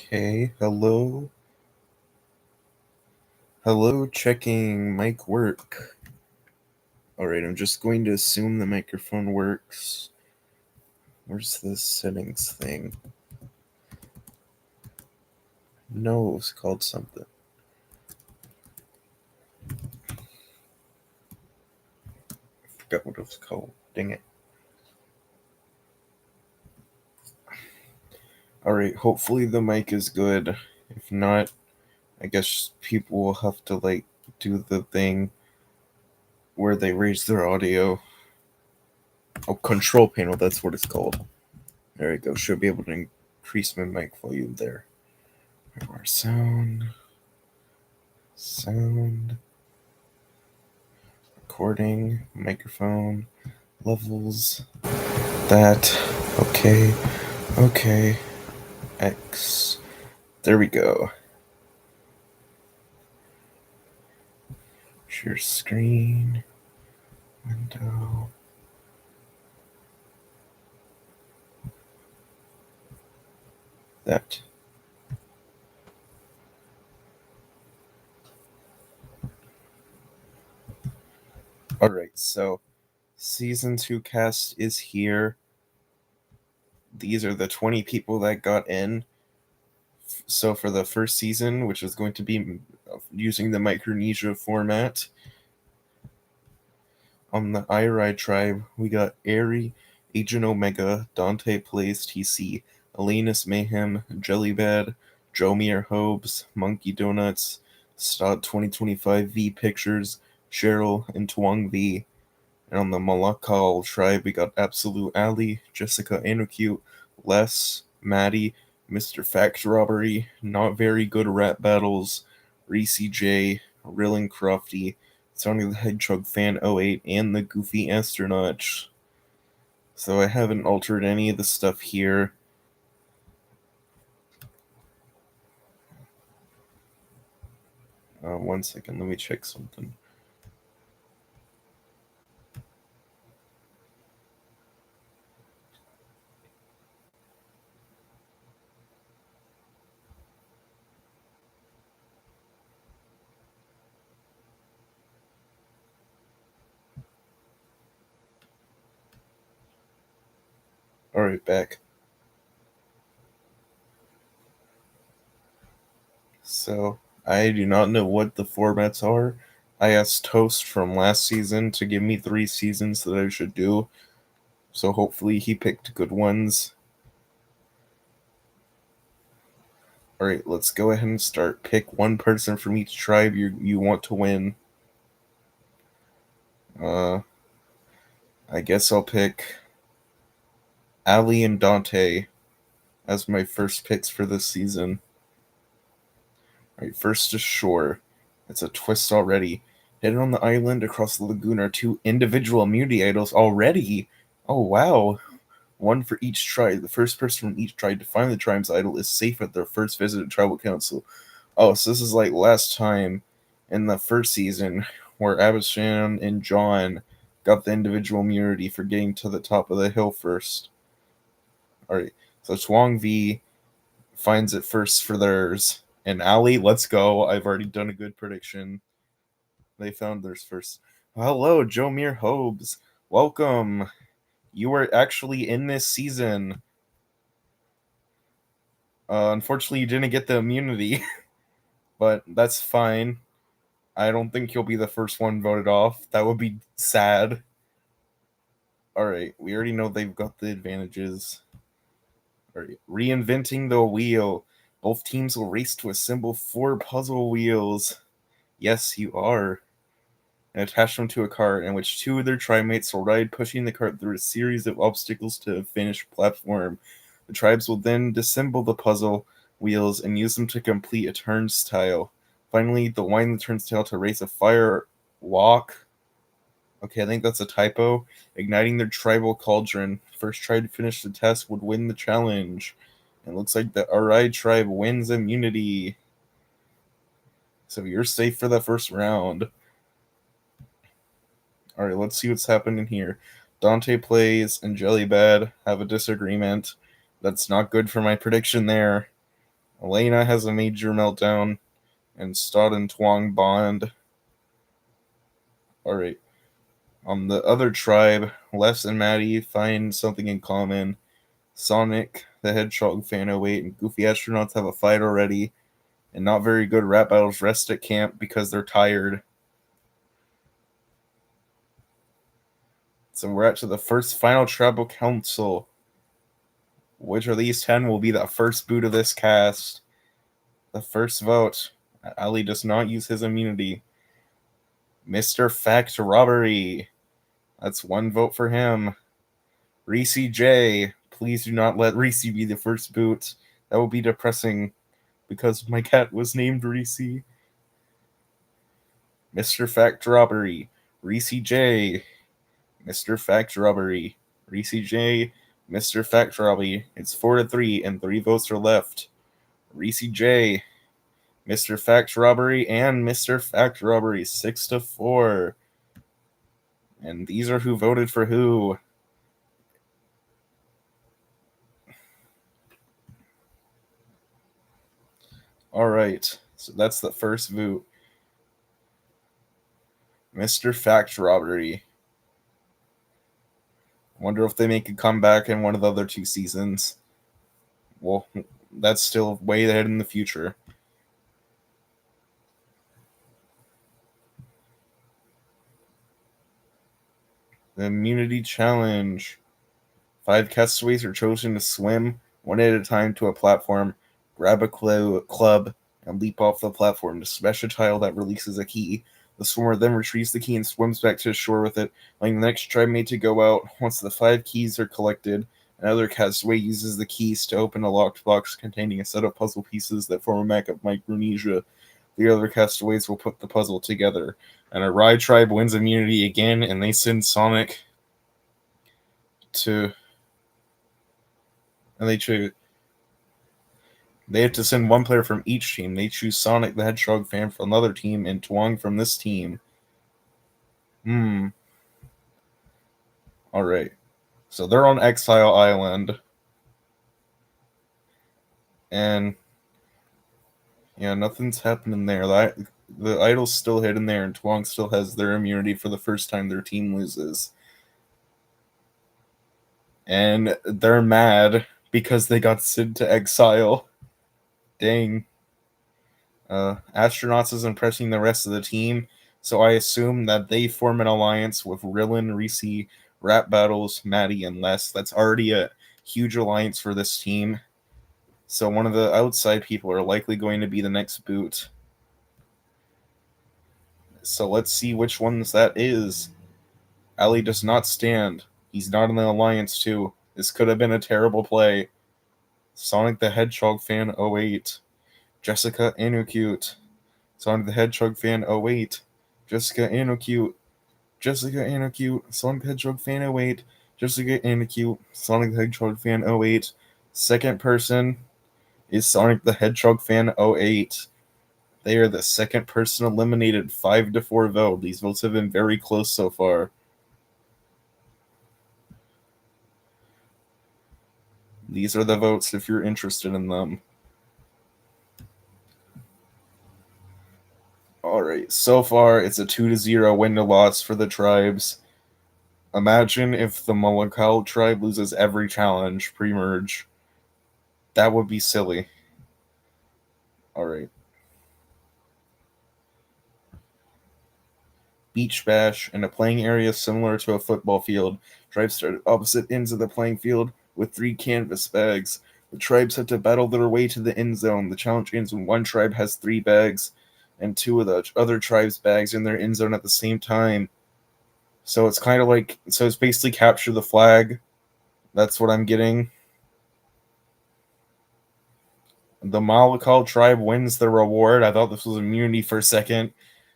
Okay, hello. Hello, checking mic work. Alright, I'm just going to assume the microphone works. Where's the settings thing? No, it's called something. I forgot what it was called. Dang it. Alright, hopefully the mic is good. If not, I guess people will have to, do the thing where they raise their audio. Oh, control panel, that's what it's called. There we go. Should be able to increase my mic volume there. Our sound, recording, microphone, levels, that, okay, X. There we go. Share screen, window. That. Alright, so season 2 cast is here. These are the 20 people that got in. So for the first season, which is going to be using the Micronesia format, on the iRide tribe, we got Airy, Agent Omega, Dante Plays TC, Elenus Mayhem, Jellybad, Jomir Hobes, Monkey Donuts, Stott 2025 V Pictures, Cheryl, and Twang V. And on the Malakal tribe, we got Absolute Ali, Jessica Anocute, Les, Maddie, Mr. Fact Robbery, Not Very Good Rap Battles, Reese J, Rillin Crofty, Sonic the Hedgehog Fan 08, and the Goofy Astronaut. So I haven't altered any of the stuff here. One second, let me check something. Alright, back. So, I do not know what the formats are. I asked Toast from last season to give me 3 seasons that I should do. So hopefully he picked good ones. Alright, let's go ahead and start. Pick one person from each tribe you want to win. I guess I'll pick Ali and Dante as my first picks for this season. Alright, first to shore. It's a twist already. Hidden on the island across the lagoon are 2 individual immunity idols already. Oh wow. One for each tribe. The first person from each tribe to find the tribe's idol is safe at their first visit to tribal council. Oh, so this is like last time in the first season where Abishan and John got the individual immunity for getting to the top of the hill first. Alright, so Chuang V finds it first for theirs. And Ali, let's go. I've already done a good prediction. They found theirs first. Hello, Jomir Hobes. Welcome. You were actually in this season. Unfortunately, you didn't get the immunity, but that's fine. I don't think you'll be the first one voted off. That would be sad. Alright, we already know they've got the advantages. Alright, reinventing the wheel. Both teams will race to assemble 4 puzzle wheels. Yes, you are. And attach them to a cart in which 2 of their trimates will ride, pushing the cart through a series of obstacles to a finished platform. The tribes will then disassemble the puzzle wheels and use them to complete a turnstile. Finally, they'll wind the turnstile to race a fire walk. Okay, I think that's a typo. Igniting their tribal cauldron. First tribe to finish the test would win the challenge. It looks like the Arai tribe wins immunity. So you're safe for the first round. Alright, let's see what's happening here. Dante Plays and Jellybad have a disagreement. That's not good for my prediction there. Elena has a major meltdown, and Stott and Twang bond. Alright. On the other tribe, Les and Maddie find something in common. Sonic, the Hedgehog fan 08, and Goofy Astronauts have a fight already, and not very good rap battles rest at camp because they're tired. So we're at to the first final tribal council. Which of these 10 will be the first boot of this cast? The first vote. Ali does not use his immunity. Mr. Fact Robbery. That's one vote for him. Reese J. Please do not let Reese be the first boot. That will be depressing because my cat was named Reese. Mr. Fact Robbery. Reese J. Mr. Fact Robbery. Reese J. Mr. Fact Robbery. It's 4-3 and 3 votes are left. Reese J. Mr. Fact Robbery and Mr. Fact Robbery 6-4. And these are who voted for who. Alright, so that's the first vote. Mr. Fact Robbery. Wonder if they make a comeback in one of the other 2 seasons. Well, that's still way ahead in the future. The Immunity Challenge. 5 castaways are chosen to swim one at a time to a platform, grab a club, and leap off the platform to smash a tile that releases a key. The swimmer then retrieves the key and swims back to the shore with it, letting the next tribe mate to go out. Once the 5 keys are collected, another castaway uses the keys to open a locked box containing a set of puzzle pieces that form a map of Micronesia. The other castaways will put the puzzle together. And a Rye tribe wins immunity again, and they send Sonic to... And they have to send one player from each team. They choose Sonic the Hedgehog fan from another team and Twang from this team. Alright. So they're on Exile Island. And yeah, nothing's happening there. The idol's still hidden there, and Twang still has their immunity for the first time their team loses. And they're mad because they got sent to exile. Dang. Astronauts is impressing the rest of the team, so I assume that they form an alliance with Rillin, Reese, Rap Battles, Maddie, and Les. That's already a huge alliance for this team. So one of the outside people are likely going to be the next boot. So let's see which ones that is. Ali does not stand. He's not in the alliance too. This could have been a terrible play. Sonic the Hedgehog fan 08. Jessica Anocute. Sonic the Hedgehog fan 08. Jessica Anocute. Jessica Anocute. Sonic the Hedgehog fan 08. Jessica Anocute. Sonic the Hedgehog fan 08. Second person is Sonic the Hedgehog fan 08. They are the second person eliminated, 5-4 vote. These votes have been very close so far. These are the votes if you're interested in them. Alright, so far it's a 2-0 win to loss for the tribes. Imagine if the Molokal tribe loses every challenge pre-merge. That would be silly. Alright. Beach bash in a playing area similar to a football field. Tribes start at opposite ends of the playing field with 3 canvas bags. The tribes have to battle their way to the end zone. The challenge ends when one tribe has 3 bags and 2 of the other tribes' bags in their end zone at the same time. So it's kind of like, so it's basically capture the flag. That's what I'm getting. The Malakal tribe wins the reward. I thought this was immunity for a second.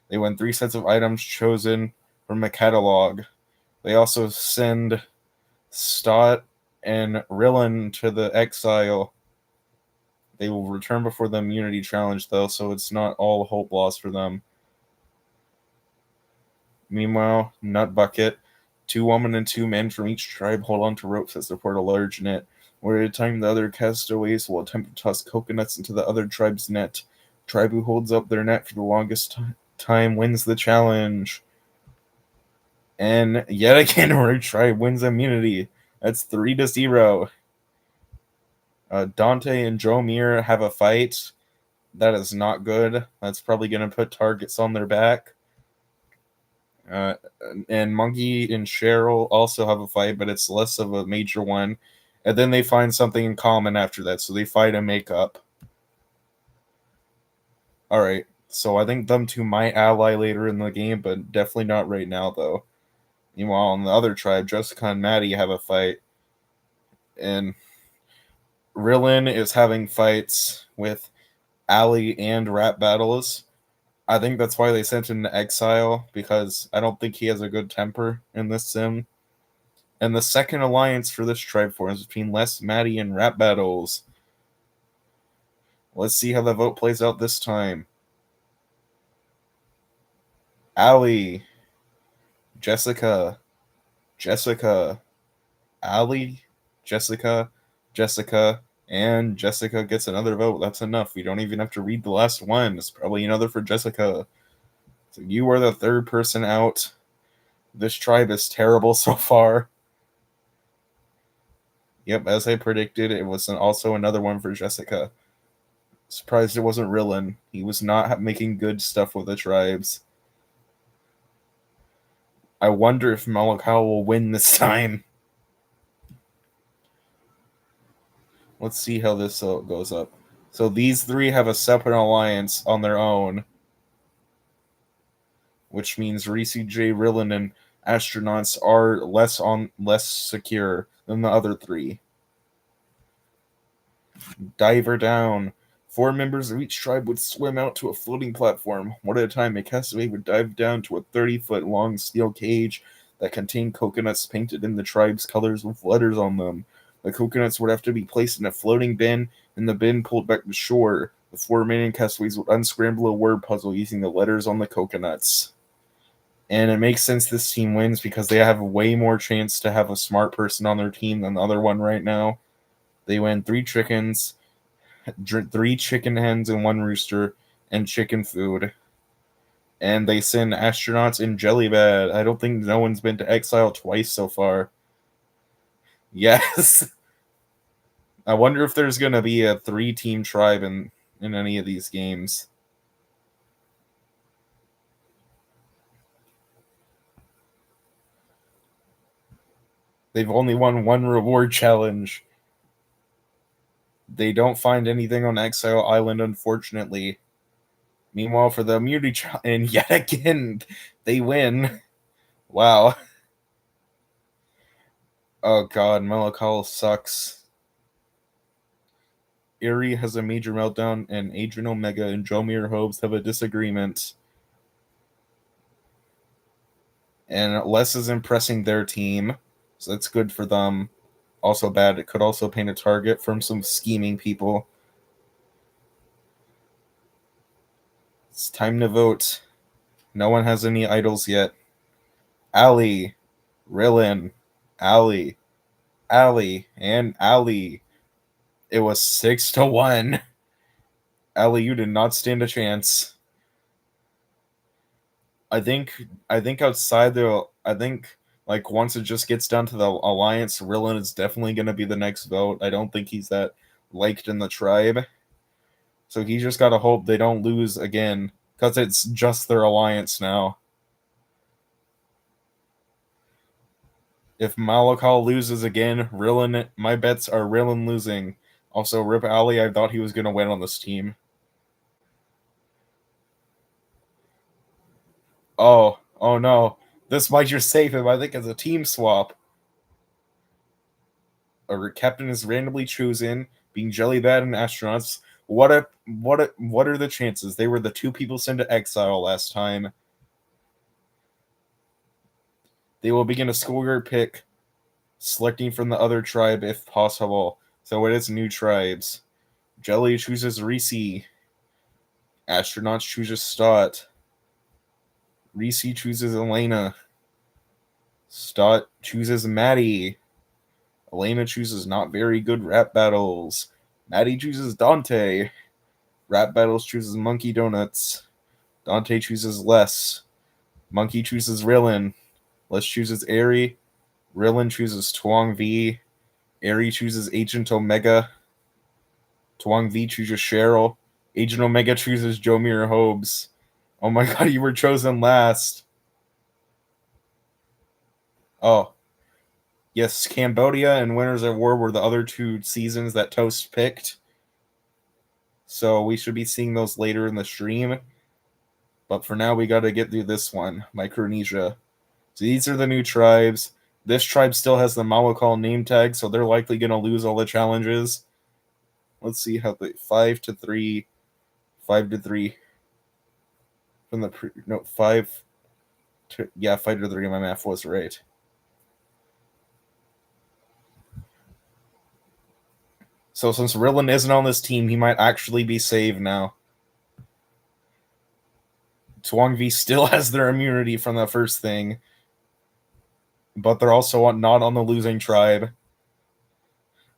They win 3 sets of items chosen from a catalog. They also send Stott and Rillin to the exile. They will return before the immunity challenge, though, so it's not all hope lost for them. Meanwhile, Nut Bucket 2 women and 2 men from each tribe hold on to ropes that support a large net. One at a time, the other castaways will attempt to toss coconuts into the other tribe's net. Tribe who holds up their net for the longest time wins the challenge. And yet again, our tribe wins immunity. That's 3-0. Dante and Jomir have a fight. That is not good. That's probably going to put targets on their back. And Monkey and Cheryl also have a fight, but it's less of a major one. And then they find something in common after that, so they fight and make up. Alright, so I think them two might ally later in the game, but definitely not right now, though. Meanwhile, on the other tribe, Jessica and Maddie have a fight. And Rillin is having fights with Allie and Rap Battles. I think that's why they sent him to exile, because I don't think he has a good temper in this sim. And the second alliance for this tribe forms between Les, Maddie, and Rap Battles. Let's see how the vote plays out this time. Allie, Jessica, Allie, Jessica, and Jessica gets another vote. That's enough. We don't even have to read the last one. It's probably another for Jessica. So you are the third person out. This tribe is terrible so far. Yep, as I predicted, it was also another one for Jessica. Surprised it wasn't Rillin. He was not making good stuff with the tribes. I wonder if Malakal will win this time. Let's see how this goes up. So these three have a separate alliance on their own, which means Reese, J, Rillin, and Astronauts are less secure than the other three. Diver down. 4 members of each tribe would swim out to a floating platform. One at a time, a castaway would dive down to a 30-foot long steel cage that contained coconuts painted in the tribe's colors with letters on them. The coconuts would have to be placed in a floating bin, and the bin pulled back to shore. The 4 remaining castaways would unscramble a word puzzle using the letters on the coconuts. And it makes sense this team wins because they have way more chance to have a smart person on their team than the other one right now. They win 3 chickens, 3 chicken hens and 1 rooster, and chicken food. And they send astronauts in Jellybad. I don't think no one's been to exile twice so far. Yes. I wonder if there's going to be a 3-team tribe in any of these games. They've only won 1 reward challenge. They don't find anything on Exile Island, unfortunately. Meanwhile, for the immunity challenge, and yet again, they win. Wow. Oh god, Malakal sucks. Erie has a major meltdown, and Adrian Omega and Jomir Hobbs have a disagreement. And Les is impressing their team, so that's good for them. Also bad, it could also paint a target from some scheming people. It's time to vote. No one has any idols yet. Allie, Rillin, Allie, and Allie. It was 6-1. Allie, you did not stand a chance. I think outside like once it just gets down to the alliance, Rillin is definitely going to be the next vote. I don't think he's that liked in the tribe. So he just got to hope they don't lose again, because it's just their alliance now. If Malakal loses again, Rillin, my bets are Rillin losing. Also, Rip Alley, I thought he was going to win on this team. Oh no. This might just save him. I think it's a team swap. A captain is randomly chosen, being Jellybad and astronauts. What are the chances? They were the 2 people sent to exile last time. They will begin a schoolyard pick, selecting from the other tribe if possible. So it is new tribes. Jelly chooses Reese. Astronauts chooses Stott. Reese chooses Elena. Stott chooses Maddie. Elena chooses not very good rap battles. Maddie chooses Dante. Rap battles chooses Monkey Donuts. Dante chooses Les. Monkey chooses Rillin. Les chooses Airy. Rillin chooses Twang V. Airy chooses Agent Omega. Twang V chooses Cheryl. Agent Omega chooses Jomir Hobbs. Oh my god, you were chosen last. Oh. Yes, Cambodia and Winners at War were the other two seasons that Toast picked. So we should be seeing those later in the stream. But for now, we got to get through this one, Micronesia. So these are the new tribes. This tribe still has the Malakal name tag, so they're likely going to lose all the challenges. Let's see how they 5-3, 5-3 from the 5 to 5-3. My math was right. So since Rillin isn't on this team, he might actually be saved now. Twang V still has their immunity from the first thing, but they're also not on the losing tribe.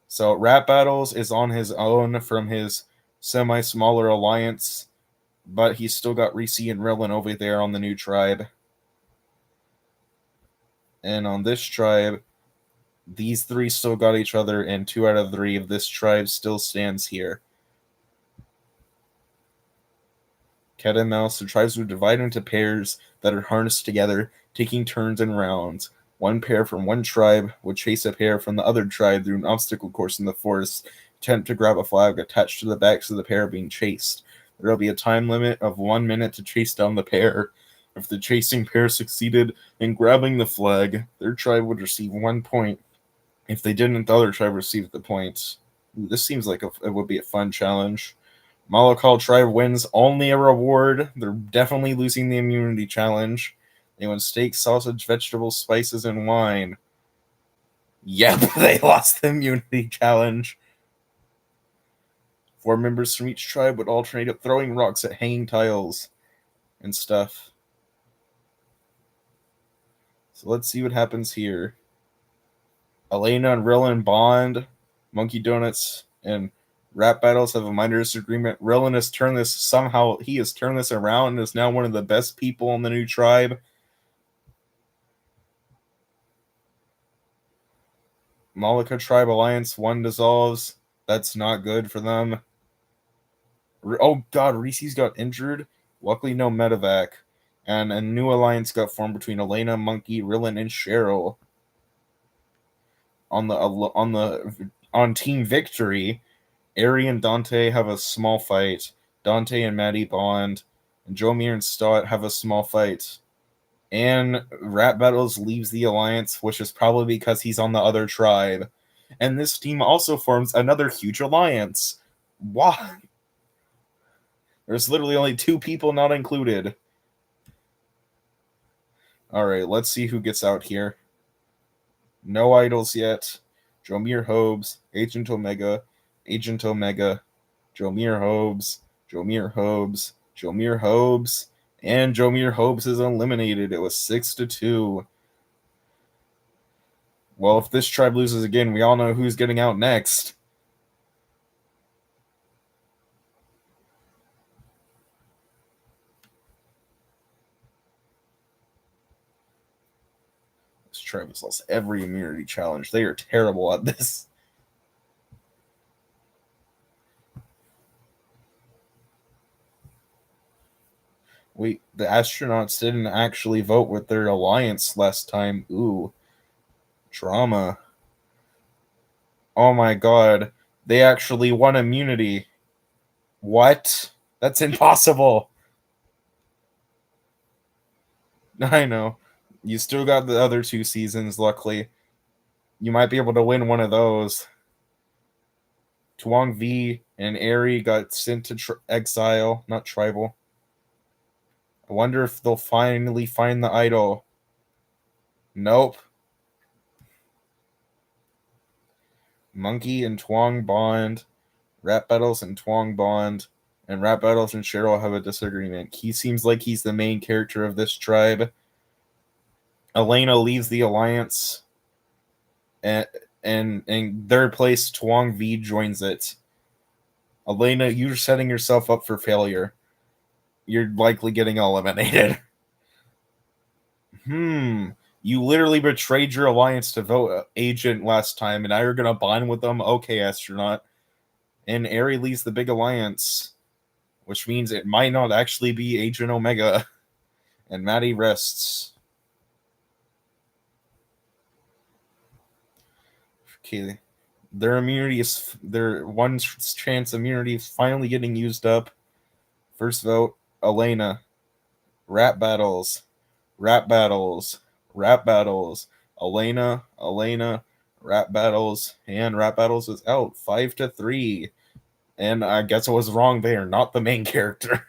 So Rap Battles is on his own from his semi-smaller alliance, but he's still got Reese and Rillin over there on the new tribe. And on this tribe, these three still got each other, and 2 out of 3 of this tribe still stands here. Cat and Mouse, the tribes would divide into pairs that are harnessed together, taking turns in rounds. One pair from one tribe would chase a pair from the other tribe through an obstacle course in the forest, attempt to grab a flag attached to the backs of the pair being chased. There will be a time limit of 1 minute to chase down the pair. If the chasing pair succeeded in grabbing the flag, their tribe would receive 1 point. If they didn't, the other tribe received the points. This seems like it would be a fun challenge. Malakal tribe wins only a reward. They're definitely losing the immunity challenge. They win steak, sausage, vegetables, spices, and wine. Yep, they lost the immunity challenge. 4 members from each tribe would alternate at throwing rocks at hanging tiles and stuff. So let's see what happens here. Elena and Rillin bond. Monkey Donuts and Rap Battles have a minor disagreement. Rillin has turned this somehow. He has turned this around and is now one of the best people on the new tribe. Malika Tribe Alliance 1 dissolves. That's not good for them. Oh god, Reese's got injured. Luckily, no medevac. And a new alliance got formed between Elena, Monkey, Rillin, and Cheryl. On Team Victory, Ari and Dante have a small fight. Dante and Maddie bond. And Jomir and Stott have a small fight. And Rap Battles leaves the alliance, which is probably because he's on the other tribe. And this team also forms another huge alliance. Why? There's literally only 2 people not included. Alright, let's see who gets out here. No idols yet. Jomir Hobbs, Agent Omega, Jomir Hobbs, Jomir Hobbs, Jomir Hobbs, and Jomir Hobbs is eliminated. It was 6-2. Well, if this tribe loses again, we all know who's getting out next. This tribe has lost every immunity challenge. They are terrible at this. Wait, the astronauts didn't actually vote with their alliance last time. Ooh. Drama. Oh my god. They actually won immunity. What? That's impossible. I know. You still got the other 2 seasons, luckily. You might be able to win one of those. Tuong V and Ari got sent to exile, not tribal. I wonder if they'll finally find the idol. Nope. Monkey and Twang bond. Rap Battles and Twang bond. And Rap Battles and Cheryl have a disagreement. He seems like he's the main character of this tribe. Elena leaves the alliance, and in third place, Tuong V joins it. Elena, you're setting yourself up for failure. You're likely getting eliminated. You literally betrayed your alliance to vote Agent last time, and now you're gonna bond with them? Okay, astronaut. And Aerie leads the big alliance, which means it might not actually be Agent Omega. And Maddie rests. Okay, their one chance immunity is finally getting used up. First vote, Elena. Rap battles, rap battles, rap battles. Elena, rap battles, and rap battles is out 5-3. And I guess I was wrong there, not the main character.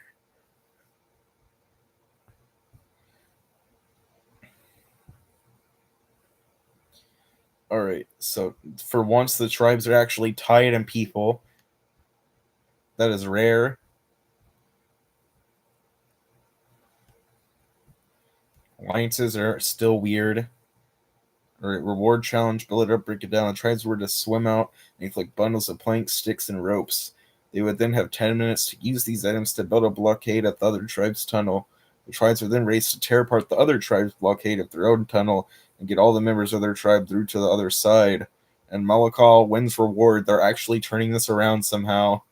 Alright, so for once the tribes are actually tied in people. That is rare. Alliances are still weird. Alright, reward challenge, build it up, break it down. The tribes were to swim out and collect bundles of planks, sticks, and ropes. They would then have 10 minutes to use these items to build a blockade at the other tribe's tunnel. The tribes would then race to tear apart the other tribe's blockade of their own tunnel and get all the members of their tribe through to the other side. And Malakal wins reward. They're actually turning this around somehow.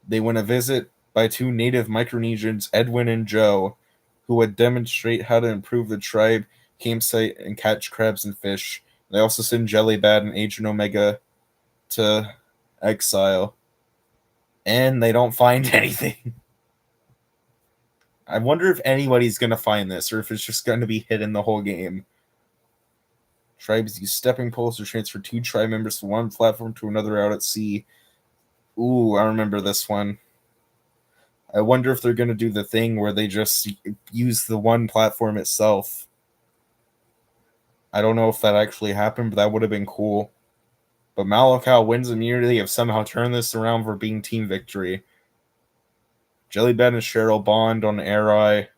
They win a visit by two native Micronesians, Edwin and Joe, who would demonstrate how to improve the tribe campsite and catch crabs and fish. They also send Jellybad and Agent Omega to exile. And they don't find anything. I wonder if anybody's going to find this, or if it's just going to be hidden the whole game. Tribes use stepping poles to transfer two tribe members from one platform to another out at sea. Ooh, I remember this one. I wonder if they're going to do the thing where they just use the one platform itself. I don't know if that actually happened, but that would have been cool. But Malakal wins immunity. Have somehow turned this around for being team victory. Jellybed and Cheryl bond on Arai,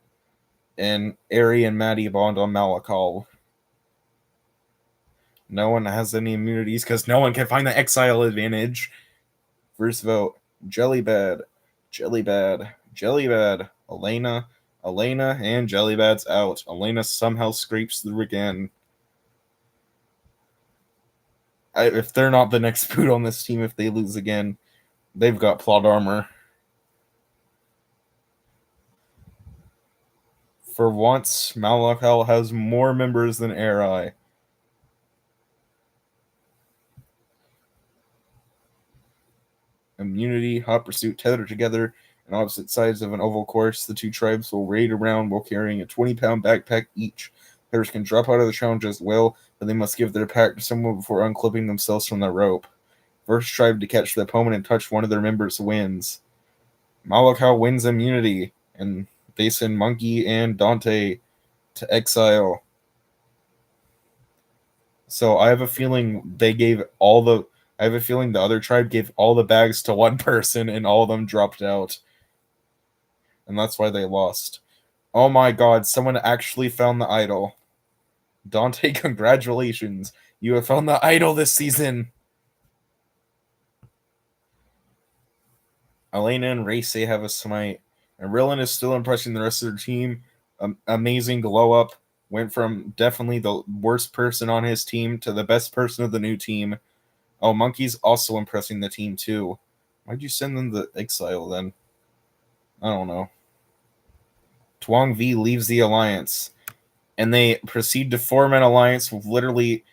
and Aerie and Maddie bond on Malakal. No one has any immunities because no one can find the exile advantage. First vote, Jellybed, Jellybed, Jellybed, Elena, and Jellybad's out. Elena somehow scrapes through again. If they're not the next boot on this team, if they lose again, they've got plot armor. For once, Malakal has more members than Arai. Immunity, hot pursuit, tethered together on opposite sides of an oval course. The two tribes will raid around while carrying a 20-pound backpack each. Players can drop out of the challenge as well, but they must give their pack to someone before unclipping themselves from the rope. First tribe to catch the opponent and touch one of their members wins. Malakal wins immunity, and they send Monkey and Dante to exile. So I have a feeling I have a feeling the other tribe gave all the bags to one person and all of them dropped out. And that's why they lost. Oh my god, someone actually found the idol. Dante, congratulations. You have found the idol this season. Elena and Race have a smite. And Rillen is still impressing the rest of their team. Amazing glow up. Went from definitely the worst person on his team to the best person of the new team. Oh, Monkey's also impressing the team too. Why'd you send them to exile then? I don't know. Tuong V leaves the alliance, and they proceed to form an alliance with literally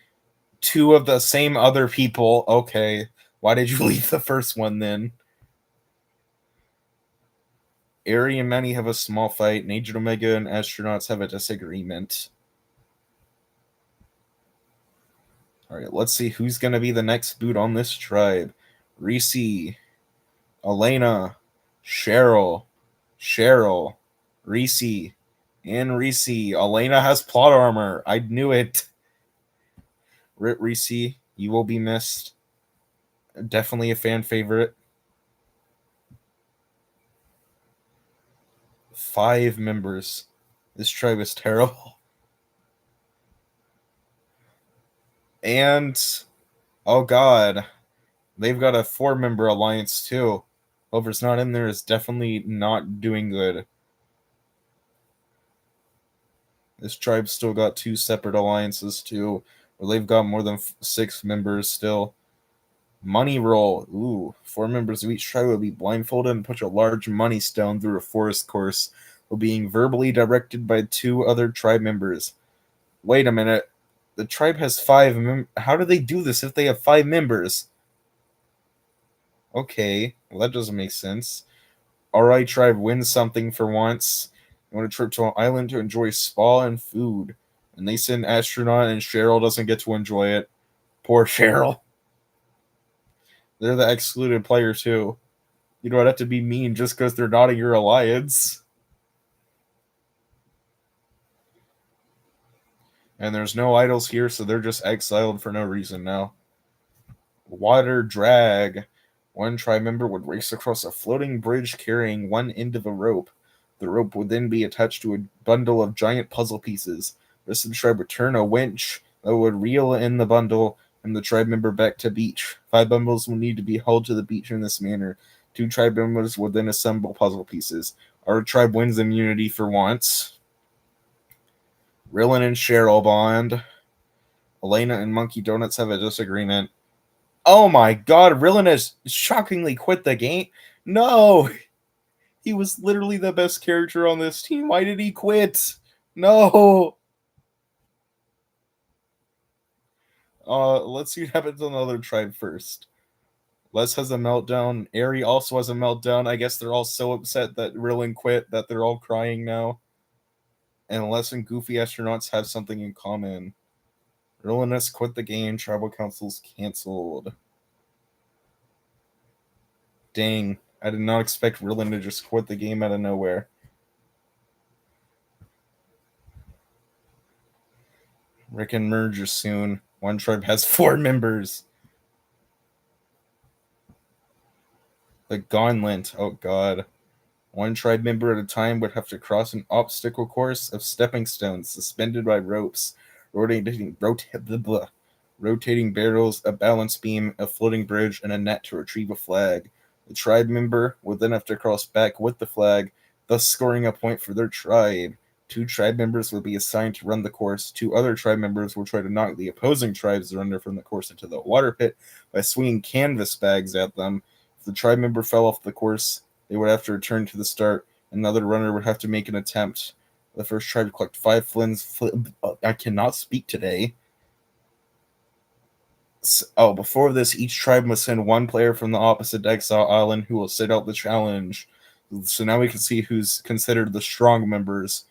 two of the same other people. Okay, why did you leave the first one then? Aerie and Manny have a small fight, and Agent Omega and astronauts have a disagreement. Alright, let's see who's going to be the next boot on this tribe. Reese, Elena, Cheryl, Reese, and Reese. Elena has plot armor. I knew it. Rip Reese, you will be missed. Definitely a fan favorite. 5 members. This tribe is terrible. And, oh god, they've got a 4-member alliance too. Whoever's not in there is definitely not doing good. This tribe's still got 2 separate alliances too, where they've got more than 6 members still. Money roll. Ooh, 4 members of each tribe will be blindfolded and push a large money stone through a forest course, while being verbally directed by 2 other tribe members. Wait a minute. The tribe has 5 how do they do this if they have 5 members? Okay, well that doesn't make sense. Alright, tribe wins something for once. You want a trip to an island to enjoy spa and food. And they send astronaut and Cheryl doesn't get to enjoy it. Poor Cheryl. They're the excluded player too. You don't have to be mean just because they're not in your alliance. And there's no idols here, so they're just exiled for no reason now. Water drag. One tribe member would race across a floating bridge carrying one end of a rope. The rope would then be attached to a bundle of giant puzzle pieces. The rest of the tribe would turn a winch that would reel in the bundle and the tribe member back to beach. 5 bundles would need to be hauled to the beach in this manner. 2 tribe members would then assemble puzzle pieces. Our tribe wins immunity for once. Rillin and Cheryl bond. Elena and Monkey Donuts have a disagreement. Oh my god, Rillin has shockingly quit the game. No! He was literally the best character on this team. Why did he quit? No! Let's see what happens on the other tribe first. Les has a meltdown. Ari also has a meltdown. I guess they're all so upset that Rillin quit that they're all crying now. And Les and Goofy Astronauts have something in common. Rillin has quit the game. Tribal Council's canceled. Dang. I did not expect Rillin to just quit the game out of nowhere. Rick and merge soon. One tribe has 4 members. The Gauntlet. Oh god. One tribe member at a time would have to cross an obstacle course of stepping stones suspended by ropes, rotating barrels, a balance beam, a floating bridge, and a net to retrieve a flag. The tribe member would then have to cross back with the flag, thus scoring a point for their tribe. 2 tribe members would be assigned to run the course. 2 other tribe members will try to knock the opposing tribe's runner from the course into the water pit by swinging canvas bags at them. If the tribe member fell off the course, they would have to return to the start. Another runner would have to make an attempt. The first tribe to collect 5 flins. I cannot speak today. Before this, each tribe must send 1 player from the opposite exile island who will sit out the challenge. So now we can see who's considered the strong members.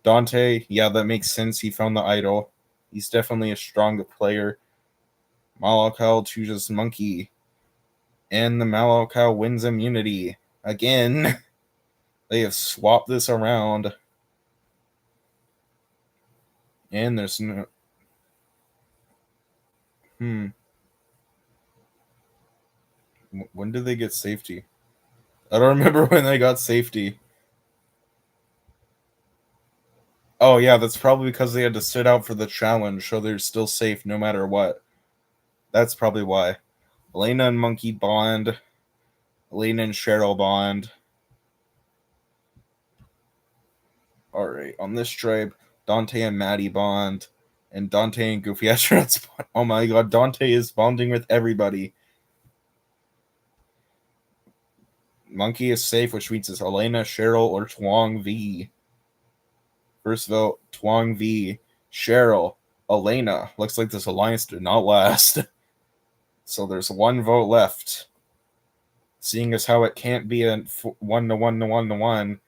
Dante, yeah, that makes sense. He found the idol. He's definitely a strong player. Malakal chooses Monkey. And the Malakal wins immunity. Again. They have swapped this around. And there's no... When did they get safety? I don't remember when they got safety. Oh, yeah, that's probably because they had to sit out for the challenge, so they're still safe no matter what. That's probably why. Elena and Monkey bond. Elena and Cheryl bond. Alright, on this tribe, Dante and Maddie bond. And Dante and Goofy Astronauts bond. Oh my god, Dante is bonding with everybody. Monkey is safe, which means it's Elena, Cheryl, or Twong V. First vote, Twong V. Cheryl. Elena. Looks like this alliance did not last. So there's 1 vote left. Seeing as how it can't be a 1-1-1-1,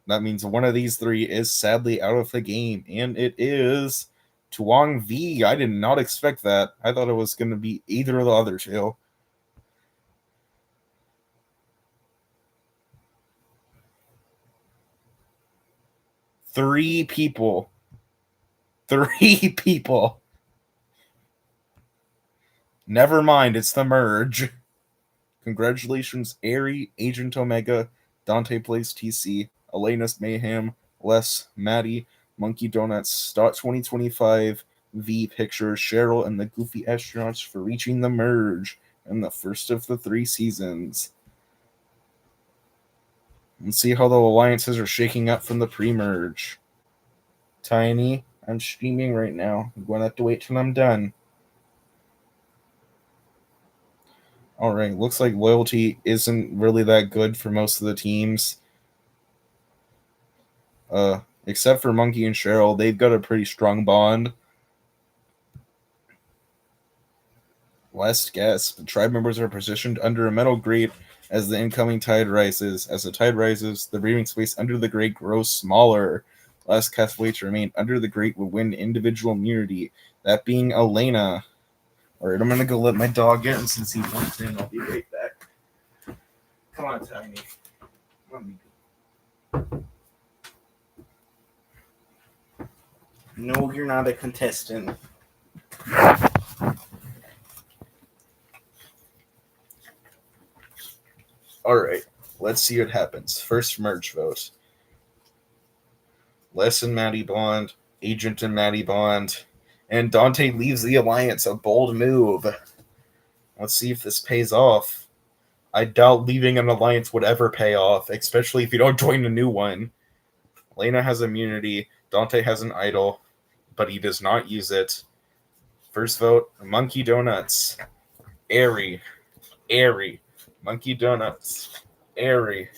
that means one of these 3 is sadly out of the game. And it is Twong V. I did not expect that. I thought it was going to be either of the other 2. Three people. Never mind, it's the merge. Congratulations, Ari, Agent Omega, Dante Plays TC, Elena's Mayhem, Les, Maddie, Monkey Donuts, Dot 2025, V Pictures, Cheryl, and the Goofy Astronauts for reaching the merge in the first of the 3 seasons. And see how the alliances are shaking up from the pre-merge. Tiny, I'm streaming right now. I'm going to have to wait till I'm done. Alright, looks like loyalty isn't really that good for most of the teams. Except for Monkey and Cheryl, they've got a pretty strong bond. Last guess, the tribe members are positioned under a metal grate as the incoming tide rises. As the tide rises, the breathing space under the grate grows smaller. Last castaway to remain under the grate will win individual immunity, that being Elena. Alright, I'm gonna go let my dog in since he wants in. I'll be right back. Come on, Tiny. No, you're not a contestant. Alright, let's see what happens. First merge vote. Les and Maddie Bond, Agent and Maddie Bond, and Dante leaves the alliance. A bold move. Let's see if this pays off. I doubt leaving an alliance would ever pay off, especially if you don't join a new one. Lena has immunity. Dante has an idol, but he does not use it. First vote, Monkey Donuts. Airy. Monkey Donuts. Airy.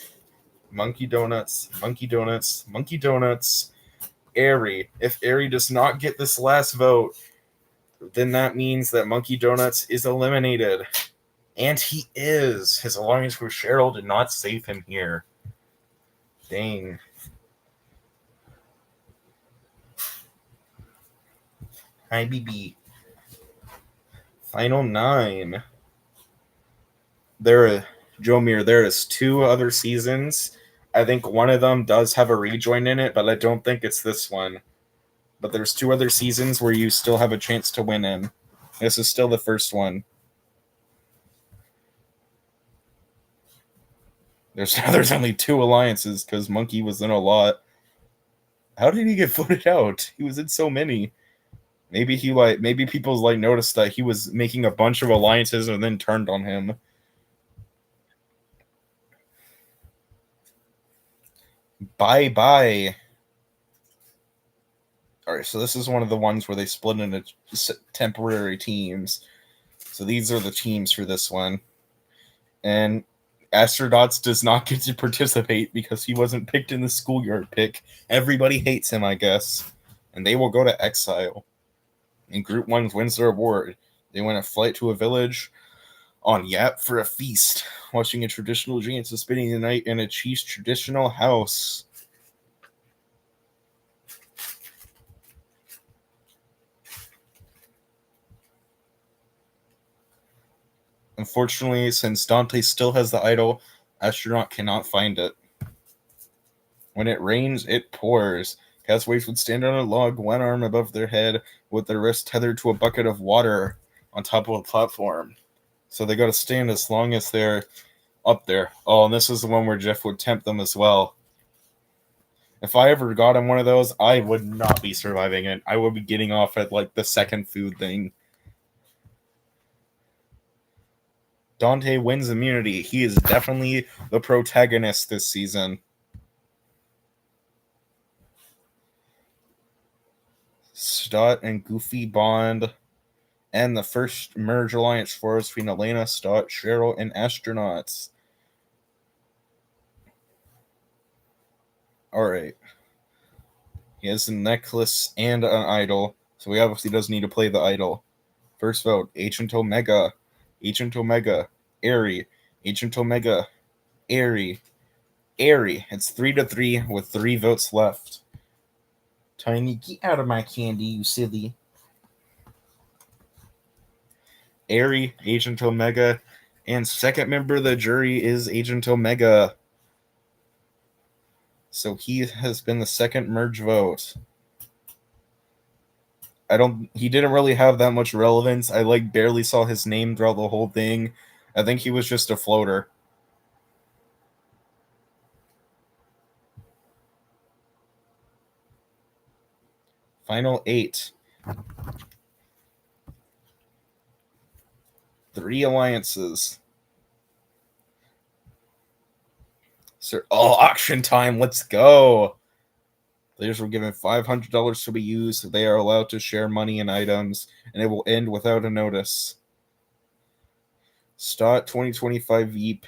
Monkey Donuts. Airy. If Airy does not get this last vote, then that means that Monkey Donuts is eliminated. And he is. His alliance with Cheryl did not save him here. Dang. Hi, BB. Final 9. Jomir, there is 2 other seasons. I think one of them does have a rejoin in it, but I don't think it's this one. But there's 2 other seasons where you still have a chance to win in. This is still the first one. There's only 2 alliances because Monkey was in a lot. How did he get voted out? He was in so many. Maybe people noticed that he was making a bunch of alliances and then turned on him. Bye. Alright, so this is one of the ones where they split into temporary teams. So these are the teams for this one. And Astronauts does not get to participate because he wasn't picked in the schoolyard pick. Everybody hates him, I guess. And they will go to exile. And Group 1 wins their award. They win a flight to a village on Yap for a feast, watching a traditional giant spending the night in a chief's traditional house. Unfortunately, since Dante still has the idol, Astronaut cannot find it. When it rains, it pours. Castaways would stand on a log, one arm above their head, with their wrist tethered to a bucket of water on top of a platform. So they gotta stand as long as they're up there. Oh, and this is the one where Jeff would tempt them as well. If I ever got on one of those, I would not be surviving it. I would be getting off at like the second food thing. Dante wins immunity. He is definitely the protagonist this season. Stott and Goofy bond. And the first merge alliance for us between Elena, Stott, Cheryl, and Astronauts. Alright. He has a necklace and an idol, so he obviously does need to play the idol. First vote, Agent Omega. Airy. Agent Omega. Airy. It's 3-3 with 3 votes left. Tiny, get out of my candy, you silly. Airy, Agent Omega, and second member of the jury is Agent Omega. So he has been the second merge vote. He didn't really have that much relevance. I barely saw his name throughout the whole thing. I think he was just a floater. Final 8. 3 alliances. Sir, auction time. Let's go. Players were given $500 to be used. They are allowed to share money and items, and it will end without a notice. Stott 2025 V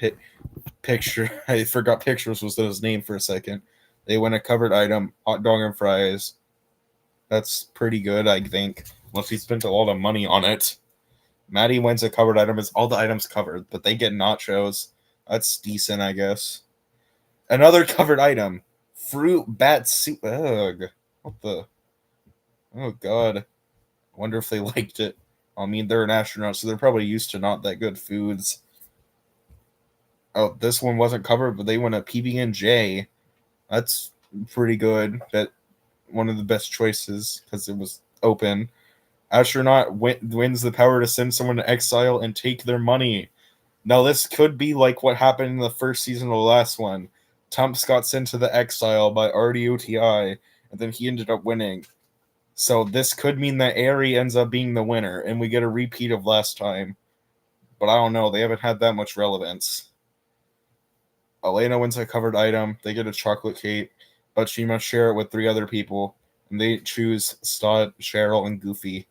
picture. I forgot Pictures was his name for a second. They win a covered item, hot dog and fries. That's pretty good, I think. Unless he spent a lot of money on it. Maddie wins a covered item. It's all the items covered, but they get nachos. That's decent, I guess. Another covered item. Fruit bat soup. Ugh. What the? Oh, God. I wonder if they liked it. I mean, they're an astronaut, so they're probably used to not that good foods. Oh, this one wasn't covered, but they won a PB&J. That's pretty good. That one of the best choices because it was open. Astronaut wins the power to send someone to exile and take their money. Now, this could be like what happened in the first season of the last one. Tumps got sent to the exile by RDOTI, and then he ended up winning. So this could mean that Aerie ends up being the winner, and we get a repeat of last time. But I don't know. They haven't had that much relevance. Elena wins a covered item. They get a chocolate cake, but she must share it with 3 other people. And they choose Stott, Cheryl, and Goofy.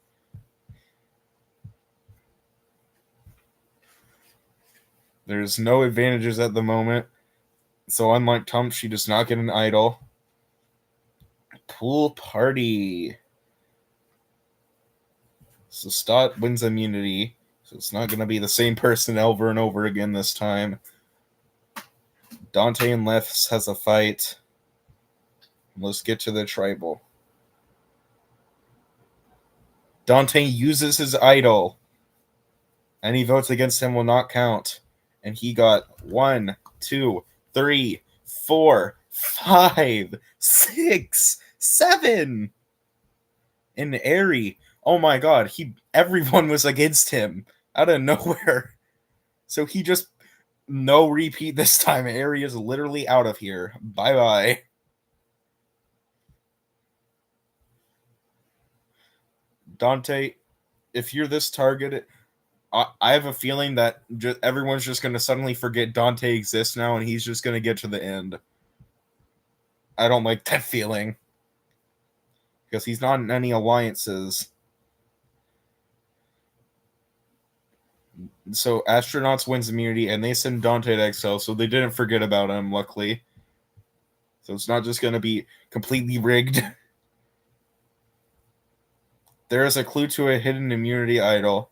There's no advantages at the moment. So unlike Tump, she does not get an idol. Pool party. So Stott wins immunity. So it's not going to be the same person over and over again this time. Dante and Lefts has a fight. Let's get to the tribal. Dante uses his idol. Any votes against him will not count. And he got 1, 2, 3, 4, 5, 6, 7. In Aerie. Oh my god, everyone was against him out of nowhere. So he just no repeat this time. Aerie is literally out of here. Bye-bye. Dante, if you're this targeted, I have a feeling that everyone's just going to suddenly forget Dante exists now and he's just going to get to the end. I don't like that feeling. Because he's not in any alliances. So Astronauts wins immunity and they send Dante to exile, so they didn't forget about him, luckily. So it's not just going to be completely rigged. There is a clue to a hidden immunity idol.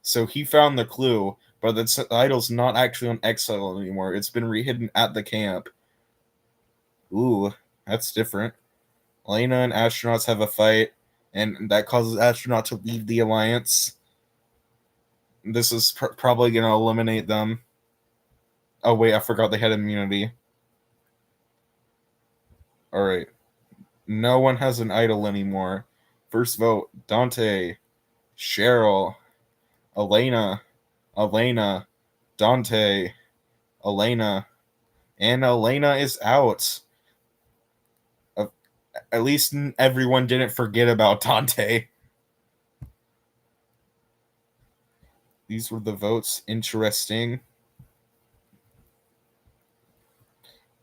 So he found the clue, but the idol's not actually on exile anymore. It's been re-hidden at the camp. Ooh, that's different. Elena and Astronauts have a fight, and that causes Astronaut to leave the alliance. This is probably going to eliminate them. Oh, wait, I forgot they had immunity. Alright. No one has an idol anymore. First vote, Dante, Cheryl, Elena, Dante, Elena, and Elena is out. At least everyone didn't forget about Dante. These were the votes. Interesting.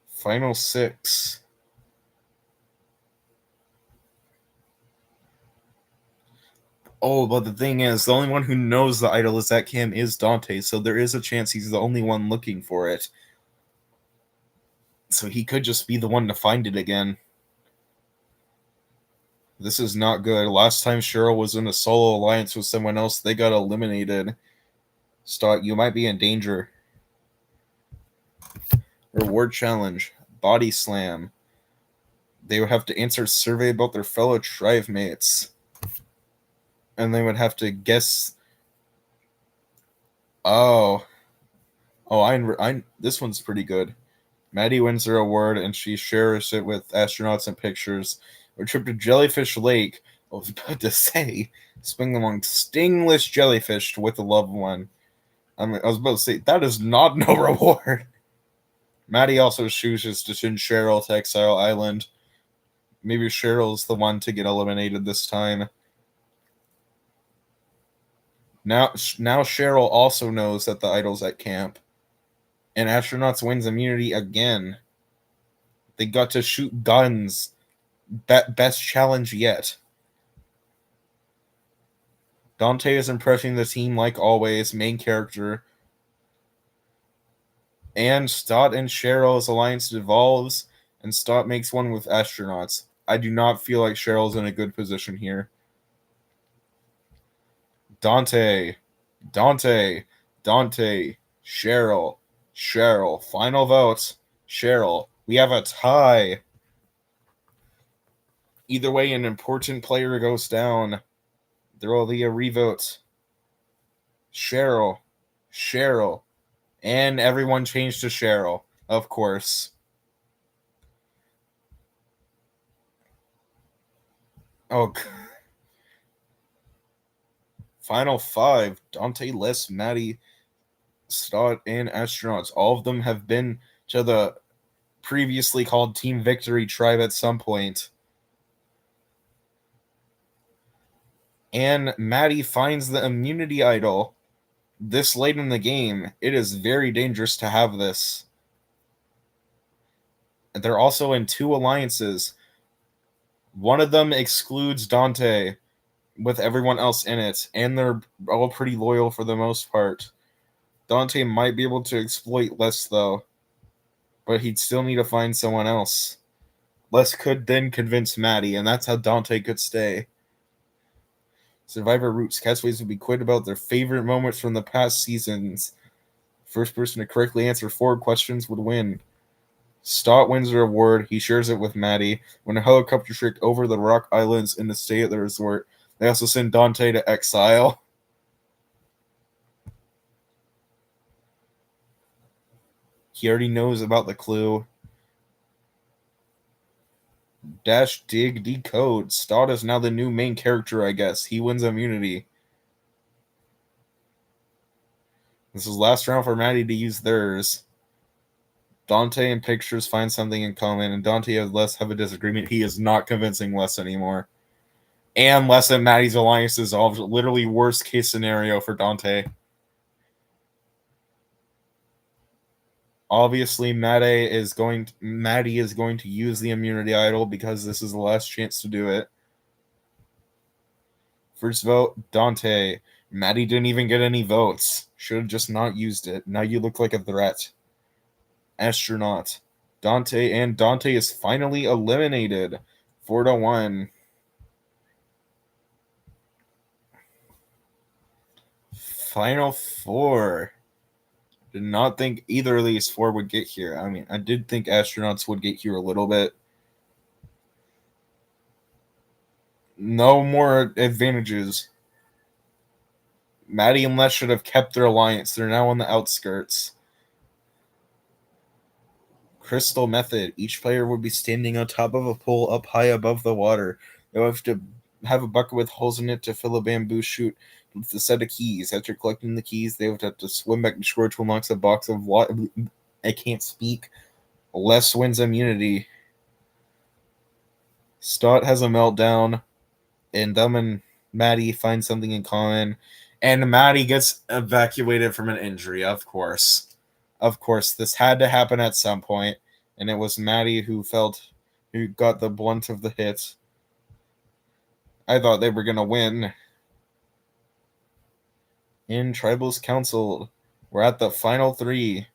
Final 6. Oh, but the thing is, the only one who knows the idol is at Cam is Dante, so there is a chance he's the only one looking for it. So he could just be the one to find it again. This is not good. Last time Cheryl was in a solo alliance with someone else, they got eliminated. Stott, you might be in danger. Reward challenge. Body slam. They would have to answer a survey about their fellow tribe mates. And they would have to guess. Oh, this one's pretty good. Maddie wins her award, and she shares it with Astronauts and Pictures. A trip to Jellyfish Lake. I was about to say, swing among stingless jellyfish with a loved one. I was about to say, that is not no reward. Maddie also chooses to send Cheryl to Exile Island. Maybe Cheryl's the one to get eliminated this time. Now Cheryl also knows that the idol's at camp. And Astronauts wins immunity again. They got to shoot guns. Best challenge yet. Dante is impressing the team like always, main character. And Stott and Cheryl's alliance devolves, and Stott makes one with Astronauts. I do not feel like Cheryl's in a good position here. Dante, Cheryl. Final vote, Cheryl. We have a tie. Either way, an important player goes down. There will be a revote. Cheryl. And everyone changed to Cheryl, of course. Oh, Final 5. Dante, Les, Maddie, Stott, and Astronauts. All of them have been to the previously called Team Victory tribe at some point. And Maddie finds the immunity idol this late in the game. It is very dangerous to have this. They're also in 2 alliances. One of them excludes Dante with everyone else in it, and they're all pretty loyal for the most part. Dante might be able to exploit Les, though, but he'd still need to find someone else. Les could then convince Maddie, and that's how Dante could stay. Survivor Roots. Castaways would be quit about their favorite moments from the past seasons. First person to correctly answer 4 questions would win. Stott wins the reward. He shares it with Maddie. When a helicopter trick over the Rock Islands and to stay at the resort, they also send Dante to exile. He already knows about the clue. Dash, dig, decode. Stott is now the new main character, I guess. He wins immunity. This is last round for Maddie to use theirs. Dante and Pictures find something in common, and Dante and Les have a disagreement. He is not convincing Les anymore. And Les and Maddie's alliance dissolved. Literally worst case scenario for Dante. Obviously, Maddie is going to use the immunity idol because this is the last chance to do it. First vote, Dante. Maddie didn't even get any votes. Should have just not used it. Now you look like a threat. Astronaut. Dante is finally eliminated. 4-1. Final 4. Did not think either of these 4 would get here. I mean, I did think Astronauts would get here a little bit. No more advantages. Maddie and Les should have kept their alliance. They're now on the outskirts. Crystal method. Each player would be standing on top of a pole up high above the water. They'll have to have a bucket with holes in it to fill a bamboo chute with a set of keys. After collecting the keys, they would have to swim back to shore to unlock a box of water. I can't speak. Les wins immunity. Stott has a meltdown, and them and Maddie find something in common. And Maddie gets evacuated from an injury, of course. Of course, this had to happen at some point, and it was Maddie who got the blunt of the hit. I thought they were going to win. In Tribals Council, we're at the final 3.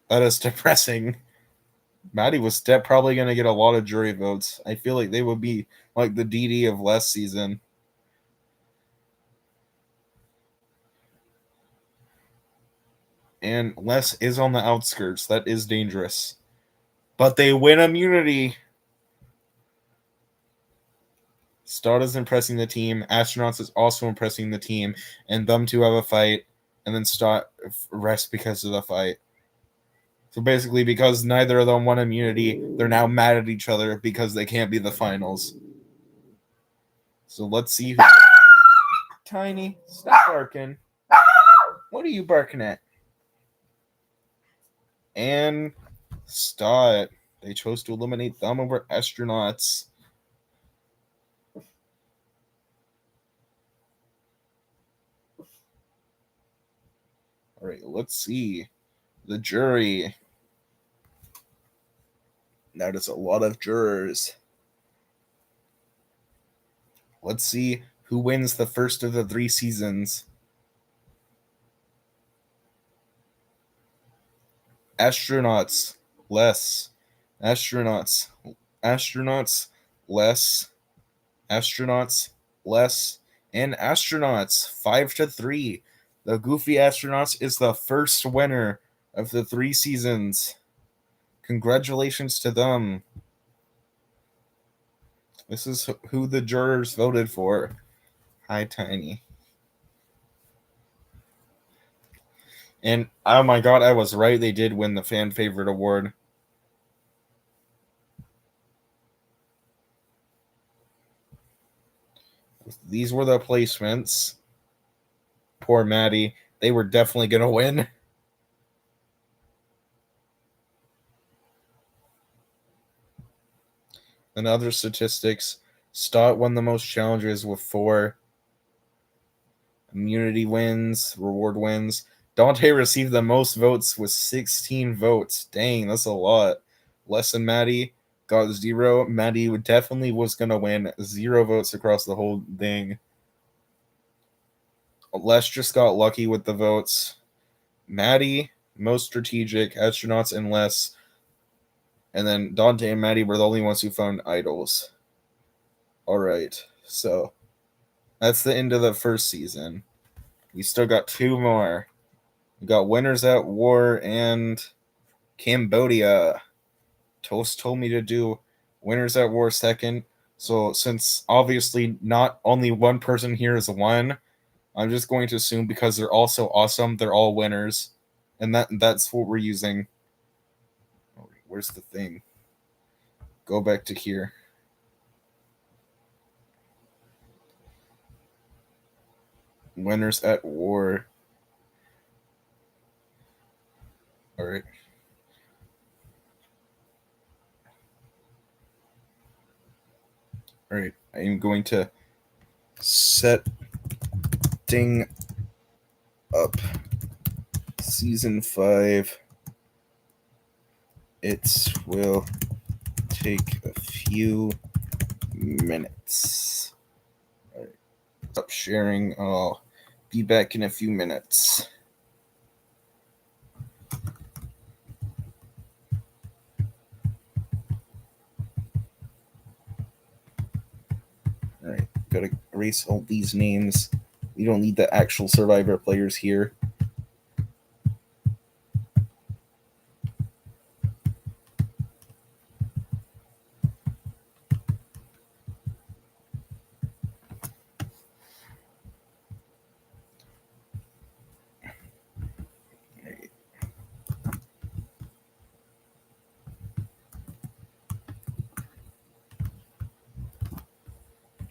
That is depressing. Maddie was probably going to get a lot of jury votes. I feel like they would be like the DD of last season. And Les is on the outskirts. That is dangerous. But they win immunity. Stott is impressing the team. Astronauts is also impressing the team. And them two have a fight. And then Stott rests because of the fight. So basically, because neither of them won immunity, they're now mad at each other because they can't be the finals. So let's see who... Tiny, stop barking. What are you barking at? And Stott. They chose to eliminate them over astronauts. All right, let's see. The jury. That is a lot of jurors. Let's see who wins the first of the 3 seasons. Astronauts, less. Astronauts, astronauts, less. Astronauts, less. And astronauts, 5-3. The Goofy Astronauts is the first winner of the 3 seasons. Congratulations to them. This is who the jurors voted for. Hi, Tiny. And oh my god, I was right. They did win the fan favorite award. These were the placements. Poor Maddie. They were definitely going to win. And other statistics, Stott won the most challenges with 4. Immunity wins, reward wins. Dante received the most votes with 16 votes. Dang, that's a lot. Less than Maddie got 0. Maddie definitely was going to win. 0 votes across the whole thing. Les just got lucky with the votes. Maddie, most strategic, astronauts, and Les. And then Dante and Maddie were the only ones who found idols. All right, so that's the end of the first season. We still got 2 more. We got Winners at War and Cambodia. Toast told me to do Winners at War second. So since obviously not only one person here is won, I'm just going to assume because they're all so awesome, they're all winners. And that's what we're using. Oh, where's the thing? Go back to here. Winners at War. All right. All right. I am going to setting up season 5. It will take a few minutes. All right. Stop sharing. I'll be back in a few minutes. All right. Gotta erase all these names. We don't need the actual Survivor players here.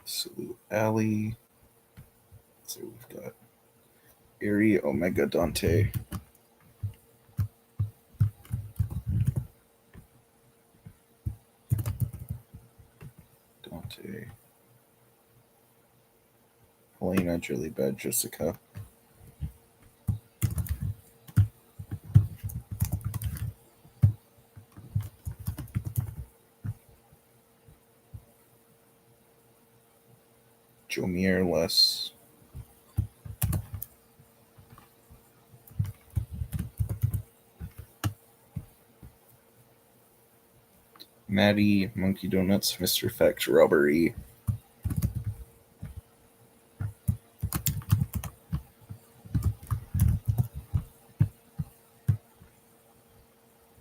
So Ali. So we've got Ari, Omega, Dante. Dante. Helena, Jelly Bad, Jessica. Jomier, Les. Maddie, Monkey Donuts, Mr. Fact, Robbery.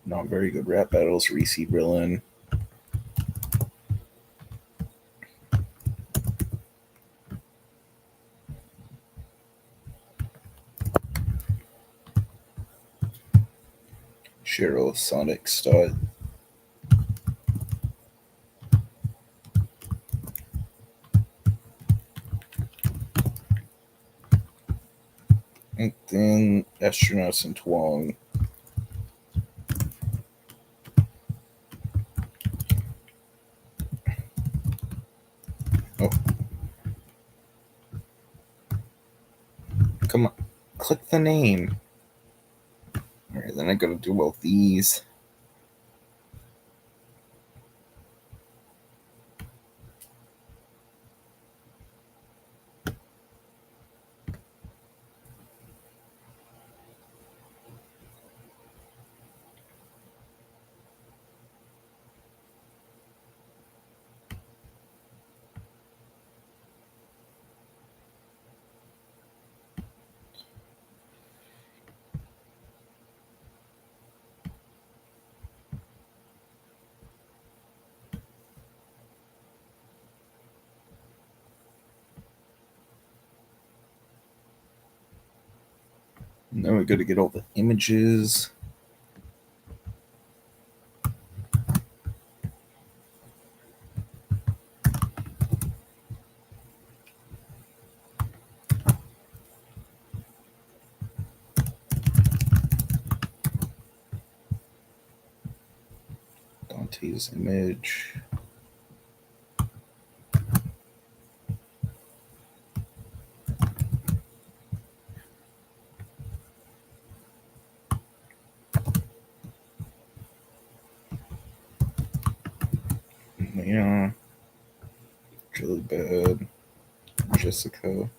Not very good rap battles, Reese Brillen. Cheryl, Sonic, Stott. And then Astronauts and Twong. Come on. Click the name. Alright, then I gotta do all these. Now we gotta get all the images. Dante's image. Yeah. Really bad. Jessica.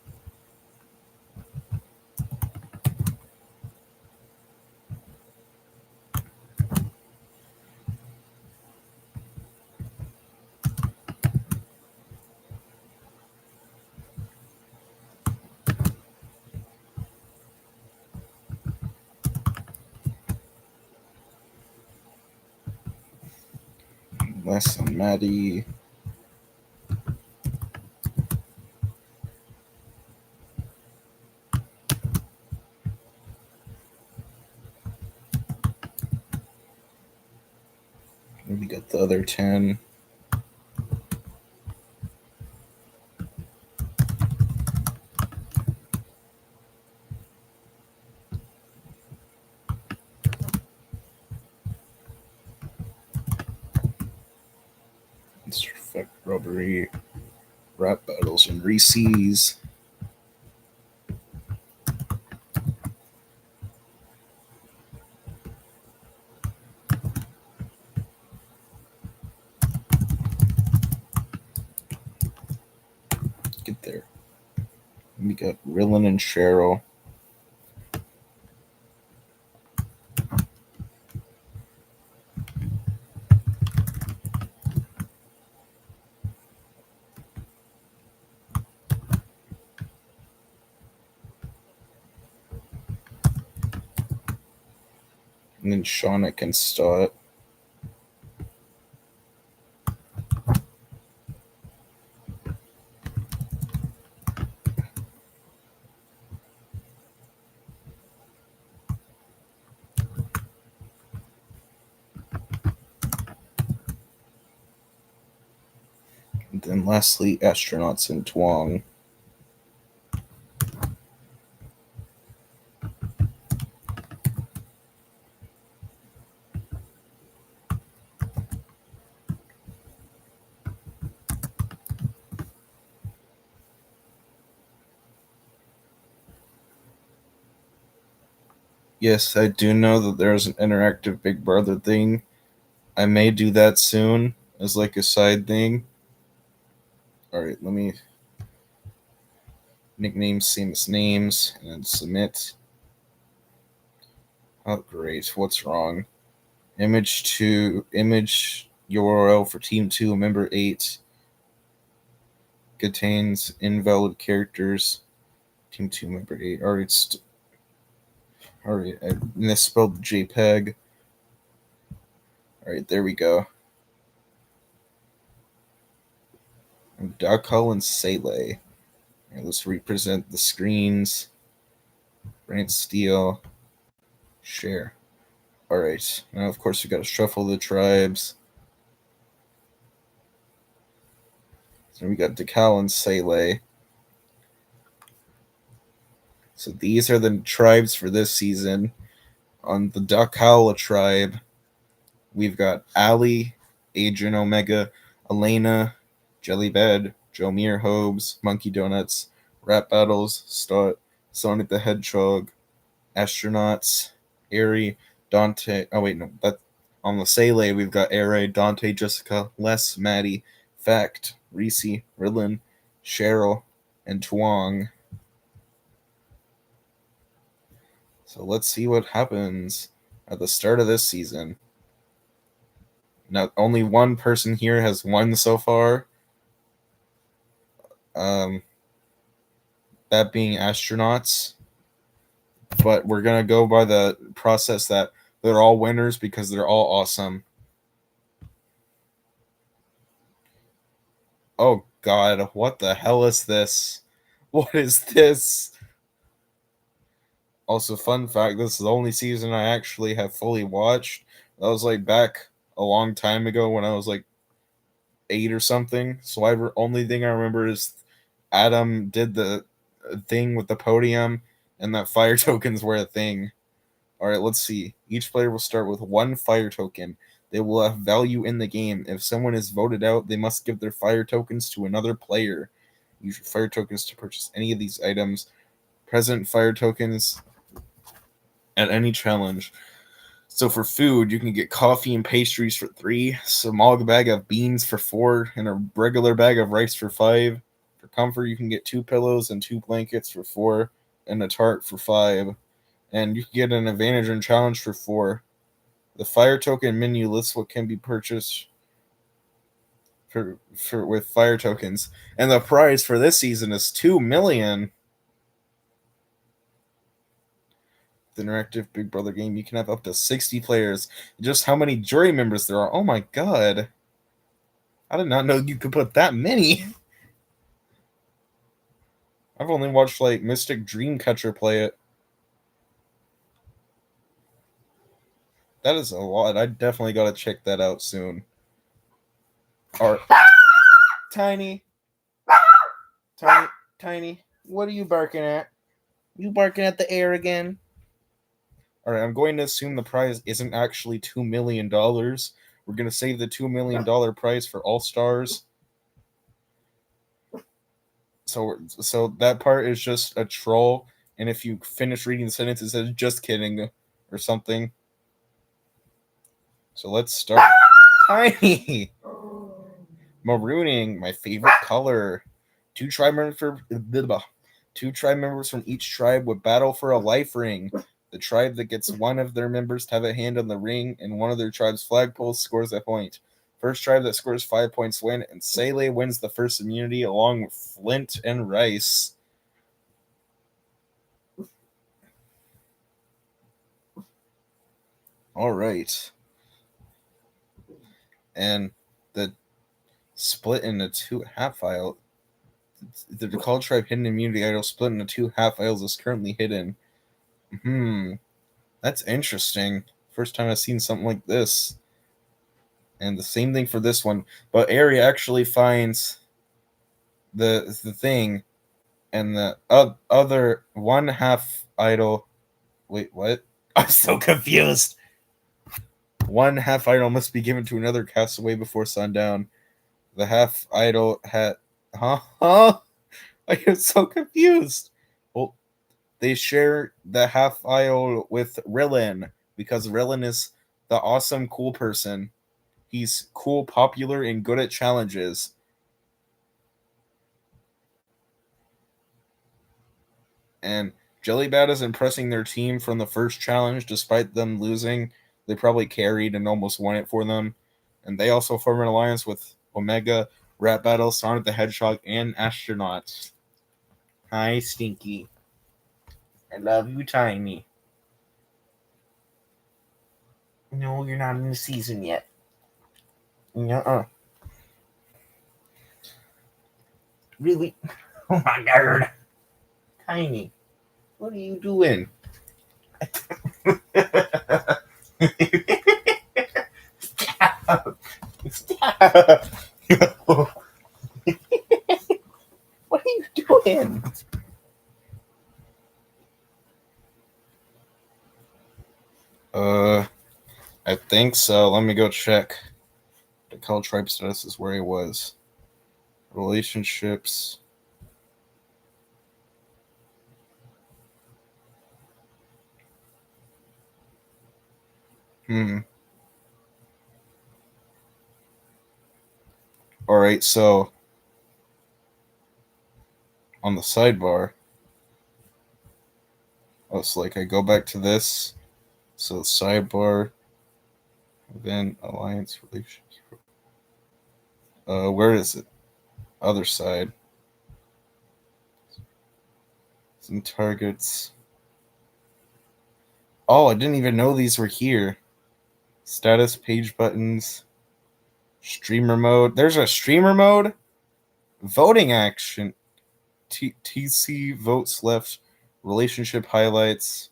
Les and Maddie. We got the other 10. Effect Robbery. Rap Battles and Reese's. Get there. We got Rillin and Cheryl. And then Shauna can start. And then lastly, Astronauts and Twang. Yes, I do know that there's an interactive Big Brother thing. I may do that soon as like a side thing. Alright, let me nicknames, same as names, and then submit. Oh great, what's wrong? Image URL for Team 2, member 8 contains invalid characters. Team 2, member 8. Alright, I misspelled JPEG. Alright, there we go. Doc Hull and Sele. Right, let's represent the screens. Brant Steele. Share. Alright, now of course we gotta shuffle the tribes. So we got Decal and Sele. So these are the tribes for this season. On the Dakala tribe, we've got Ali, Adrian Omega, Elena, Jellybed, Jomir Hobes, Monkey Donuts, Rap Battles, Stott, Sonic the Hedgehog, Astronauts, Aerie, Dante. Oh wait, no, that on the Sele we've got Aerie, Dante, Jessica, Les, Maddie, Fact, Reese, Ridlin, Cheryl, and Twong. So let's see what happens at the start of this season. Now, only one person here has won so far. That being Astronauts. But we're going to go by the process that they're all winners because they're all awesome. Oh, God. What the hell is this? What is this? Also, fun fact, this is the only season I actually have fully watched. That was like back a long time ago when I was like 8 or something. So only thing I remember is Adam did the thing with the podium and that fire tokens were a thing. All right, let's see. Each player will start with 1 fire token. They will have value in the game. If someone is voted out, they must give their fire tokens to another player. Use your fire tokens to purchase any of these items. Present fire tokens at any challenge. So for food, you can get coffee and pastries for 3, small bag of beans for 4, and a regular bag of rice for 5. For comfort, you can get 2 pillows and 2 blankets for 4, and a tarp for 5. And you can get an advantage and challenge for 4. The fire token menu lists what can be purchased for with fire tokens, and the prize for this season is 2 million. The interactive Big Brother game, you can have up to 60 players. Just how many jury members there are? Oh my god! I did not know you could put that many. I've only watched like Mystic Dreamcatcher play it. That is a lot. I definitely got to check that out soon. All right. Tiny. Tiny. What are you barking at? You barking at the air again? All right, I'm going to assume the prize isn't actually $2 million. We're going to save the $2 million prize for All Stars. So that part is just a troll. And if you finish reading the sentence, it says just kidding or something. So let's start. Tiny! Marooning, my favorite color. 2 tribe members from each tribe would battle for a life ring. The tribe that gets one of their members to have a hand on the ring and one of their tribe's flagpoles scores a point. First tribe that scores 5 points win, and Sele wins the first immunity along with Flint and Rice. All right. And the split into 2 half isles. The Call Tribe hidden immunity idol split into 2 half isles is currently hidden. That's interesting. First time I've seen something like this. And the same thing for this one. But Aerie actually finds the thing, and the other 1 half idol. Wait, what? I'm so confused. 1 half idol must be given to another castaway before sundown. The half idol had. Huh? I am so confused. Well, they share the half idol with Rillen because Rillen is the awesome, cool person. He's cool, popular, and good at challenges. And Jellybat is impressing their team from the first challenge despite them losing. They probably carried and almost won it for them. And they also form an alliance with Omega, Rat Battle, Sonic the Hedgehog, and Astronauts. Hi, Stinky. I love you, Tiny. No, you're not in the season yet. Nuh-uh. Really? Oh my god. Tiny. What are you doing? Stop. Stop. What are you doing? I think so. Let me go check. The Call Tribe status is where he was. Relationships. All right, so on the sidebar, it's like I go back to this. So sidebar, event, alliance, relationship. Where is it? Other side. Some targets. Oh, I didn't even know these were here. Status page buttons. Streamer mode. There's a streamer mode? Voting action. TC votes left. Relationship highlights.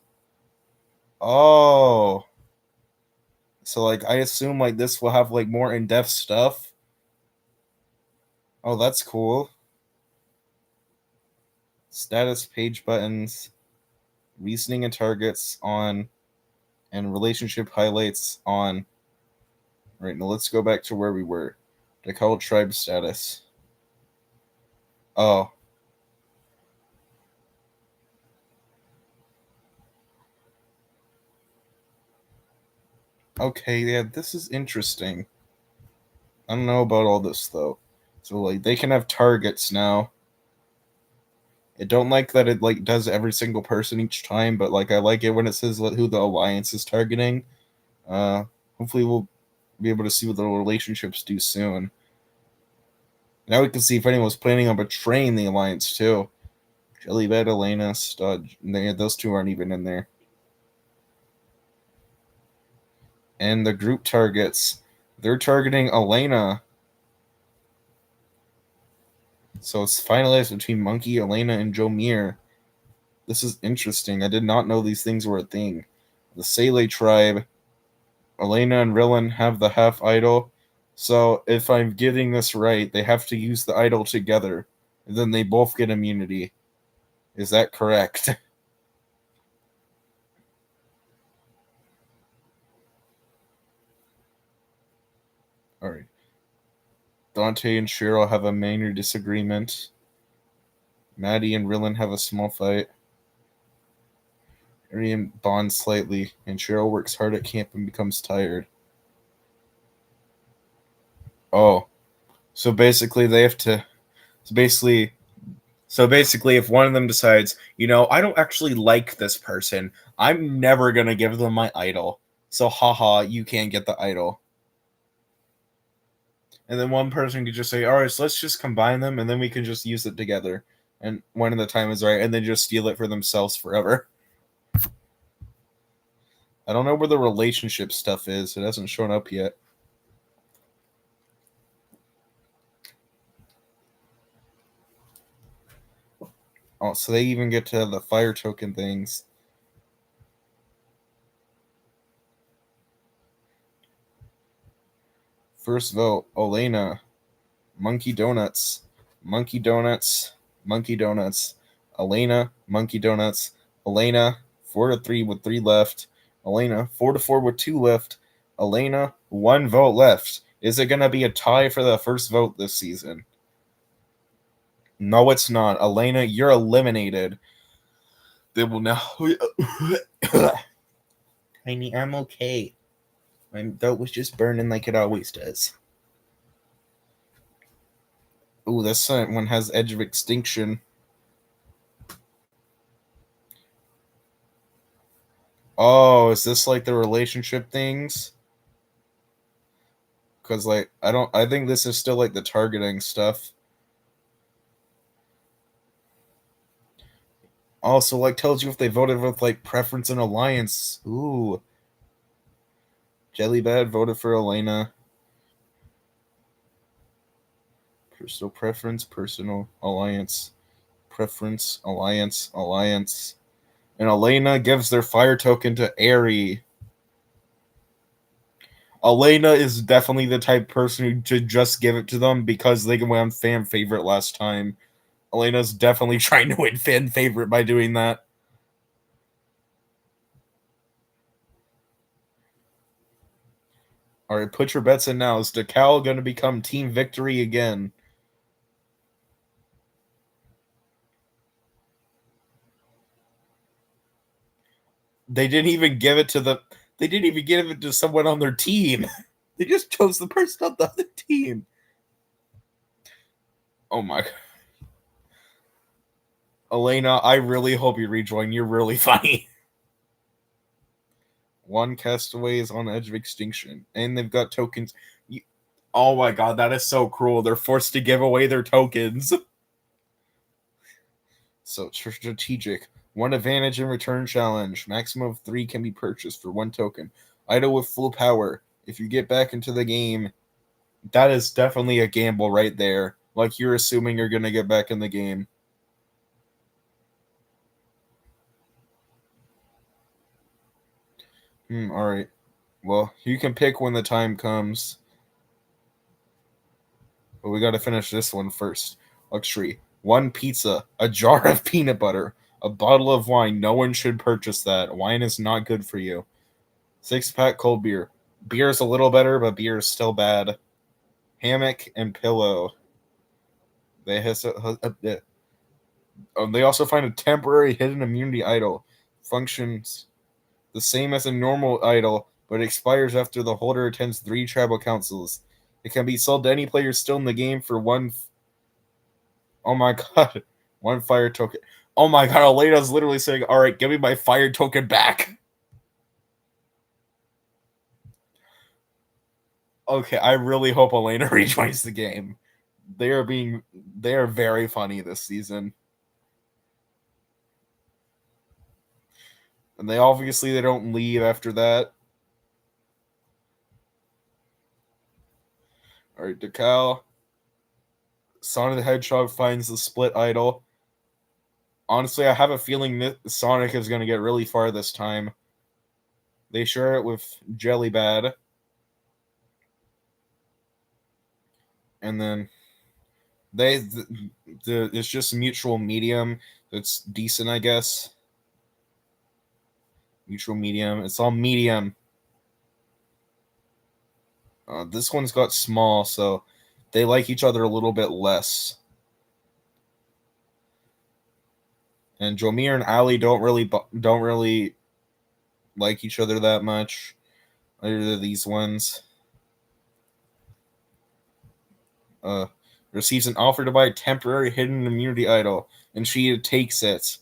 Oh. So like I assume like this will have like more in-depth stuff. Oh, that's cool. Status page buttons. Reasoning and targets on. And relationship highlights on. Right, now let's go back to where we were. Dakota tribe status. Oh. Okay, yeah, this is interesting. I don't know about all this though. So like they can have targets now. I don't like that it like does every single person each time, but like I like it when it says who the alliance is targeting. Uh Hopefully we'll be able to see what the relationships do soon. Now we can see if anyone's planning on betraying the alliance too. Jellybed, Elena, Stud. Those two aren't even in there. And the group targets. They're targeting Elena. So it's finalized between Monkey, Elena, and Jomir. This is interesting. I did not know these things were a thing. The Sele tribe, Elena and Rillen have the half idol. So if I'm getting this right, they have to use the idol together. And then they both get immunity. Is that correct? Alright. Dante and Cheryl have a minor disagreement. Maddie and Rillen have a small fight. Arian bonds slightly, and Cheryl works hard at camp and becomes tired. Oh. So basically they have to so basically if one of them decides, I don't actually like this person, I'm never gonna give them my idol. So haha, you can't get the idol. And then one person could just say, alright, so let's just combine them and then we can just use it together. And when the time is right, and then just steal it for themselves forever. I don't know where the relationship stuff is. It hasn't shown up yet. Oh, so they even get to the fire token things. First vote, Elena. Monkey Donuts. Monkey Donuts. Monkey Donuts. Elena. Monkey Donuts. Elena. 4-3 with 3 left. Elena. 4-4 with 2 left. Elena. 1 vote left. Is it going to be a tie for the first vote this season? No, it's not. Elena, you're eliminated. They will now. Tiny, I'm okay. My throat was just burning like it always does. Ooh, this one has Edge of Extinction. Oh, is this like the relationship things? Because like I think this is still like the targeting stuff. Also, like tells you if they voted with like preference and alliance. Ooh. Jellybad voted for Elena. Personal preference, personal alliance, preference, alliance, alliance. And Elena gives their fire token to Aerie. Elena is definitely the type of person who to just give it to them because they won fan favorite last time. Elena's definitely trying to win fan favorite by doing that. All right, put your bets in now. Is DeKal going to become Team Victory again? They didn't even give it to They didn't even give it to someone on their team. They just chose the person on the other team. Oh my god. Elena, I really hope you rejoin. You're really funny. One castaway is on the edge of extinction, and they've got tokens. Oh my god, that is so cruel. They're forced to give away their tokens. So strategic. One advantage in return challenge. Maximum of 3 can be purchased for 1 token. Idle with full power. If you get back into the game, that is definitely a gamble right there. Like you're assuming you're going to get back in the game. Alright. Well, you can pick when the time comes. But we got to finish this one first. Luxury. 1 pizza. A jar of peanut butter. A bottle of wine. No one should purchase that. Wine is not good for you. 6-pack cold beer. Beer is a little better, but beer is still bad. Hammock and pillow. They also find a temporary hidden immunity idol. Functions the same as a normal idol, but expires after the holder attends 3 tribal councils. It can be sold to any player still in the game for 1. Oh my god. 1 fire token. Oh my god, Elena's literally saying, alright, give me my fire token back. Okay, I really hope Elena rejoins the game. They are very funny this season. And they don't leave after that. Alright, Decal. Sonic the Hedgehog finds the split idol. Honestly, I have a feeling that Sonic is going to get really far this time. They share it with Jellybad. And then it's just mutual medium. It's decent, I guess. Mutual medium. It's all medium. This one's got small, so they like each other a little bit less. And Jomir and Ali don't really like each other that much. Either of these ones. Receives an offer to buy a temporary hidden immunity idol, and she takes it.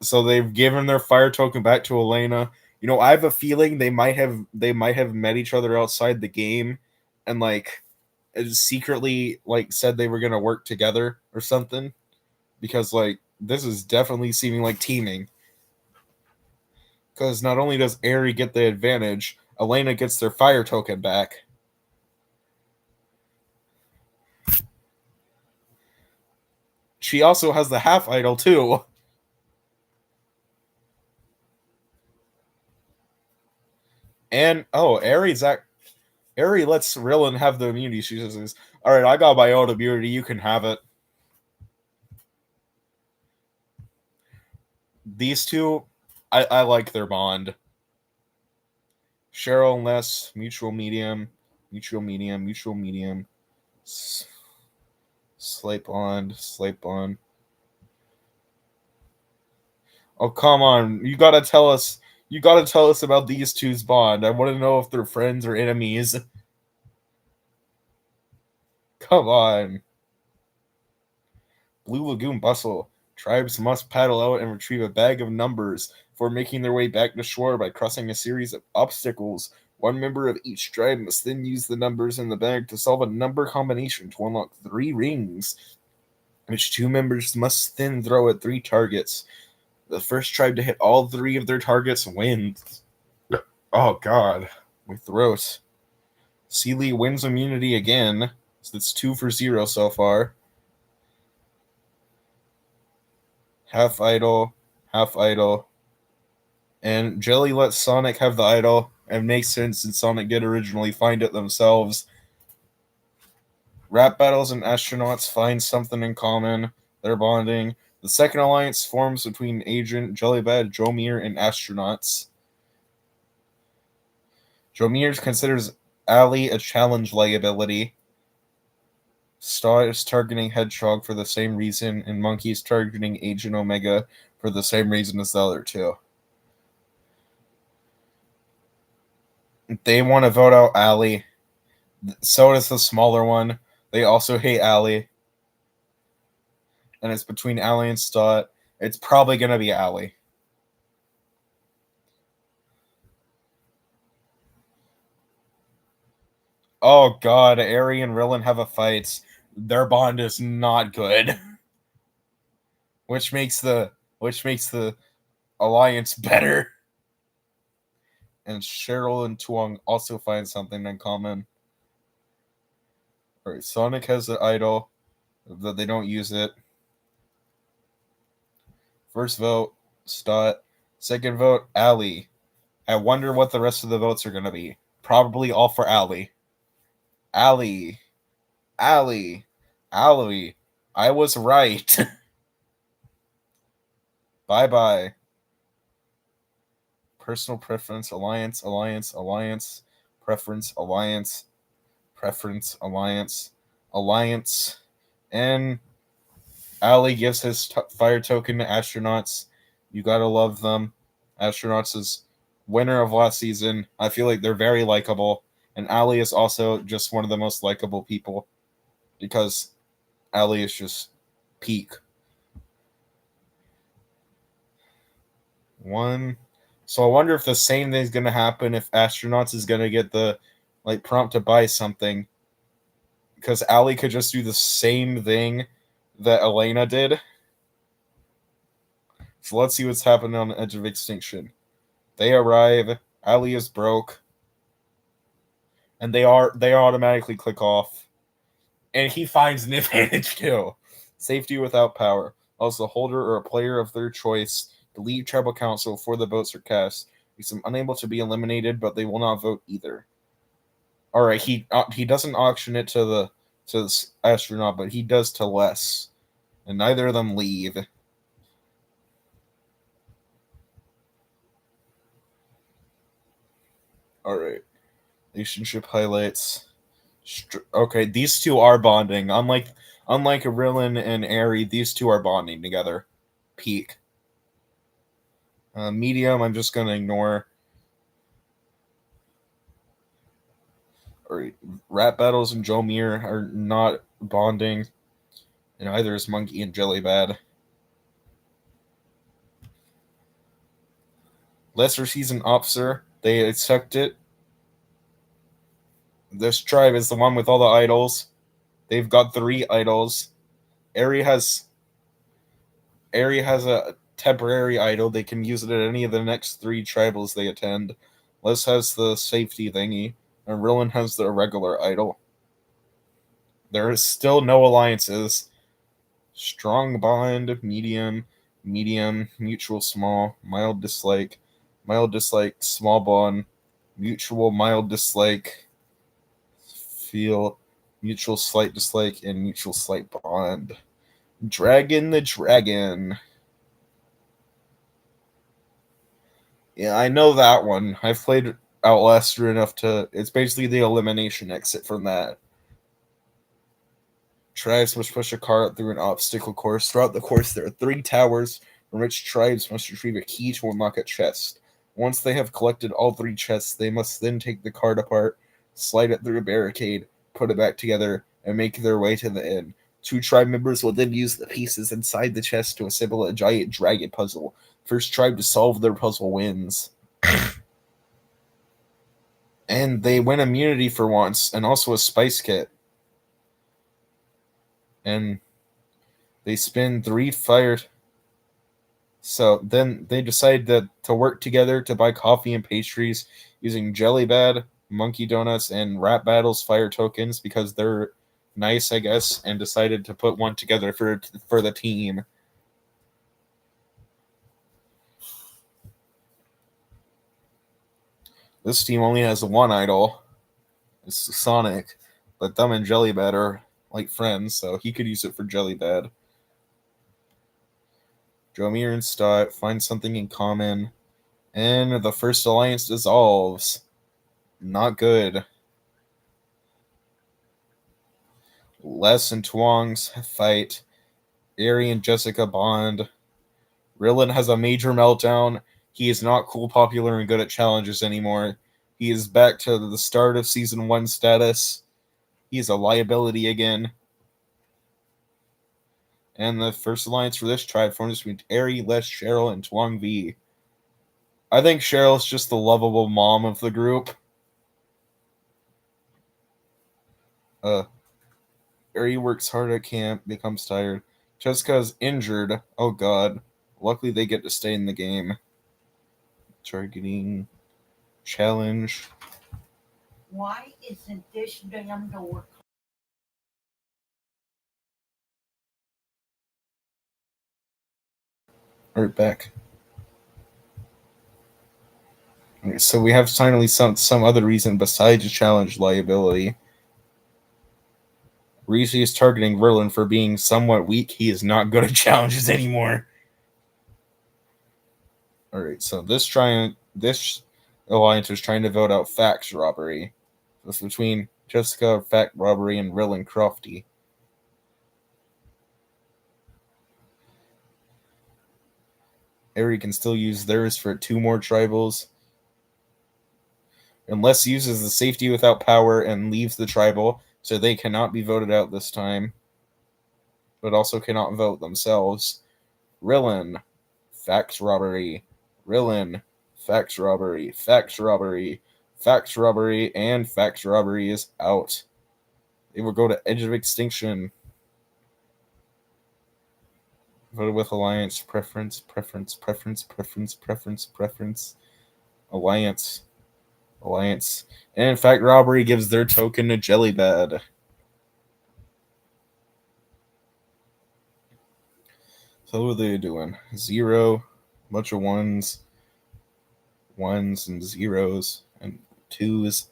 So they've given their fire token back to Elena. You know, I have a feeling they might have met each other outside the game, and secretly said they were gonna work together or something, because this is definitely seeming like teaming. Because not only does Aerie get the advantage, Elena gets their fire token back. She also has the half idol too. And Aerie lets Rillin have the immunity. She says, "Alright, I got my own immunity, you can have it." These two, I like their bond. Cheryl and Les, mutual medium. Slight bond. Oh, come on. You gotta tell us about these two's bond. I want to know if they're friends or enemies. Come on. Blue Lagoon Bustle. Tribes must paddle out and retrieve a bag of numbers before making their way back to shore by crossing a series of obstacles. One member of each tribe must then use the numbers in the bag to solve a number combination to unlock 3 rings, which 2 members must then throw at 3 targets. The first tribe to hit all 3 of their targets wins. Oh god, my throat. Sealy wins immunity again. So it's 2 for 0 so far. Half idol. And Jelly lets Sonic have the idol. And makes sense since Sonic did originally find it themselves. Rap battles and astronauts find something in common. They're bonding. The second alliance forms between Agent, Jellybad, Jomir, and astronauts. Jomir considers Ali a challenge liability. Star is targeting Hedgehog for the same reason, and Monkey is targeting Agent Omega for the same reason as the other two. They want to vote out Allie. So does the smaller one. They also hate Allie. And it's between Allie and Stott. It's probably going to be Allie. Oh god, Ari and Rillen have a fight. Their bond is not good. which makes the alliance better. And Cheryl and Tuong also find something in common. Alright, Sonic has an idol, that they don't use it. First vote, Stott. Second vote, Allie. I wonder what the rest of the votes are going to be. Probably all for Allie. Allie. Allie. Allie. I was right. Bye-bye. Personal preference, alliance, alliance, alliance, preference, alliance, preference, alliance, alliance, and Ali gives his fire token to astronauts. You gotta love them. Astronauts is winner of last season. I feel like they're very likable, and Ali is also just one of the most likable people because Ali is just peak. One. So I wonder if the same thing's gonna happen if astronauts is gonna get the prompt to buy something. Because Ali could just do the same thing that Elena did. So let's see what's happening on the edge of extinction. They arrive, Ali is broke, and they automatically click off. And he finds an advantage too. Safety without power. Also, holder or a player of their choice to leave tribal council before the votes are cast. He's unable to be eliminated, but they will not vote either. All right, he doesn't auction it to the astronaut, but he does to Les, and neither of them leave. All right, relationship highlights. Okay, these two are bonding. Unlike Rillen and Ari, these two are bonding together. Peak. Medium, I'm just gonna ignore. Alright, Rap Battles and Joe Muir are not bonding, and either is Monkey and Jellybad. Lesser Season Officer, they accept it. This tribe is the one with all the idols. They've got 3 idols. Ari has a temporary idol. They can use it at any of the next 3 tribals they attend. Les has the safety thingy, and Rillen has the regular idol. There is still no alliances. Strong bond, medium, mutual small, mild dislike, small bond, mutual mild dislike, feel, mutual slight dislike, and mutual slight bond. Dragon the Dragon. Yeah, I know that one. I've played Outlaster enough to... It's basically the elimination exit from that. Tribes must push a cart through an obstacle course. Throughout the course, there are 3 towers from which tribes must retrieve a key to unlock a chest. Once they have collected all 3 chests, they must then take the cart apart, slide it through a barricade, put it back together, and make their way to the end. 2 tribe members will then use the pieces inside the chest to assemble a giant dragon puzzle. First tribe to solve their puzzle wins. And they win immunity for once, and also a spice kit. And they spin 3 fire. So then they decide to work together to buy coffee and pastries using Jellybad, Monkey Donuts, and Rap Battles fire tokens because they're nice, I guess, and decided to put one together for the team. This team only has 1 idol. It's Sonic, but them and Jellybad are like friends, so he could use it for Jellybad. Jomir and Stott find something in common, and the first alliance dissolves. Not good. Les and Tuong's fight. Ari and Jessica bond. Rillen has a major meltdown. He is not cool, popular, and good at challenges anymore. He is back to the start of Season 1 status. He is a liability again. And the first alliance for this tribe forms between Eri, Les, Cheryl, and Tuang V. I think Cheryl's just the lovable mom of the group. Eri works hard at camp, becomes tired. Jessica's injured. Oh god. Luckily they get to stay in the game. Targeting challenge. Why isn't this damn door? Alright, back. So we have finally some other reason besides challenge liability. Reese is targeting Verlin for being somewhat weak. He is not good at challenges anymore. Alright, so this alliance is trying to vote out fax robbery. It's between Jessica, fact robbery, and Rillin Crofty. Eri can still use theirs for 2 more tribals. Unless uses the safety without power and leaves the tribal, so they cannot be voted out this time. But also cannot vote themselves. Rillin, fax robbery. Rillin, fax robbery. Fax robbery. Fax robbery, and fax robbery is out. They will go to Edge of Extinction. Voted with Alliance. Preference. Alliance. And in fact, Robbery gives their token to Jellybad. So what are they doing? 0, bunch of ones and zeros and 2s.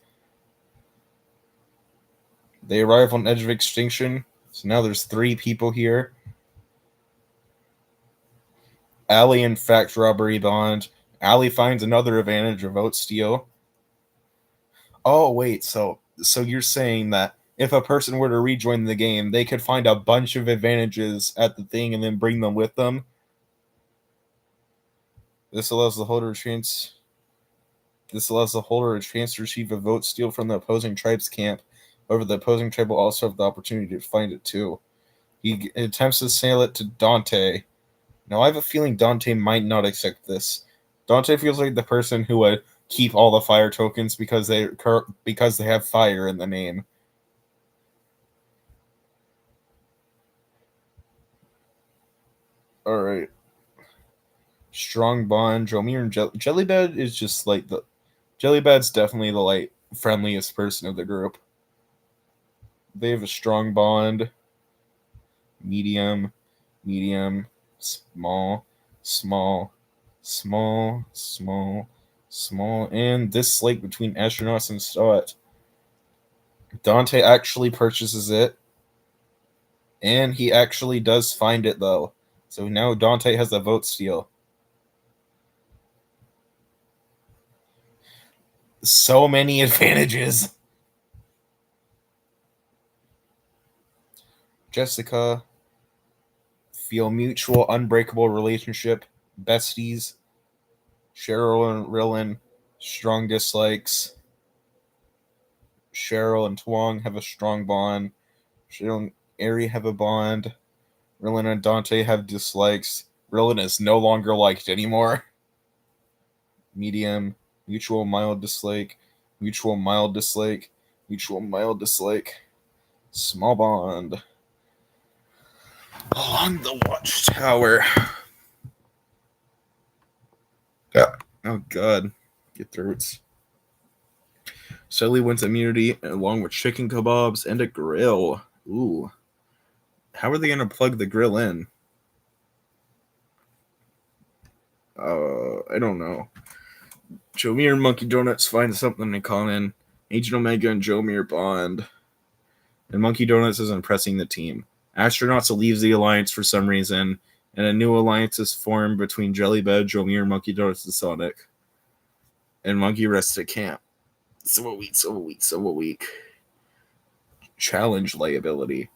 They arrive on Edge of Extinction. So now there's 3 people here. Allie and fact robbery bond. Allie finds another advantage of vote steal. Oh wait, so you're saying that if a person were to rejoin the game, they could find a bunch of advantages at the thing and then bring them with them? This allows the holder a chance to receive a vote steal from the opposing tribe's camp. However, the opposing tribe will also have the opportunity to find it too. He attempts to sell it to Dante. Now, I have a feeling Dante might not accept this. Dante feels like the person who would keep all the fire tokens because they have fire in the name. All right. Strong bond. Jomir and Jellybad is just like Jellybad's definitely the friendliest person of the group. They have a strong bond. Medium, small, and dislike between astronauts and Stott. Dante actually purchases it, and he actually does find it though. So now Dante has a vote steal. So many advantages. Jessica, feel mutual, unbreakable relationship, besties. Cheryl and Rillin, strong dislikes. Cheryl and Tuang have a strong bond. Cheryl and Eri have a bond. Rillin and Dante have dislikes. Rillin is no longer liked anymore. Medium, mutual mild dislike, mutual mild dislike, mutual mild dislike. Small bond. Along the watchtower. Yeah. Oh god. Get throats. Sully wins immunity along with chicken kebabs and a grill. Ooh. How are they gonna plug the grill in? I don't know. Jomir and Monkey Donuts find something in common. Agent Omega and Jomir bond. And Monkey Donuts is impressing the team. Astronauts leaves the alliance for some reason, and a new alliance is formed between Jellybed, Jomir, Monkey Donuts, and Sonic. And Monkey rests at camp. So a week. Challenge liability.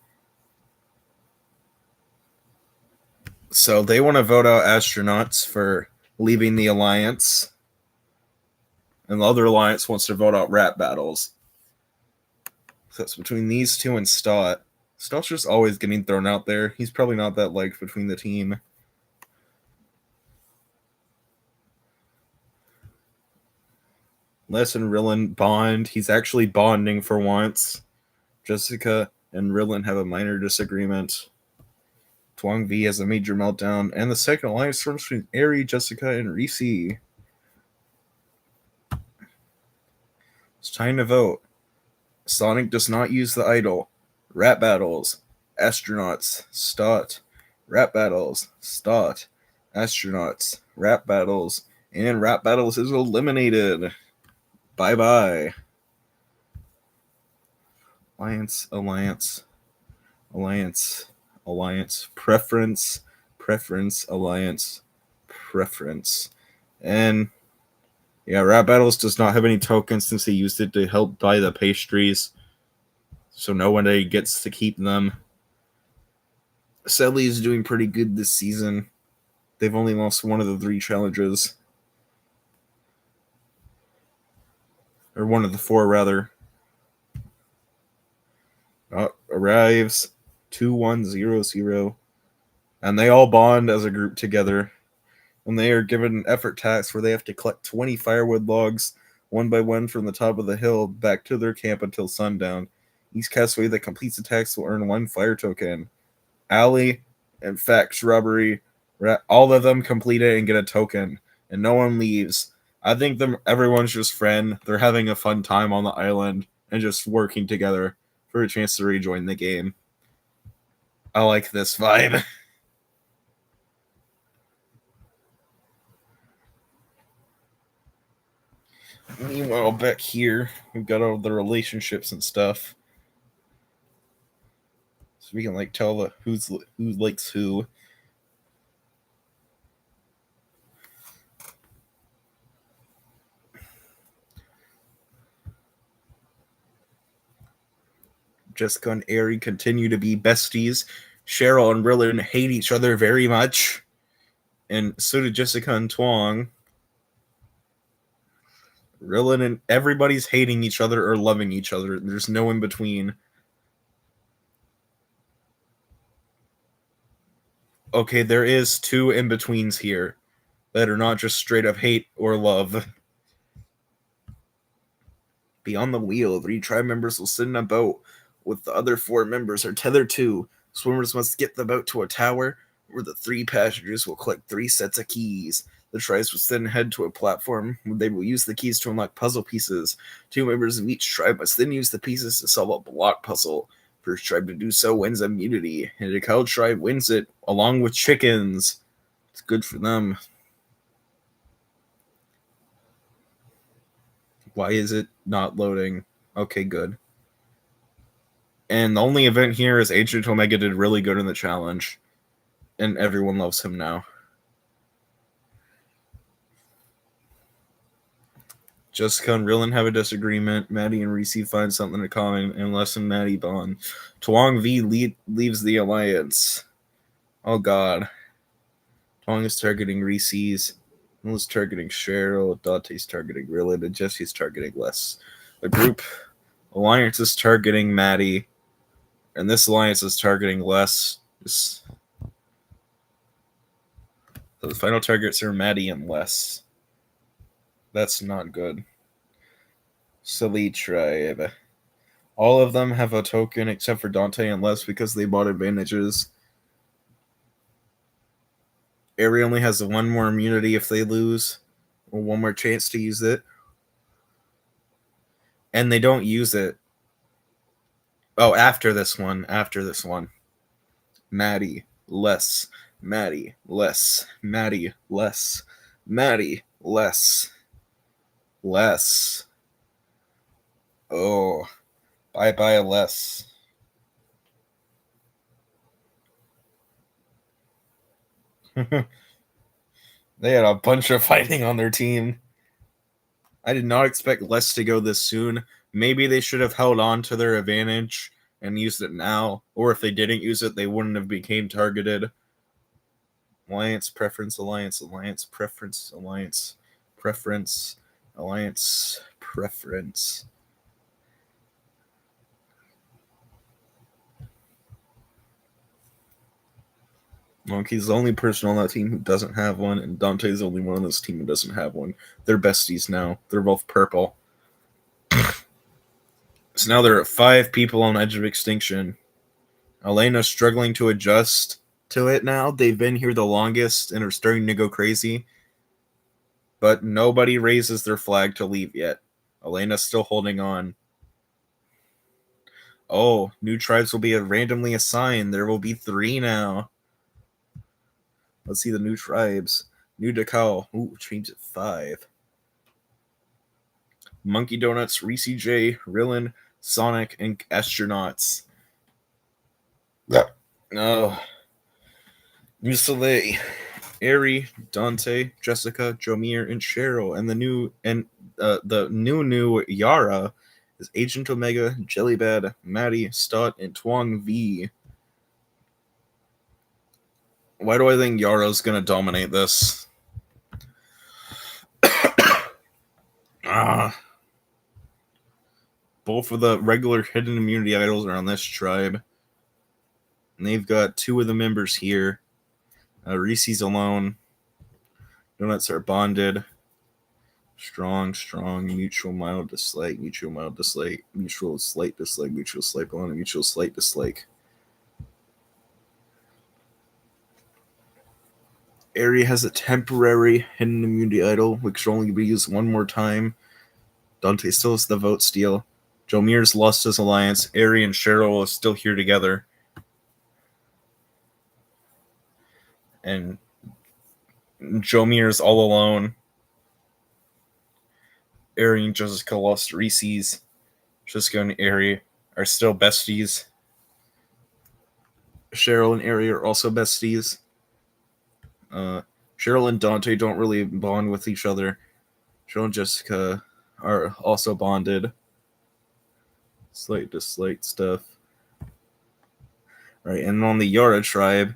So they want to vote out astronauts for leaving the alliance. And the other alliance wants to vote out rap battles. So it's between these two and Stott. Stott's just always getting thrown out there. He's probably not that liked between the team. Les and Rillen bond. He's actually bonding for once. Jessica and Rillen have a minor disagreement. Tuong V has a major meltdown. And the second alliance forms between Aerie, Jessica, and Reese. It's time to vote. Sonic does not use the idol. Rap battles. Astronauts. Stott. Rap battles. Stott. Astronauts. Rap battles. And rap battles is eliminated. Bye-bye. Alliance, alliance, alliance, alliance, preference, preference, alliance, preference. And yeah, Rap Battles does not have any tokens since he used it to help buy the pastries. So no one gets to keep them. Sedley is doing pretty good this season. They've only lost one of the 3 challenges. Or one of the 4, rather. Arrives 2-1-0-0. And they all bond as a group together. And they are given an effort task where they have to collect 20 firewood logs, one by one, from the top of the hill back to their camp until sundown. Each castaway that completes the task will earn 1 fire token. Allie and Fact Robbery, all of them complete it and get a token, and no one leaves. I think everyone's just friend. They're having a fun time on the island and just working together for a chance to rejoin the game. I like this vibe. Meanwhile, back here, we've got all the relationships and stuff. So we can tell who likes who. Jessica and Aerie continue to be besties. Cheryl and Rillen hate each other very much. And so do Jessica and Tuong. Rillen and everybody's hating each other or loving each other. There's no in between. Okay, there is 2 in betweens here that are not just straight up hate or love. Beyond the wheel, 3 tribe members will sit in a boat with the other 4 members are tethered to. Swimmers must get the boat to a tower where the 3 passengers will collect 3 sets of keys. The tribes will then head to a platform where they will use the keys to unlock puzzle pieces. 2 members of each tribe must then use the pieces to solve a block puzzle. First tribe to do so wins immunity, and the cow tribe wins it along with chickens. It's good for them. Why is it not loading? Okay, good. And the only event here is Ancient Omega did really good in the challenge. And everyone loves him now. Jessica and Rillen have a disagreement. Maddie and Reese find something in common, and Les and Maddie bond. Tuong V leaves the alliance. Oh god. Tuong is targeting Reese's. Liz targeting Cheryl. Dante's targeting Rillen. And Jesse's targeting Les. The group alliance is targeting Maddie. And this alliance is targeting Les. So the final targets are Maddie and Les. That's not good. Silly tribe. All of them have a token except for Dante and Les because they bought advantages. Aerie only has 1 more immunity if they lose, or 1 more chance to use it. And they don't use it. Oh, after this one. Maddie, Les, Maddie, Les, Maddie, Les, Maddie, Les, Les. Oh, bye-bye, Les. They had a bunch of fighting on their team. I did not expect Les to go this soon. Maybe they should have held on to their advantage and used it now. Or if they didn't use it, they wouldn't have became targeted. Alliance, preference, alliance, alliance, preference, alliance, preference. Alliance preference. Monkey's the only person on that team who doesn't have one, and Dante's the only one on this team who doesn't have one. They're besties now. They're both purple. So now there are 5 people on edge of extinction. Elena's struggling to adjust to it now. They've been here the longest and are starting to go crazy. But nobody raises their flag to leave yet. Elena's still holding on. Oh, new tribes will be randomly assigned. There will be 3 now. Let's see the new tribes. New Decal. Ooh, change it 5. Monkey Donuts, Reese J, Rillin, Sonic, and Astronauts. Yeah. Oh. New Soleil, Ari, Dante, Jessica, Jomir, and Cheryl, and the new Yara is Agent Omega, Jellybad, Maddie, Stott, and Twang V. Why do I think Yara's gonna dominate this? Both of the regular hidden immunity idols are on this tribe. And they've got 2 of the members here. Reese's alone. Donuts are bonded. Strong, mutual mild dislike, mutual slight dislike, mutual slight bond, and mutual slight dislike. Ari has a temporary hidden immunity idol, which can only be used 1 more time. Dante still has the vote steal. Jomir's lost his alliance. Ari and Cheryl are still here together. And Jomir's all alone. Ari and Jessica lost Reese's. Jessica and Ari are still besties. Cheryl and Ari are also besties. Cheryl and Dante don't really bond with each other. Cheryl and Jessica are also bonded. Slight dislike stuff. Right, and on the Yara tribe,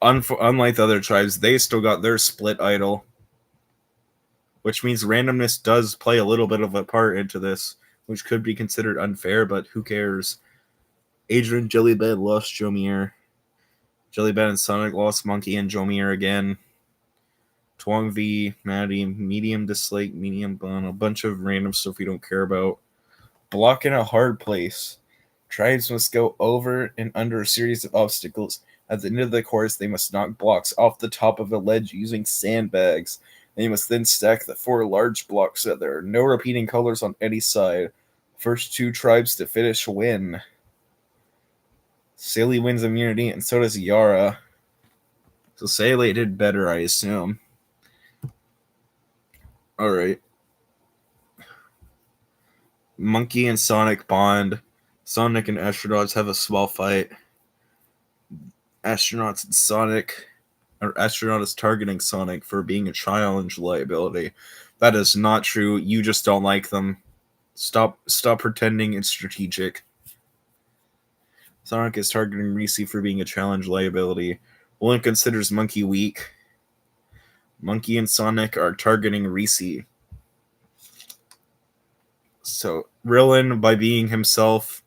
unlike the other tribes, they still got their split idol. Which means randomness does play a little bit of a part into this, which could be considered unfair, but who cares? Adrian Jellybed lost Jomir. Jellybed and Sonic lost Monkey and Jomir again. Twang V, Maddie, medium dislike, medium bond, a bunch of random stuff we don't care about. Block in a hard place. Tribes must go over and under a series of obstacles. At the end of the course, they must knock blocks off the top of a ledge using sandbags. They must then stack the 4 large blocks so that there are no repeating colors on any side. First 2 tribes to finish win. Saley wins immunity, and so does Yara. So Saley did better, I assume. Alright. Monkey and Sonic bond. Sonic and Astronauts have a small fight. Astronauts and Sonic... Or Astronaut is targeting Sonic for being a challenge liability. That is not true. You just don't like them. Stop pretending it's strategic. Sonic is targeting Reese for being a challenge liability. Olin considers Monkey weak. Monkey and Sonic are targeting Reese. So Rillin, by being himself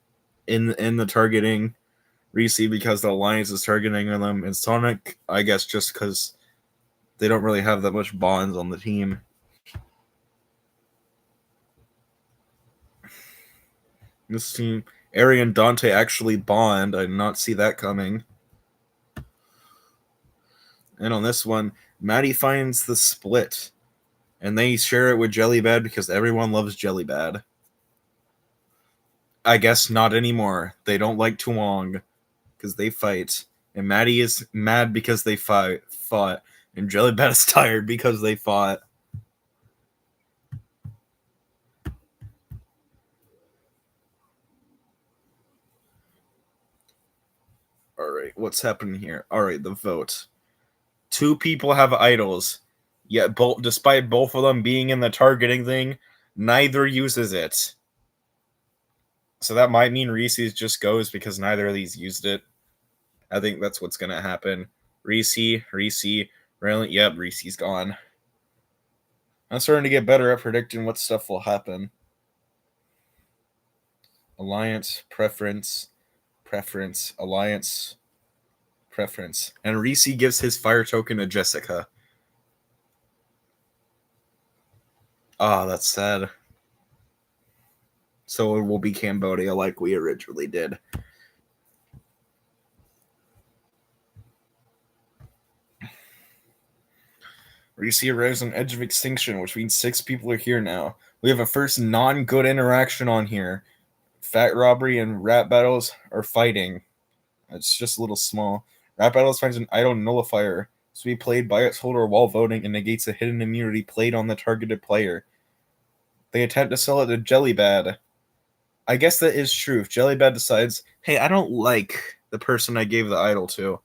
in the targeting Reese because the Alliance is targeting them, and Sonic, I guess, just because they don't really have that much bonds on the team. This team, Ari and Dante actually bond. I did not see that coming. And on this one, Maddie finds the split. And they share it with Jellybad because everyone loves Jellybad. I guess not anymore. They don't like Tuong because they fight. And Maddie is mad because they fought. And Jellybad is tired because they fought. Alright, what's happening here? Alright, the vote. 2 people have idols. Yet, despite both of them being in the targeting thing, neither uses it. So that might mean Reese's just goes because neither of these used it. I think that's what's going to happen. Reese, really? Yep, Reese's gone. I'm starting to get better at predicting what stuff will happen. Alliance, preference, alliance, preference. And Reese gives his fire token to Jessica. Ah, that's sad. So it will be Cambodia like we originally did. Reese arrives on edge of extinction, which means 6 people are here now. We have a first non-good interaction on here. Fat Robbery and Rap Battles are fighting. It's just a little small. Rap Battles finds an idle nullifier, so be played by its holder while voting and negates a hidden immunity played on the targeted player. They attempt to sell it to Jellybad. I guess that is true. If Jellybad decides, hey, I don't like the person I gave the idol to,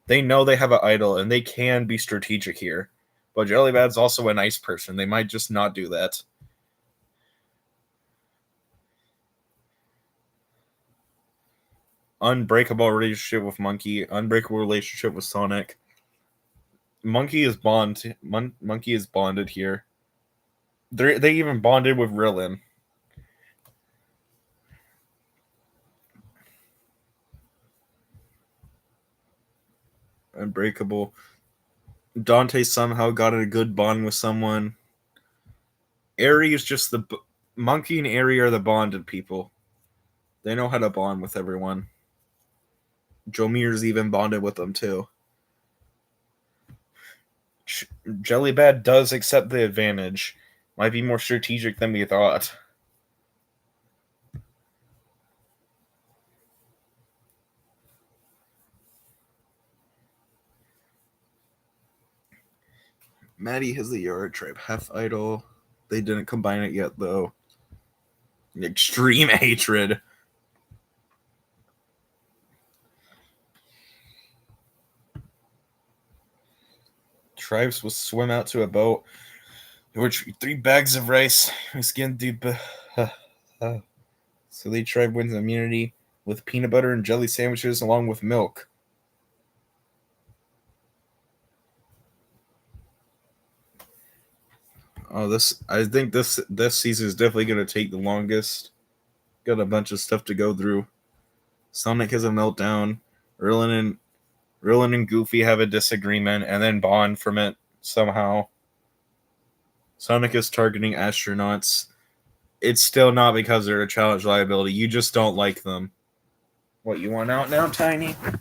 they know they have an idol and they can be strategic here. But Jellybad's also a nice person. They might just not do that. Unbreakable relationship with Monkey. Unbreakable relationship with Sonic. Monkey is Monkey is bonded here. They even bonded with Rillin. Unbreakable. Dante somehow got a good bond with someone. Aerie is just the Monkey and Aerie are the bonded people. They know how to bond with everyone. Jomir's even bonded with them too. Jellybad does accept the advantage. Might be more strategic than we thought. Maddie has the Yard Tribe Half Idol. They didn't combine it yet, though. Extreme hatred. Tribes will swim out to a boat. They retrieve 3 bags of rice. Skin deep. So the tribe wins immunity with peanut butter and jelly sandwiches along with milk. Oh, I think this season is definitely going to take the longest. Got a bunch of stuff to go through. Sonic has a meltdown. Rillin and Goofy have a disagreement and then bond from it somehow. Sonic is targeting astronauts. It's still not because they're a challenge liability. You just don't like them. What, you want out now, Tiny? Oh,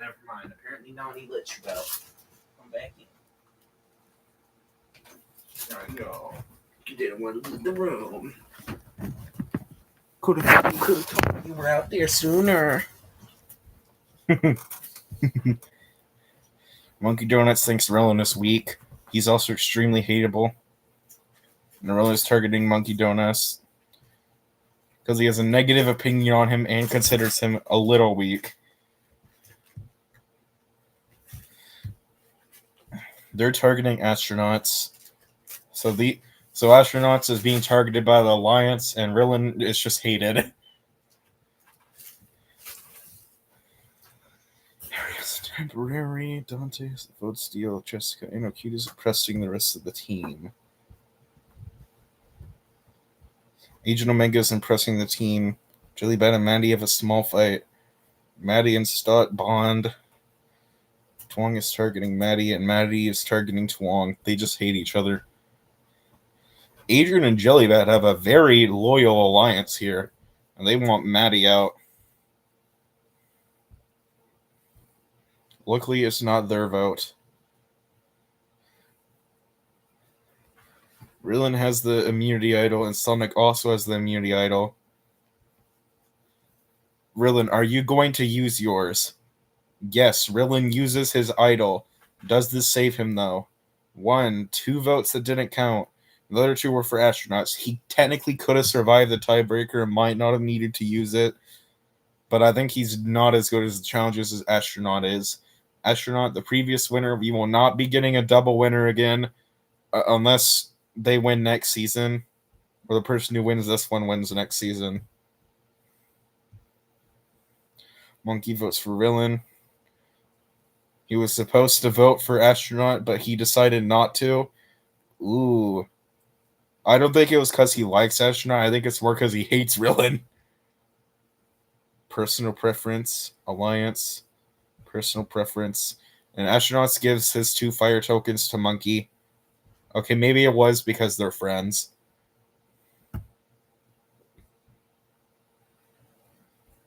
never mind. Apparently Nani let you out. Come back in. I know. You didn't want to leave the room. Could have told you were out there sooner. Monkey Donuts thinks Rillin is weak. He's also extremely hateable. And Rillin is targeting Monkey Donuts because he has a negative opinion on him and considers him a little weak. They're targeting astronauts. So astronauts is being targeted by the Alliance, and Rillin is just hated. Temporary. Dante vote steal. Jessica Inokita is oppressing the rest of the team. Agent Omega is impressing the team. Jellybad and Maddie have a small fight. Maddie and Stott bond. Twong is targeting Maddie, and Maddie is targeting Twong. They just hate each other. Adrian and Jellybad have a very loyal alliance here, and they want Maddie out. Luckily, it's not their vote. Rillin has the immunity idol, and Sonic also has the immunity idol. Rillin, are you going to use yours? Yes, Rillin uses his idol. Does this save him, though? 2 votes that didn't count. The other 2 were for astronauts. He technically could have survived the tiebreaker and might not have needed to use it. But I think he's not as good as the challenges as Astronaut is. Astronaut, the previous winner, we will not be getting a double winner again unless they win next season, or the person who wins this one wins next season. Monkey votes for Rillin. He was supposed to vote for astronaut, but he decided not to. Ooh. I don't think it was because he likes astronaut. I think it's more because he hates Rillin. Personal preference, alliance, personal preference. And astronauts gives his 2 fire tokens to Monkey. Okay, maybe it was because they're friends.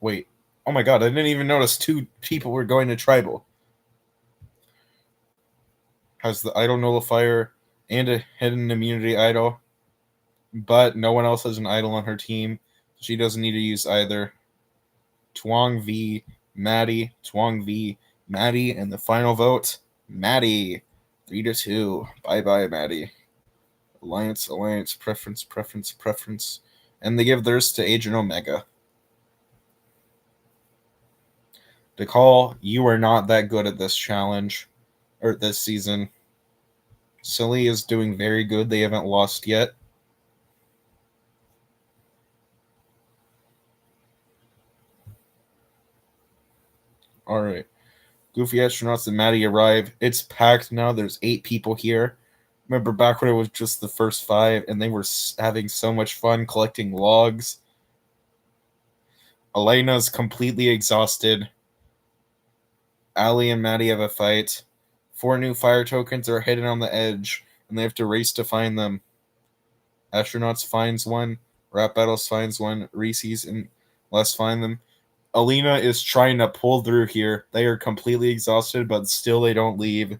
Wait. Oh my god, I didn't even notice 2 people were going to tribal. Has the idol nullifier and a hidden immunity idol. But no one else has an idol on her team. She doesn't need to use either. Twang v. Maddie. Twang v. Maddie. And the final vote, Maddie. 3-2. Bye-bye, Maddie. Alliance, alliance, preference, preference, preference. And they give theirs to Agent Omega. DeCall, you are not that good at this challenge. Or this season. Silly is doing very good. They haven't lost yet. Alright. Goofy Astronauts and Maddie arrive. It's packed now. There's 8 people here. Remember back when it was just the first 5 and they were having so much fun collecting logs? Elena's completely exhausted. Allie and Maddie have a fight. 4 new fire tokens are hidden on the edge, and they have to race to find them. Astronauts finds one. Rap Battles finds one. Reese's and Les find them. Alina is trying to pull through here. They are completely exhausted, but still they don't leave.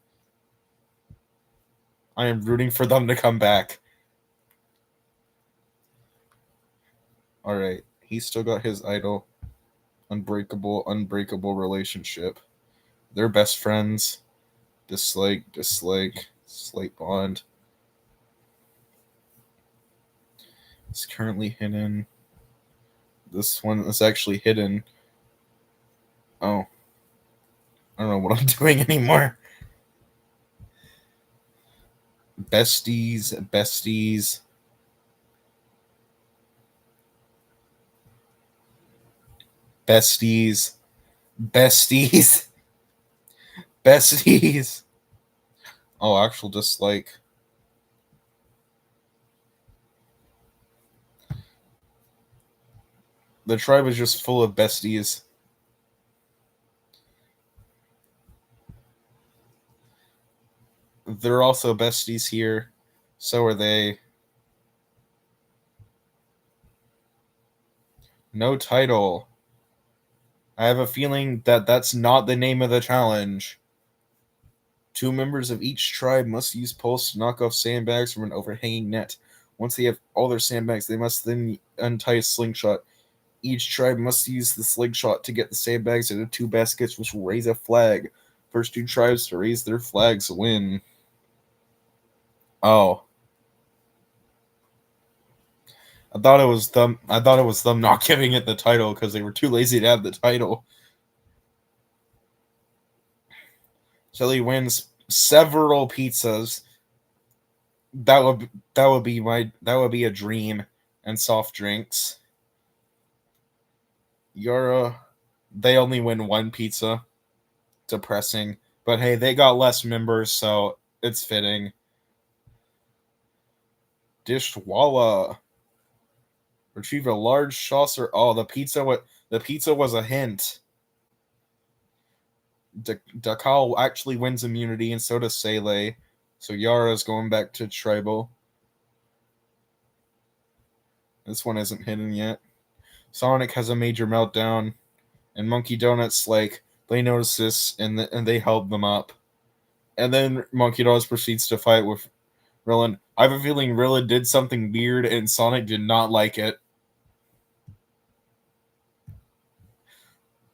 I am rooting for them to come back. Alright, he's still got his idol. Unbreakable relationship. They're best friends. Dislike, slight bond. It's currently hidden. This one is actually hidden. Oh. I don't know what I'm doing anymore. Besties. Besties. Besties. Oh, actual dislike. The tribe is just full of besties. They're also besties here. So are they. No title. I have a feeling that that's not the name of the challenge. 2 members of each tribe must use poles to knock off sandbags from an overhanging net. Once they have all their sandbags, they must then untie a slingshot. Each tribe must use the slingshot to get the sandbags into 2 baskets, which will raise a flag. First 2 tribes to raise their flags win. Oh. I thought it was them not giving it the title because they were too lazy to have the title. Shelly wins several pizzas. That would be a dream. And soft drinks. Yara, they only win 1 pizza. Depressing. But hey, they got less members, so it's fitting. Dishwalla. Retrieve a large saucer. Oh, the pizza was a hint. Dakal actually wins immunity, and so does Sele. So Yara's going back to tribal. This one isn't hidden yet. Sonic has a major meltdown, and Monkey Donuts they notice this and they help them up. And then Monkey Donuts proceeds to fight with Rillin. I have a feeling Rillin did something weird, and Sonic did not like it.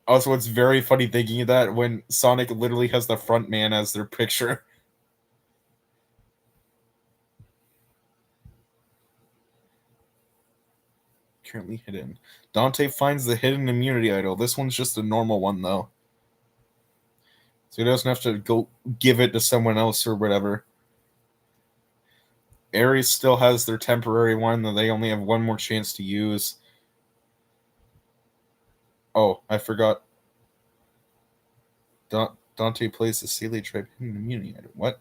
Also, it's very funny thinking of that when Sonic literally has the front man as their picture. Currently hidden. Dante finds the hidden immunity idol. This one's just a normal one, though. So he doesn't have to go give it to someone else or whatever. Ares still has their temporary one that they only have 1 more chance to use. Oh, I forgot. Dante plays the Sealy tribe hidden immunity item. What?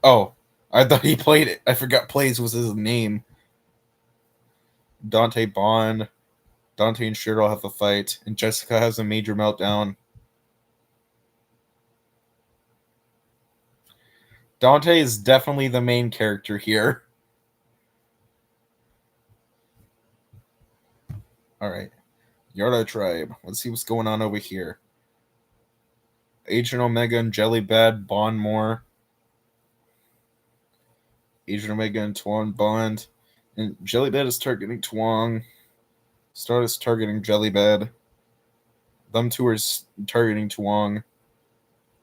Oh, I thought he played it. I forgot plays was his name. Dante Bond. Dante and Cheryl have a fight, and Jessica has a major meltdown. Dante is definitely the main character here. Alright. Yarda Tribe. Let's see what's going on over here. Agent Omega and Jellybad bond more. Agent Omega and Tuan bond. And Jellybad is targeting Tuang. Star is targeting Jellybad. Them two are targeting Tuang.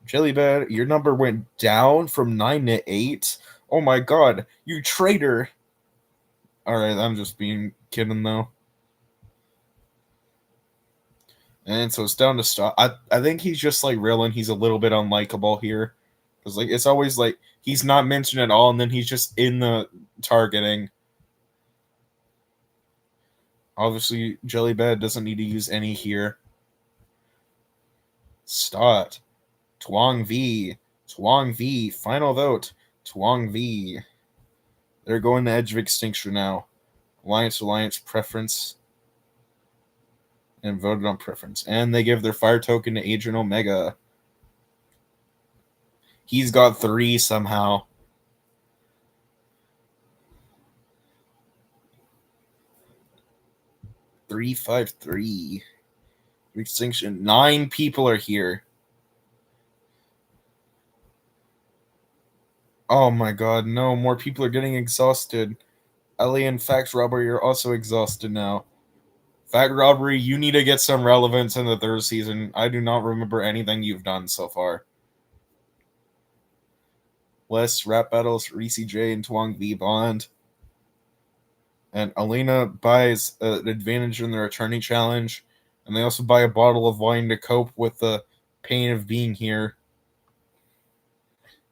Jellybad, your number went down from 9 to 8. Oh my god, you traitor! Alright, I'm just being kidding though. And so it's down to Star. I think he's just like Rillin. He's a little bit unlikable here. Because like it's always like he's not mentioned at all, and then he's just in the targeting. Obviously, Jellybad doesn't need to use any here. Stott. Tuang V. Tuang V. Final vote. Tuang V. They're going to Edge of Extinction now. Alliance preference. And voted on preference. And they give their fire token to Agent Omega. He's got 3 somehow. Three, 5, 3. Extinction. 9 people are here. Oh my god, no, more people are getting exhausted. Ellie and Fact Robbery are also exhausted now. Fact Robbery, you need to get some relevance in the 3rd season. I do not remember anything you've done so far. Less rap battles, Reese J and Tuang V Bond. And Elena buys an advantage in their attorney challenge. And they also buy a bottle of wine to cope with the pain of being here.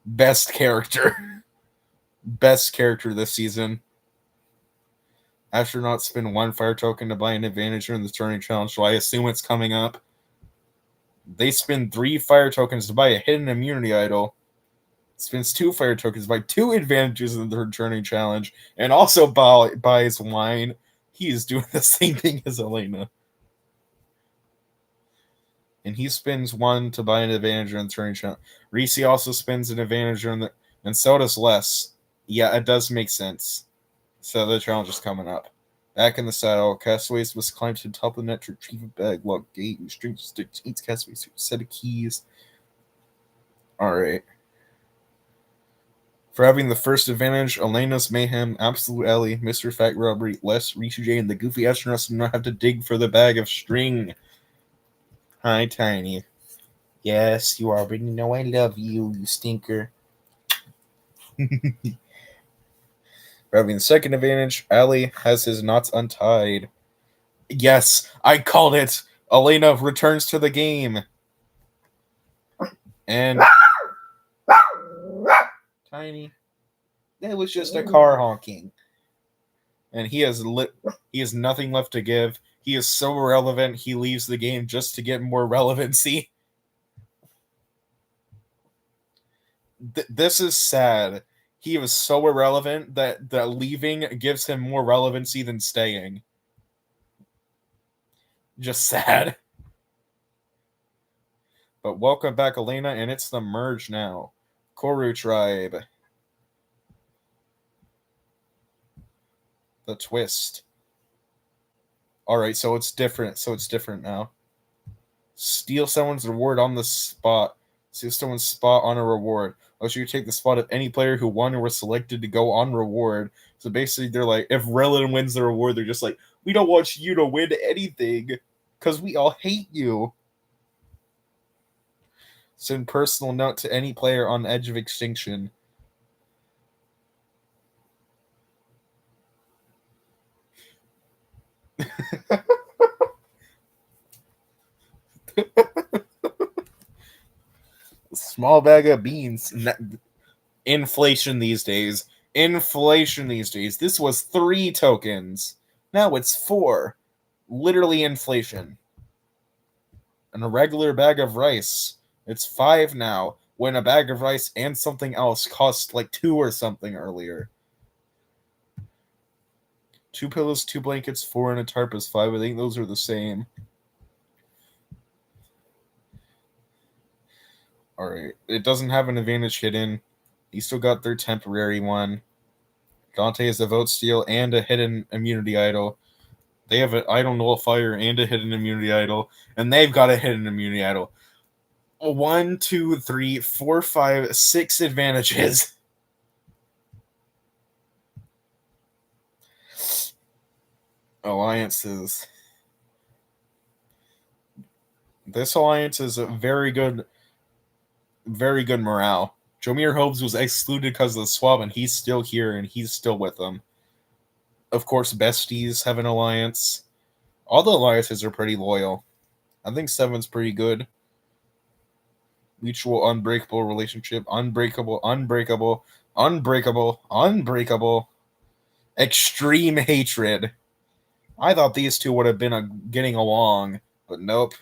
Best character. Best character this season. Astronauts spend 1 fire token to buy an advantage during the turning challenge, so I assume it's coming up. They spend 3 fire tokens to buy a hidden immunity idol. Spends 2 fire tokens to buy 2 advantages in the returning challenge, and also buys wine. He is doing the same thing as Elena. And he spends 1 to buy an advantage in the turning challenge. Reese also spends an advantage in the, and so does Les. Yeah, it does make sense. So the challenge is coming up. Back in the saddle, Castaways must climb to the top of the net to retrieve a bag, lock gate, and string dictates Castaways to a set of keys. Alright. For having the first advantage, Elena's Mayhem, Absolute Ellie, Mr. Fact Robbery, Les, Rishi J, and the Goofy Astronauts do not have to dig for the bag of string. Hi, Tiny. Yes, you already know I love you, you stinker. For having the second advantage, Ali has his knots untied. Yes, I called it! Elena returns to the game. And Tiny, that was just a car honking. And he has nothing left to give. He is so irrelevant, he leaves the game just to get more relevancy. This is sad. He was so irrelevant that leaving gives him more relevancy than staying. Just sad. But welcome back, Elena, and it's the merge now. Koru Tribe. The twist. Alright, so it's different. Now. Steal someone's reward on the spot. Steal someone's spot on a reward. Also, you take the spot of any player who won or was selected to go on reward. So basically, they're like, if Relin wins the reward, they're just like, we don't want you to win anything because we all hate you. Send personal note to any player on Edge of Extinction. Small bag of beans. Inflation these days. This was 3 tokens. Now it's 4. Literally inflation. And a regular bag of rice. It's 5 now, when a bag of rice and something else cost like 2 or something earlier. 2 pillows, 2 blankets, 4 and a tarp is 5. I think those are the same. Alright. It doesn't have an advantage hidden. He still got their temporary one. Dante has a vote steal and a hidden immunity idol. They have an idol nullifier and a hidden immunity idol. And they've got a hidden immunity idol. 1, 2, 3, 4, 5, 6 advantages. Alliances. This alliance is a very good morale. Jomir Hobbs was excluded because of the swap, and he's still here, and he's still with them. Of course, besties have an alliance. All the alliances are pretty loyal. I think 7's pretty good. Mutual unbreakable relationship. Unbreakable, unbreakable, unbreakable, unbreakable. Extreme hatred. I thought these two would have been getting along, but nope.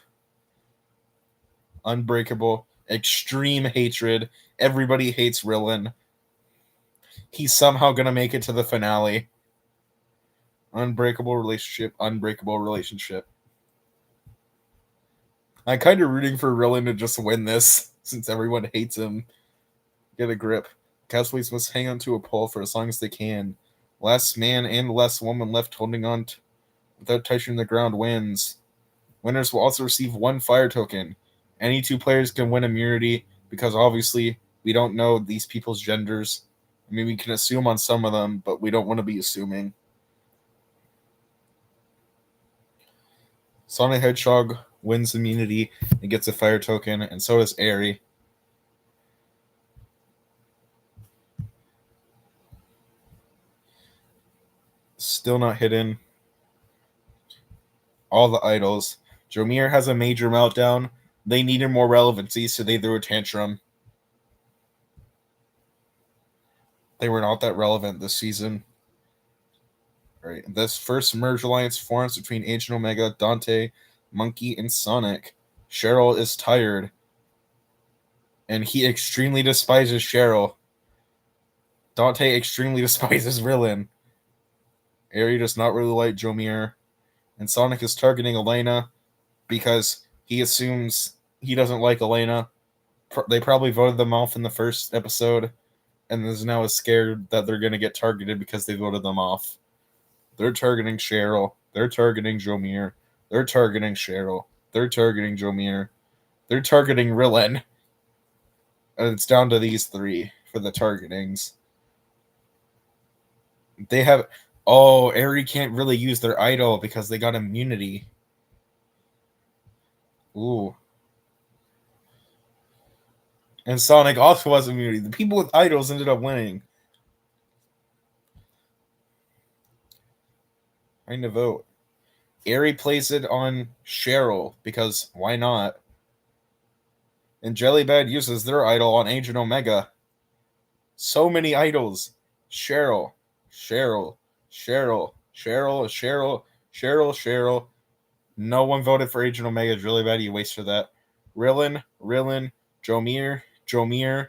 Unbreakable. Extreme hatred. Everybody hates Rillen. He's somehow going to make it to the finale. Unbreakable relationship. Unbreakable relationship. I'm kind of rooting for Rillen to just win this, since everyone hates him. Get a grip. Castaways must hang on to a pole for as long as they can. Last man and last woman left holding on without touching the ground wins. Winners will also receive 1 fire token. Any 2 players can win immunity, because obviously we don't know these people's genders. I mean, we can assume on some of them, but we don't want to be assuming. Sonic Hedgehog wins immunity and gets a fire token, and so does Airy. Still not hidden. All the idols. Jomir has a major meltdown. They needed more relevancy, so they threw a tantrum. They were not that relevant this season. Right. This first merge alliance forms between Agent Omega, Dante, Monkey, and Sonic. Cheryl is tired. And he extremely despises Cheryl. Dante extremely despises Rillen. Ari does not really like Jomir. And Sonic is targeting Elena because he assumes he doesn't like Elena. They probably voted them off in the first episode, and is now scared that they're going to get targeted because they voted them off. They're targeting Cheryl. They're targeting Jomir. They're targeting Cheryl. They're targeting Jomir. They're targeting Rillen. And it's down to these 3 for the targetings. They have... Oh, Ari can't really use their idol because they got immunity. Ooh. And Sonic also has immunity. The people with idols ended up winning. Trying to vote. Ari plays it on Cheryl because why not? And Jellybad uses their idol on Agent Omega. So many idols. Cheryl, Cheryl, Cheryl, Cheryl, Cheryl, Cheryl, Cheryl. No one voted for Agent Omega. It's really bad. You wasted that. Rillen, Jomir, Jomir.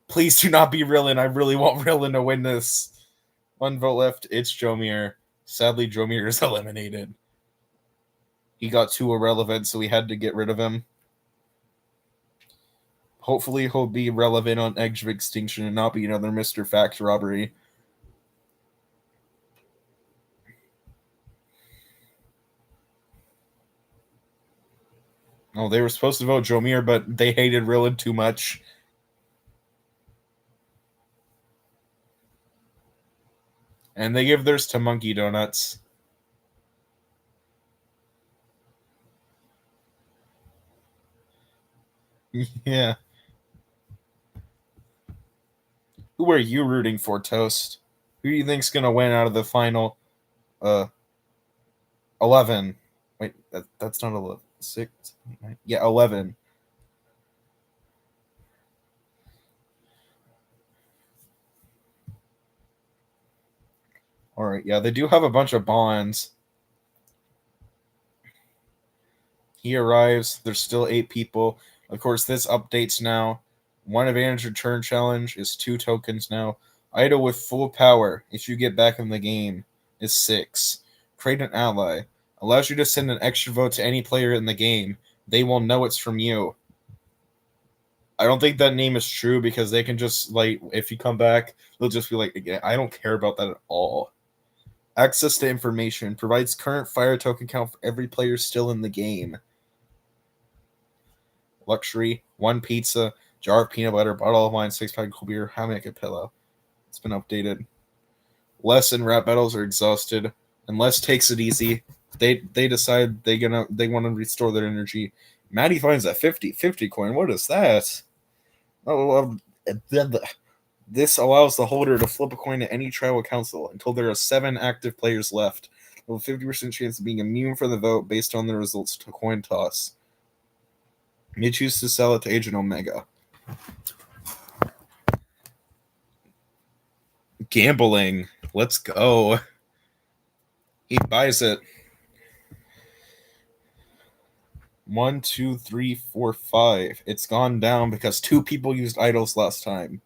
Please do not be Rillen. I really want Rillen to win this. 1 vote left. It's Jomir. Sadly, Jomir is eliminated. He got too irrelevant, so we had to get rid of him. Hopefully he'll be relevant on Edge of Extinction and not be another Mr. Fact robbery. Oh, they were supposed to vote Jomir, but they hated Rillen too much. And they give theirs to Monkey Donuts. Yeah. Who are you rooting for, Toast? Who do you think's going to win out of the final 11? Wait, that's not 11. 6, 9. Yeah, 11. All right, yeah, they do have a bunch of bonds. He arrives. There's still 8 people. Of course, this updates now. One advantage return challenge is 2 tokens now. Idle with full power, if you get back in the game, is 6. Create an ally. Allows you to send an extra vote to any player in the game. They will know it's from you. I don't think that name is true because they can just, like, if you come back, they'll just be like, again, I don't care about that at all. Access to information. Provides current fire token count for every player still in the game. Luxury, 1 pizza, jar of peanut butter, bottle of wine, 6-pack of cold beer, hammock, a pillow. It's been updated. Les and rap battles are exhausted, and Les takes it easy. They decide they want to restore their energy. Maddie finds a 50 coin. What is that? Oh, this allows the holder to flip a coin to any tribal council until there are 7 active players left, with a 50% chance of being immune from the vote based on the results to coin toss. You choose to sell it to Agent Omega. Gambling. Let's go. He buys it. 1, 2, 3, 4, 5. It's gone down because 2 people used idols last time.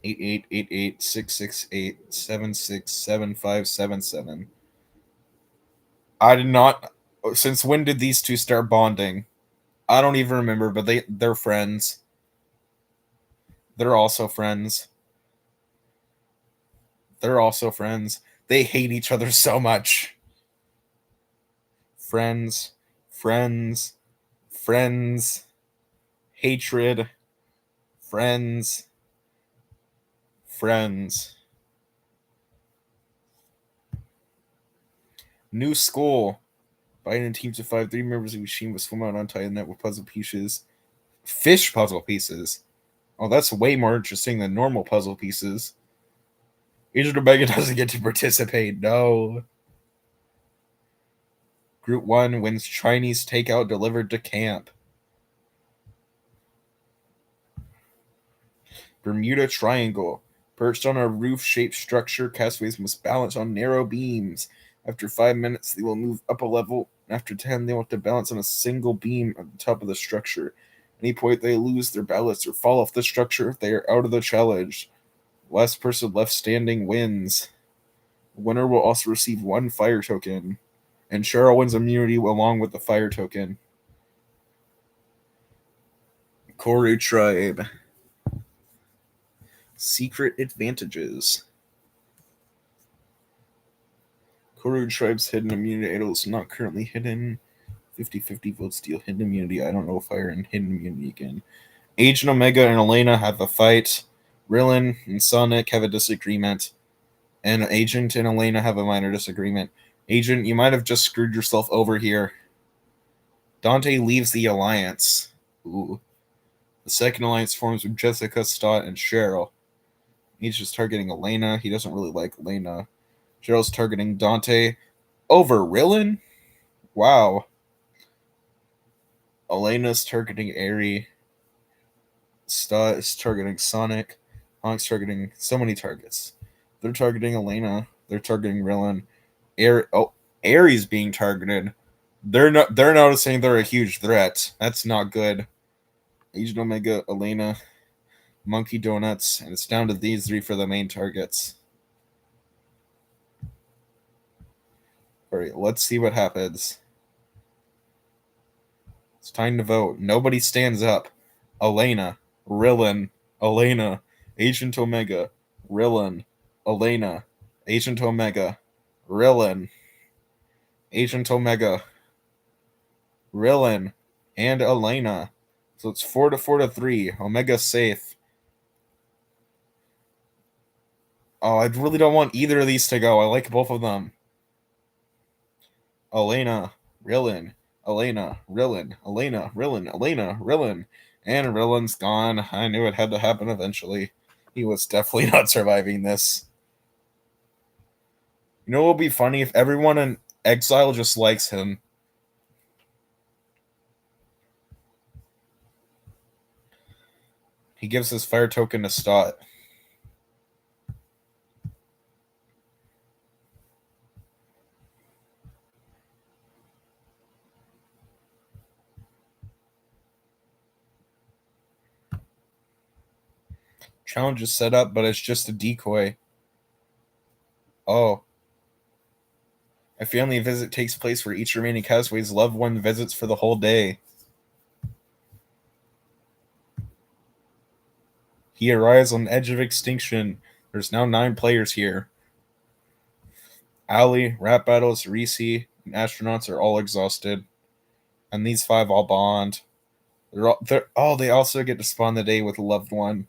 8, 8, 8, 8, 6, 6, 8, 7, 6, 7, 5, 7, 7. I did not. Since when did these 2 start bonding? I don't even remember, but they're friends. They're also friends. They're also friends. They hate each other so much. Friends, friends, friends, hatred, friends, friends. New school. Fighting in teams of 5, 3 members of the machine will swim out untie the net with puzzle pieces. Fish puzzle pieces. Oh, that's way more interesting than normal puzzle pieces. Agent Omega doesn't get to participate. No. Group 1 wins Chinese takeout delivered to camp. Bermuda Triangle. Perched on a roof-shaped structure, castaways must balance on narrow beams. After 5 minutes, they will move up a level. After 10, they will have to balance on a single beam at the top of the structure. At any point they lose their balance or fall off the structure, they are out of the challenge. Last person left standing wins. The winner will also receive 1 fire token. And Cheryl wins immunity along with the fire token. Koru Tribe. Secret advantages. Koru Tribe's hidden immunity idol is not currently hidden. 50-50 votes deal hidden immunity. I don't know if I earn hidden immunity again. Agent Omega and Elena have a fight. Rillin and Sonic have a disagreement. And Agent and Elena have a minor disagreement. Agent, you might have just screwed yourself over here. Dante leaves the alliance. Ooh. The second alliance forms with Jessica, Stott, and Cheryl. He's just targeting Elena. He doesn't really like Elena. Cheryl's targeting Dante over Rillin? Wow. Elena's targeting Aerie. Stott is targeting Sonic. Honk's targeting so many targets. They're targeting Elena. They're targeting Rillin. Aerie's being targeted. They're noticing they're a huge threat. That's not good. Agent Omega, Elena, Monkey Donuts, and it's down to these 3 for the main targets. Alright, let's see what happens. It's time to vote. Nobody stands up. Elena, Rillin, Elena, Agent Omega, Rillin, Elena, Agent Omega, Rillin, Agent Omega, Rillin, and Elena. So it's 4 to 4 to 3. Omega's safe. Oh, I really don't want either of these to go. I like both of them. Elena, Rillin, Elena, Rillin, Elena, Rillin, Elena, Rillin. And Rillin's gone. I knew it had to happen eventually. He was definitely not surviving this. You know what would be funny if everyone in exile just likes him? He gives his fire token to Stott. Challenge is set up, but it's just a decoy. Oh. A family visit takes place where each remaining castaway's loved one visits for the whole day. He arrives on the edge of extinction. There's now 9 players here. Ali, rap battles, Reese, and astronauts are all exhausted. And these 5 all bond. They also get to spawn the day with a loved one.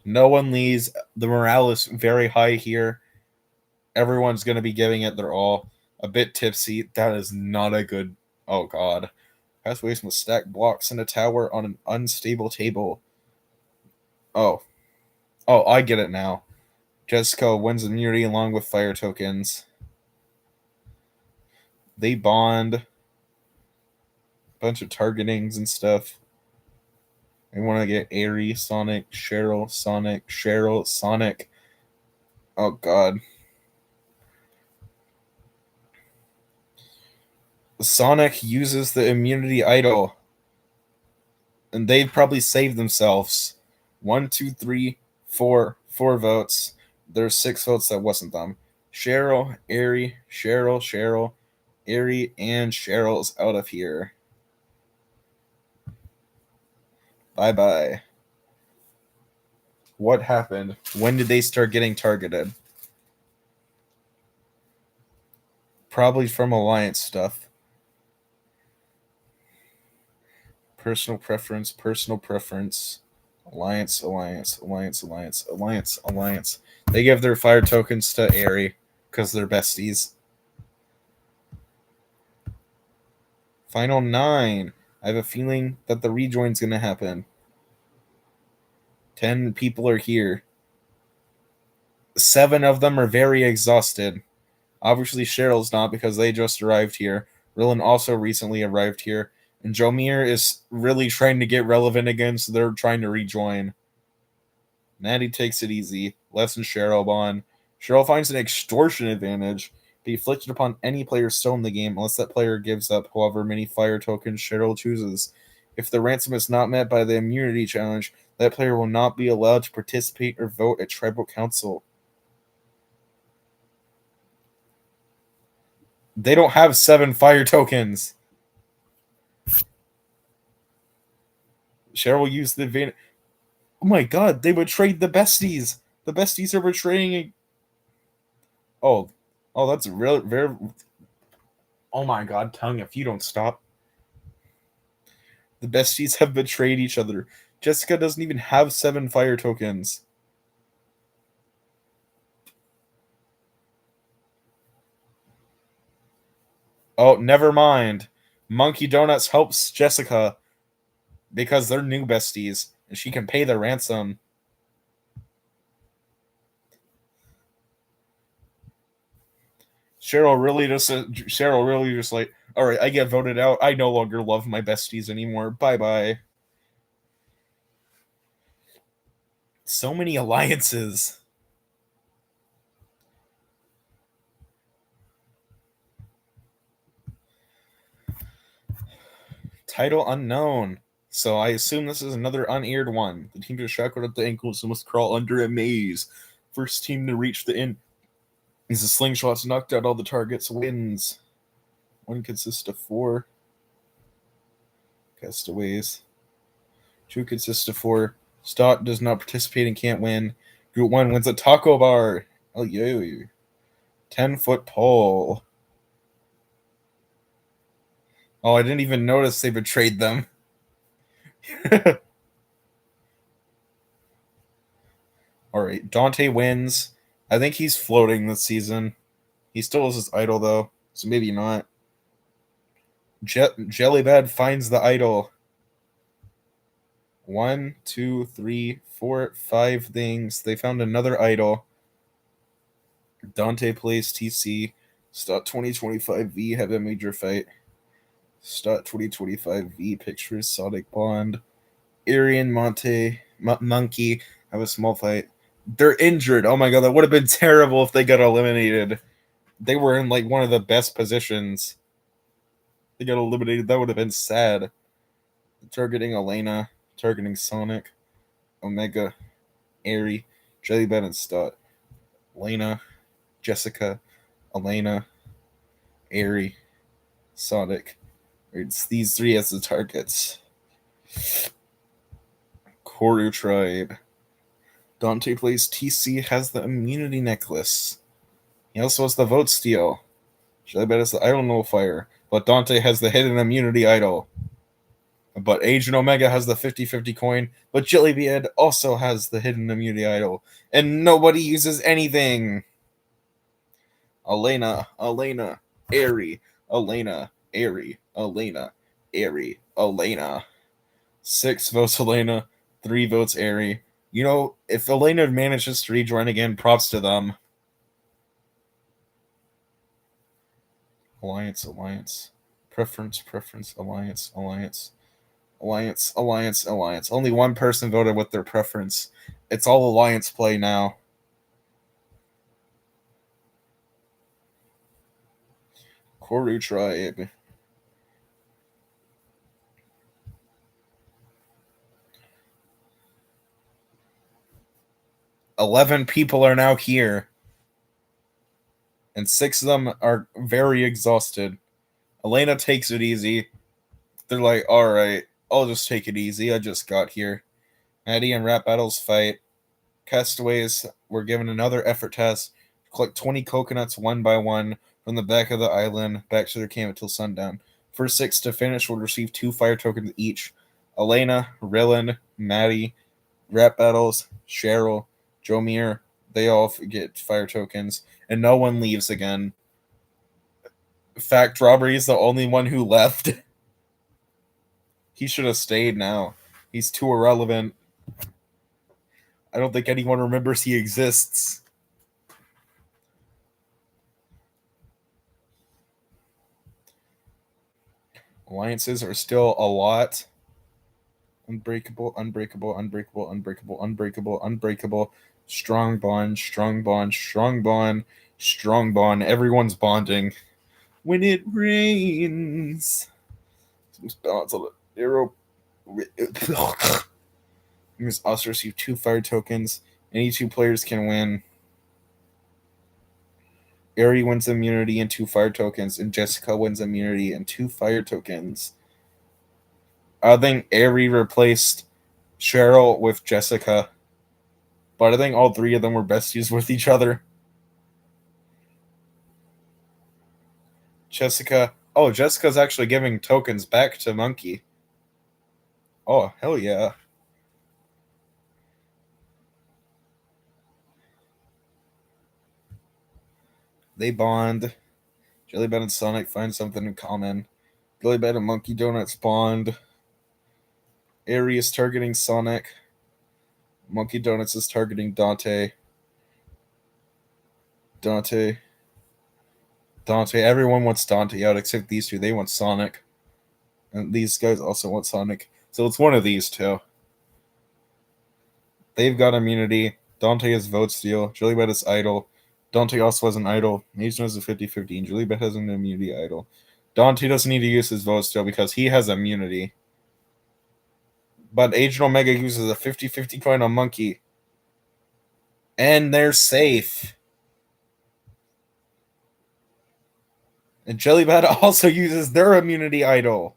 No one leaves. The morale is very high here. Everyone's going to be giving it their all. A bit tipsy. That is not a good... Oh, God. Pathways must stack blocks in a tower on an unstable table. Oh. Oh, I get it now. Jessica wins immunity along with fire tokens. They bond. Bunch of targetings and stuff. They want to get Aerie, Sonic, Cheryl, Sonic. Oh, God. Sonic uses the immunity idol. And they'd probably save themselves. 1, 2, 3, 4. 4 votes. There's 6 votes that wasn't them. Cheryl, Aerie, Cheryl, Aerie, and Cheryl's out of here. Bye-bye. What happened? When did they start getting targeted? Probably from Alliance stuff. Personal preference. Alliance. They give their fire tokens to Aerie because they're besties. Final 9. I have a feeling that the rejoin's going to happen. 10 people are here. 7 of them are very exhausted. Obviously, Cheryl's not because they just arrived here. Rylan also recently arrived here. And Jomir is really trying to get relevant again, so they're trying to rejoin. Maddie takes it easy. Les and Cheryl bond. Cheryl finds an extortion advantage. Be inflicted upon any player still in the game unless that player gives up however many fire tokens Cheryl chooses. If the ransom is not met by the immunity challenge, that player will not be allowed to participate or vote at tribal council. They don't have 7 fire tokens. Cheryl used the advantage. Oh my God, they betrayed the besties. The besties are betraying. Oh, that's real, very. Oh my God, tongue! If you don't stop, the besties have betrayed each other. Jessica doesn't even have 7 fire tokens. Oh, never mind. Monkey Donuts helps Jessica because they're new besties and she can pay the ransom. Cheryl really just like, all right, I get voted out. I no longer love my besties anymore. Bye bye. So many alliances. Title unknown. So I assume this is another unaired one. The teams are shackled at the ankles and must crawl under a maze. First team to reach the end is the slingshots knocked out all the targets wins. One consists of 4 castaways. 2 consists of 4. Stott does not participate and can't win. Group 1 wins a taco bar. Oh, yo. 10-foot pole. Oh, I didn't even notice they betrayed them. All right, Dante wins. I think he's floating this season. He still has his idol, though, so maybe not. Jellybad finds the idol. 1, 2, 3, 4, 5 things. They found another idol. Dante plays TC. Stott 2025V have a major fight. Stott 2025V pictures Sonic Bond. Arian Monkey have a small fight. They're injured. Oh my God, that would have been terrible if they got eliminated. They were in like one of the best positions. They got eliminated. That would have been sad. Targeting Elena. Targeting Sonic. Omega, Aerie, Jelly Bed, and Stott. Lena, Jessica, Elena, Aerie, Sonic. It's these three as the targets. Koru Tribe. Dante plays TC, has the immunity necklace. He also has the vote steal. Jelly Bed has the idol nullifier. But Dante has the hidden immunity idol. But Agent Omega has the 50-50 coin. But Jellybean also has the hidden immunity idol. And nobody uses anything. Elena, Aerie, Elena, Aerie, Elena, Aerie, Elena. 6 votes Elena, 3 votes Aerie. You know, if Elena manages to rejoin again, props to them. Alliance. Preference, alliance. Only one person voted with their preference. It's all alliance play now. Koru Tribe. $11 people are now here. And 6 of them are very exhausted. Elena takes it easy. They're like, alright, I'll just take it easy. I just got here. Maddie and Rap Battles fight. Castaways were given another effort test. Collect 20 coconuts one by one from the back of the island back to their camp until sundown. First 6 to finish will receive 2 fire tokens each. Elena, Rillin, Maddie, Rap Battles, Cheryl, Jomir, they all get fire tokens, and no one leaves again. Fact Robbery is the only one who left. He should have stayed now. He's too irrelevant. I don't think anyone remembers he exists. Alliances are still a lot. Unbreakable. Strong bond. Everyone's bonding. When it rains. Some balance on the arrow. You must also receive 2 fire tokens. Any 2 players can win. Aerie wins immunity and 2 fire tokens, and Jessica wins immunity and 2 fire tokens. I think Aerie replaced Cheryl with Jessica, but I think all 3 of them were besties with each other. Jessica's actually giving tokens back to Monkey. Oh, hell yeah. They bond. Jellybed and Sonic find something in common. Jellybed and Monkey Donuts bond. Aerie is targeting Sonic. Monkey Donuts is targeting Dante. Everyone wants Dante out except these 2. They want Sonic. And these guys also want Sonic. So it's one of these 2. They've got immunity. Dante has vote steal. Jellybed is idol. Dante also has an idol. Mason has a 50-50. And Jellybed has an immunity idol. Dante doesn't need to use his vote steal because he has immunity. But Agent Omega uses a 50-50 coin on Monkey. And they're safe. And Jellybed also uses their immunity idol.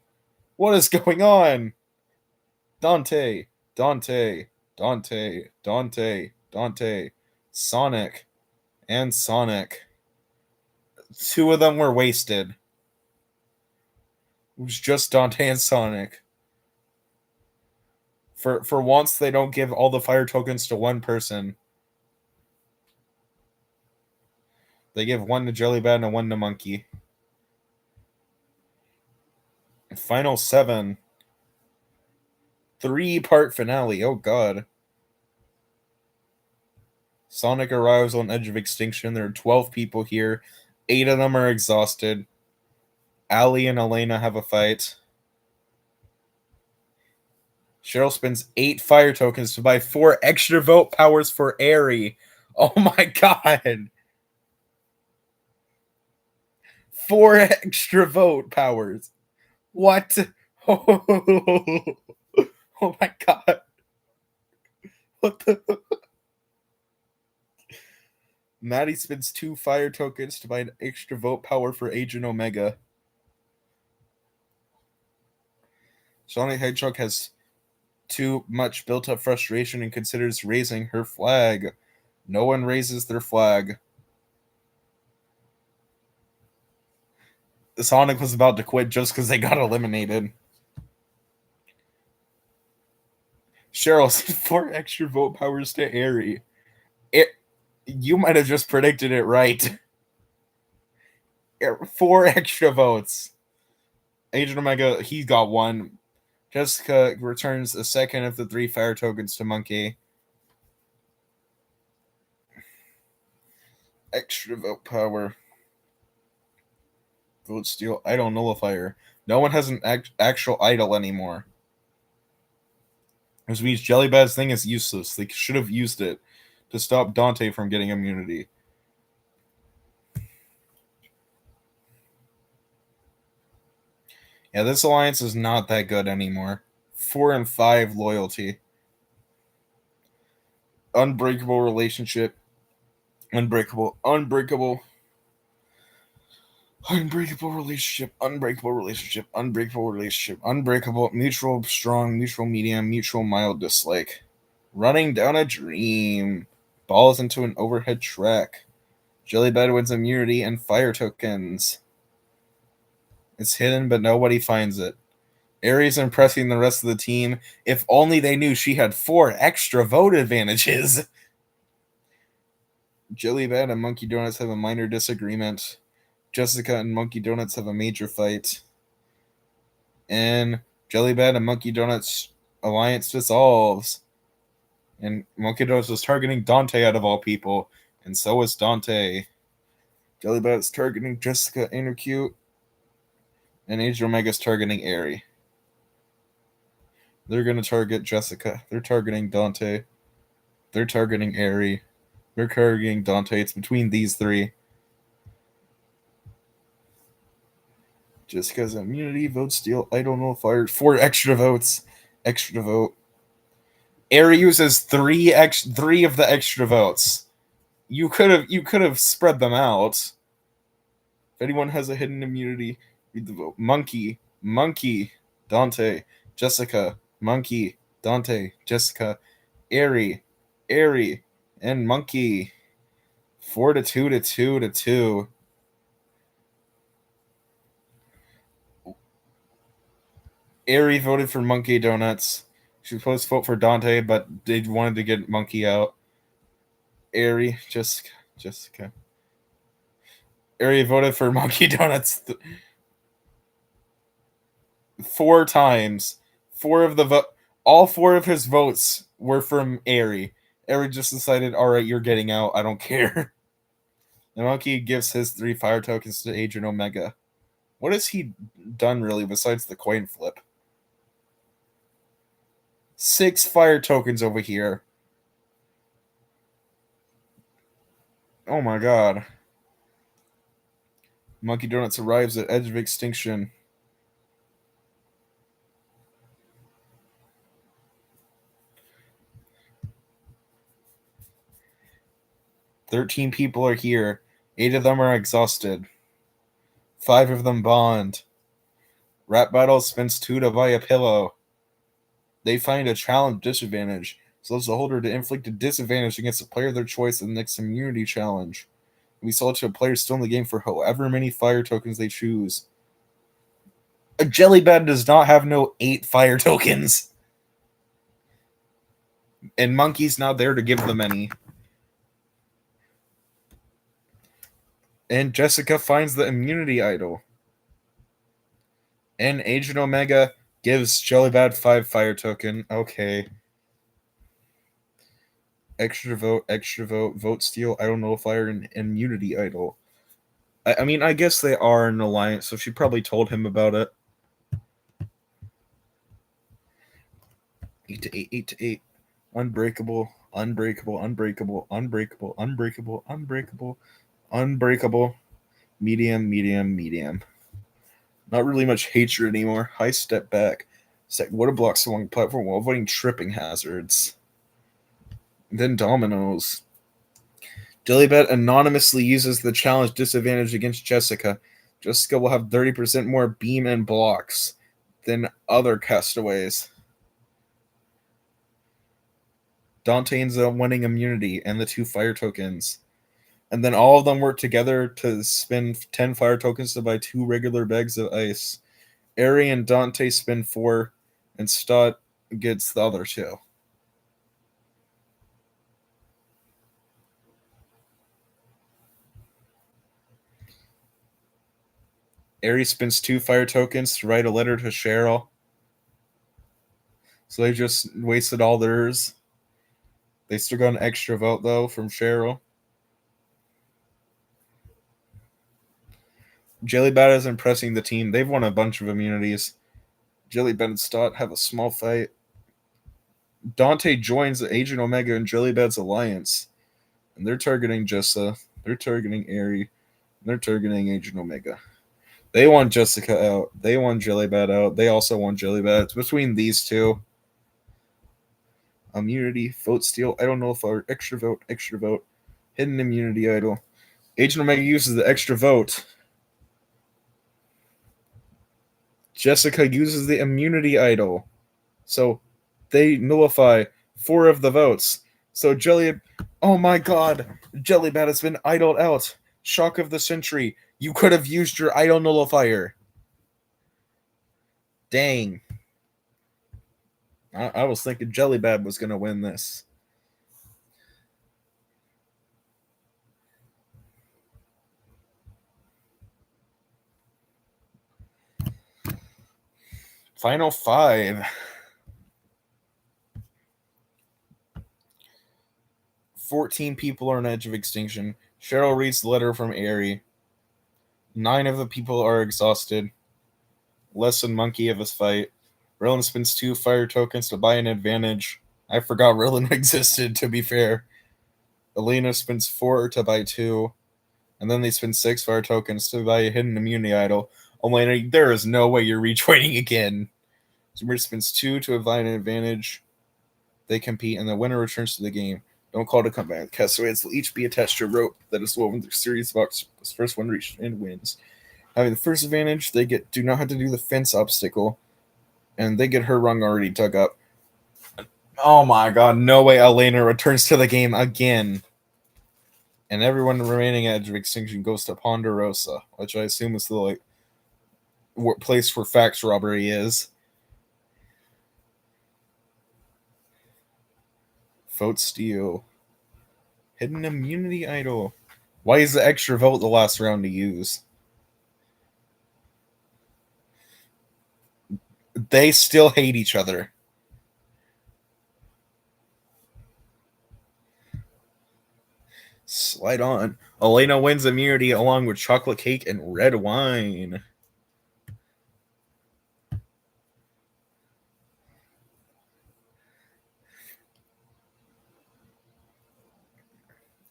What is going on? Dante. Sonic. And Sonic. 2 of them were wasted. It was just Dante and Sonic. For once, they don't give all the fire tokens to one person. They give 1 to Jellybed and 1 to Monkey. Final 7. 3-part finale. Oh, God. Sonic arrives on edge of extinction. There are 12 people here. 8 of them are exhausted. Allie and Elena have a fight. Cheryl spends 8 fire tokens to buy 4 extra vote powers for Aerie. Oh my god. 4 extra vote powers. What? Oh my god. What the? Maddie spends 2 fire tokens to buy an extra vote power for Agent Omega. Sonic Hedgehog has too much built up frustration and considers raising her flag. No one raises their flag. Sonic was about to quit just because they got eliminated. Cheryl said 4 extra vote powers to Aerie. You might have just predicted it right. 4 extra votes. Agent Omega, he got 1. Jessica returns a second of the 3 fire tokens to Monkey. Extra vote power. Vote steal. Idol nullifier. No one has an actual idol anymore. Which means Jellybad's thing is useless. They should have used it to stop Dante from getting immunity. Yeah, this alliance is not that good anymore. 4 and 5 loyalty. Unbreakable relationship. Unbreakable. Unbreakable. Unbreakable relationship. Unbreakable relationship. Unbreakable relationship. Unbreakable. Mutual strong. Mutual medium. Mutual mild dislike. Running down a dream. Balls into an overhead track. Jellybad wins immunity and fire tokens. It's hidden, but nobody finds it. Aries impressing the rest of the team. If only they knew she had 4 extra vote advantages. Jellybad and Monkey Donuts have a minor disagreement. Jessica and Monkey Donuts have a major fight. And Jellybad and Monkey Donuts alliance dissolves. And Monkey Donuts was targeting Dante out of all people. And so is Dante. Jellybad is targeting Jessica Intercute. And Angel Omega's targeting Aerie. They're going to target Jessica. They're targeting Dante. They're targeting Aerie. They're targeting Dante. It's between these 3. Jessica's immunity, vote steal, idol nullifier, 4 extra votes. Extra vote. Aerie uses 3 of the extra votes. You could have spread them out. If anyone has a hidden immunity, read the vote. Monkey, Dante, Jessica, Monkey, Dante, Jessica, Aerie, and Monkey. 4 to 2 to 2 to 2. Aerie voted for Monkey Donuts. She was supposed to vote for Dante, but they wanted to get Monkey out. Aerie, Jessica. Aerie voted for Monkey Donuts 4 times. 4 of the all 4 of his votes were from Aerie. Aerie just decided, all right, you're getting out. I don't care. The Monkey gives his 3 fire tokens to Agent Omega. What has he done really besides the coin flip? 6 fire tokens over here. Oh my god. Monkey Donuts arrives at edge of extinction. "13 people are here. 8 of them are exhausted. 5 of them bond. Rap Battle spends 2 to buy a pillow. They find a challenge disadvantage, so allows the holder to inflict a disadvantage against a player of their choice in the next immunity challenge. We sell it to a player still in the game for however many fire tokens they choose. A Jellybad does not have no 8 fire tokens. And Monkey's not there to give them any. And Jessica finds the immunity idol. And Agent Omega gives Jellybad 5 fire token. Okay. Extra vote, vote steal, I don't know if fire and immunity idol. I mean, I guess they are an alliance, so she probably told him about it. 8 to 8, 8 to 8. Unbreakable, unbreakable, unbreakable, unbreakable, unbreakable, unbreakable, unbreakable. Medium, medium, medium. Not really much hatred anymore. High step back. What a block along the platform while avoiding tripping hazards. Then dominoes. Jellybet anonymously uses the challenge disadvantage against Jessica. Jessica will have 30% more beam and blocks than other castaways. Dante ends up winning immunity and the 2 fire tokens. And then all of them work together to spend 10 fire tokens to buy 2 regular bags of ice. Ari and Dante spend 4, and Stott gets the other 2. Ari spends 2 fire tokens to write a letter to Cheryl. So they just wasted all theirs. They still got an extra vote, though, from Cheryl. Jellybat is impressing the team. They've won a bunch of immunities. Jellybat and Stott have a small fight. Dante joins Agent Omega and Jellybat's alliance. And they're targeting Jessa. They're targeting Ari. They're targeting Agent Omega. They want Jessica out. They want Jellybat out. They also want Jellybat. It's between these two. Immunity, vote steal. I don't know if our extra vote. Hidden immunity idol. Agent Omega uses the extra vote. Jessica uses the immunity idol. So they nullify 4 of the votes. So oh my god, Jellybat has been idled out. Shock of the century. You could have used your idol nullifier. Dang. I was thinking Jellybat was going to win this. Final 5. 14 people are on edge of extinction. Cheryl reads the letter from Ari. 9 of the people are exhausted. Les and Monkey have a fight. Rillin spends 2 fire tokens to buy an advantage. I forgot Rillin existed, to be fair. Elena spends 4 to buy 2. And then they spend 6 fire tokens to buy a hidden immunity idol. Elena, there is no way you're rejoining again. Zumir spends 2 to buy an advantage. They compete, and the winner returns to the game. Don't call to come back. Castaways will each be attached to a rope that is woven through series box. The first one reached and wins. Having the first advantage, they do not have to do the fence obstacle, and they get her rung already dug up. Oh my god, no way Elena returns to the game again. And everyone remaining at Edge of Extinction goes to Ponderosa, which I assume is the place where fax robbery is. Vote steal. Hidden immunity idol. Why is the extra vote the last round to use? They still hate each other. Slide on. Elena wins immunity along with chocolate cake and red wine.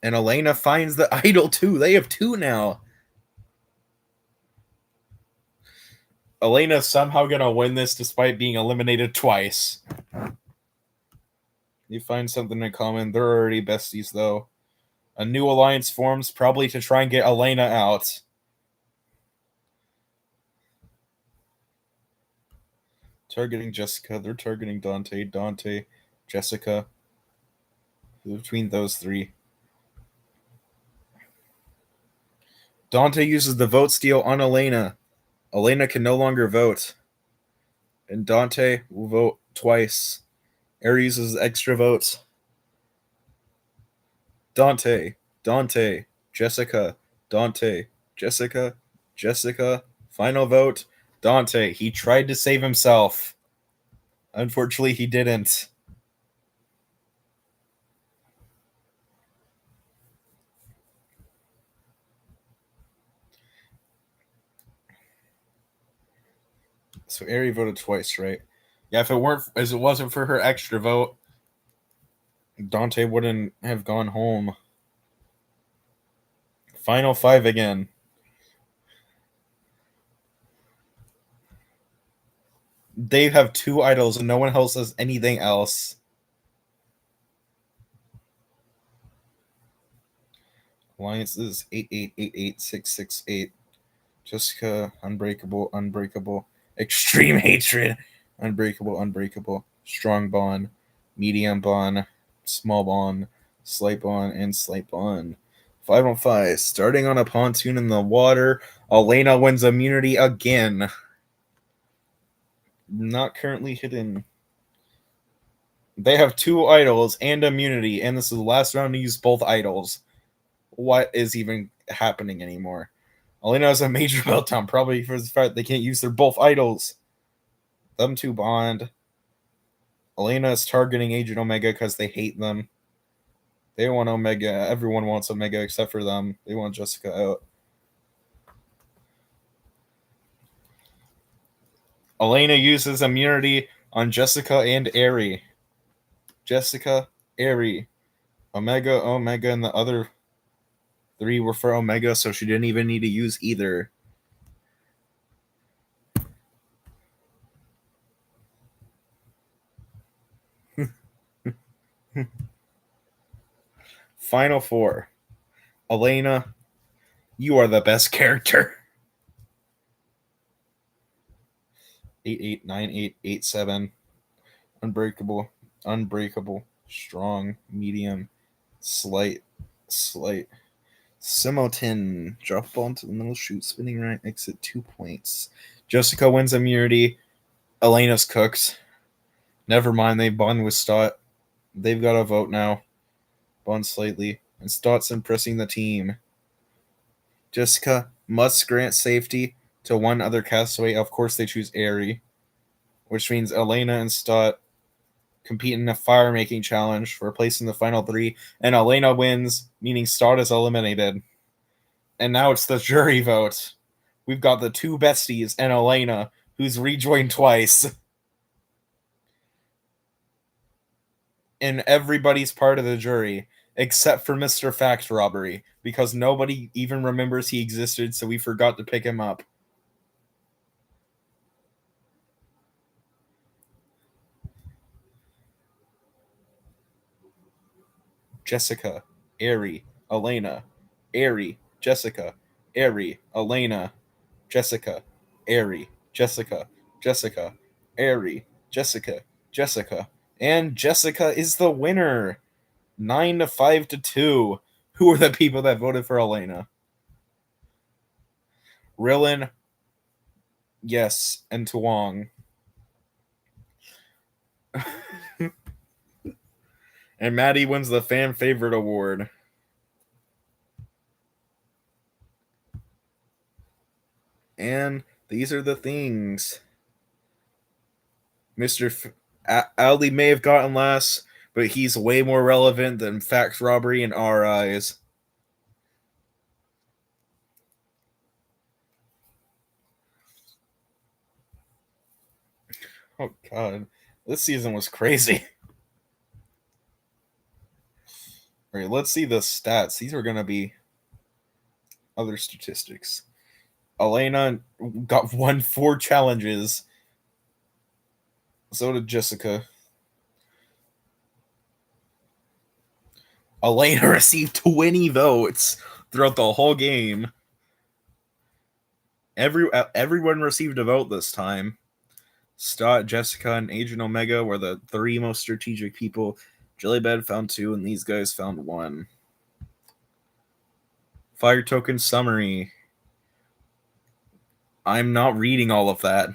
And Elena finds the idol too. They have 2 now. Elena's somehow gonna win this despite being eliminated twice. You find something in common. They're already besties though. A new alliance forms, probably to try and get Elena out. Targeting Jessica. They're targeting Dante, Jessica. Between those 3. Dante uses the vote steal on Elena. Elena can no longer vote. And Dante will vote twice. Ares uses extra votes. Dante, Jessica, Jessica. Final vote, Dante. He tried to save himself. Unfortunately, he didn't. So Ari voted twice, right? Yeah, if it wasn't for her extra vote, Dante wouldn't have gone home. Final 5 again. They have 2 idols and no one else has anything else. Alliances 8888668. Jessica, unbreakable, unbreakable. Extreme hatred, unbreakable, unbreakable. Strong bond, medium bond, small bond, slight bond, and slight bond. 5 on 5. Starting on a pontoon in the water, Elena wins immunity again. Not currently hidden. They have 2 idols and immunity, and this is the last round to use both idols. What is even happening anymore? Elena has a major meltdown, probably for the fact they can't use their both idols. Them two bond. Elena is targeting Agent Omega because they hate them. They want Omega. Everyone wants Omega except for them. They want Jessica out. Elena uses immunity on Jessica and Aerie. Jessica, Aerie. Omega, Omega, and the other 3 were for Omega, so she didn't even need to use either. Final 4. Elena, you are the best character. 889887. Unbreakable, unbreakable, strong, medium, slight, slight. Simotin, drop ball into the middle, shoot, spinning right, exit 2 points. Jessica wins immunity. Elena's cooked. Never mind, they bond with Stott. They've got a vote now. Bond slightly. And Stott's impressing the team. Jessica must grant safety to one other castaway. Of course, they choose Aerie, which means Elena and Stott compete in a fire-making challenge for placing the final 3, and Elena wins, meaning Stott is eliminated. And now it's the jury vote. We've got the 2 besties and Elena, who's rejoined twice. And everybody's part of the jury, except for Mr. Fact Robbery, because nobody even remembers he existed, so we forgot to pick him up. Jessica, Aerie, Elena, Aerie, Jessica, Aerie, Elena, Jessica, Aerie, Jessica, Jessica, Aerie, Jessica, Jessica, and Jessica is the winner. 9-5-2. Who are the people that voted for Elena? Rillin, yes, and Tuong. And Maddie wins the fan favorite award. And these are the things. Mr. Aldi may have gotten less, but he's way more relevant than Fact Robbery in our eyes. Oh, God. This season was crazy. All right, let's see the stats. These are going to be other statistics. Elena won 4 challenges. So did Jessica. Elena received 20 votes throughout the whole game. Everyone received a vote this time. Stott, Jessica, and Agent Omega were the 3 most strategic people. Jellybed found 2, and these guys found 1. Fire token summary. I'm not reading all of that.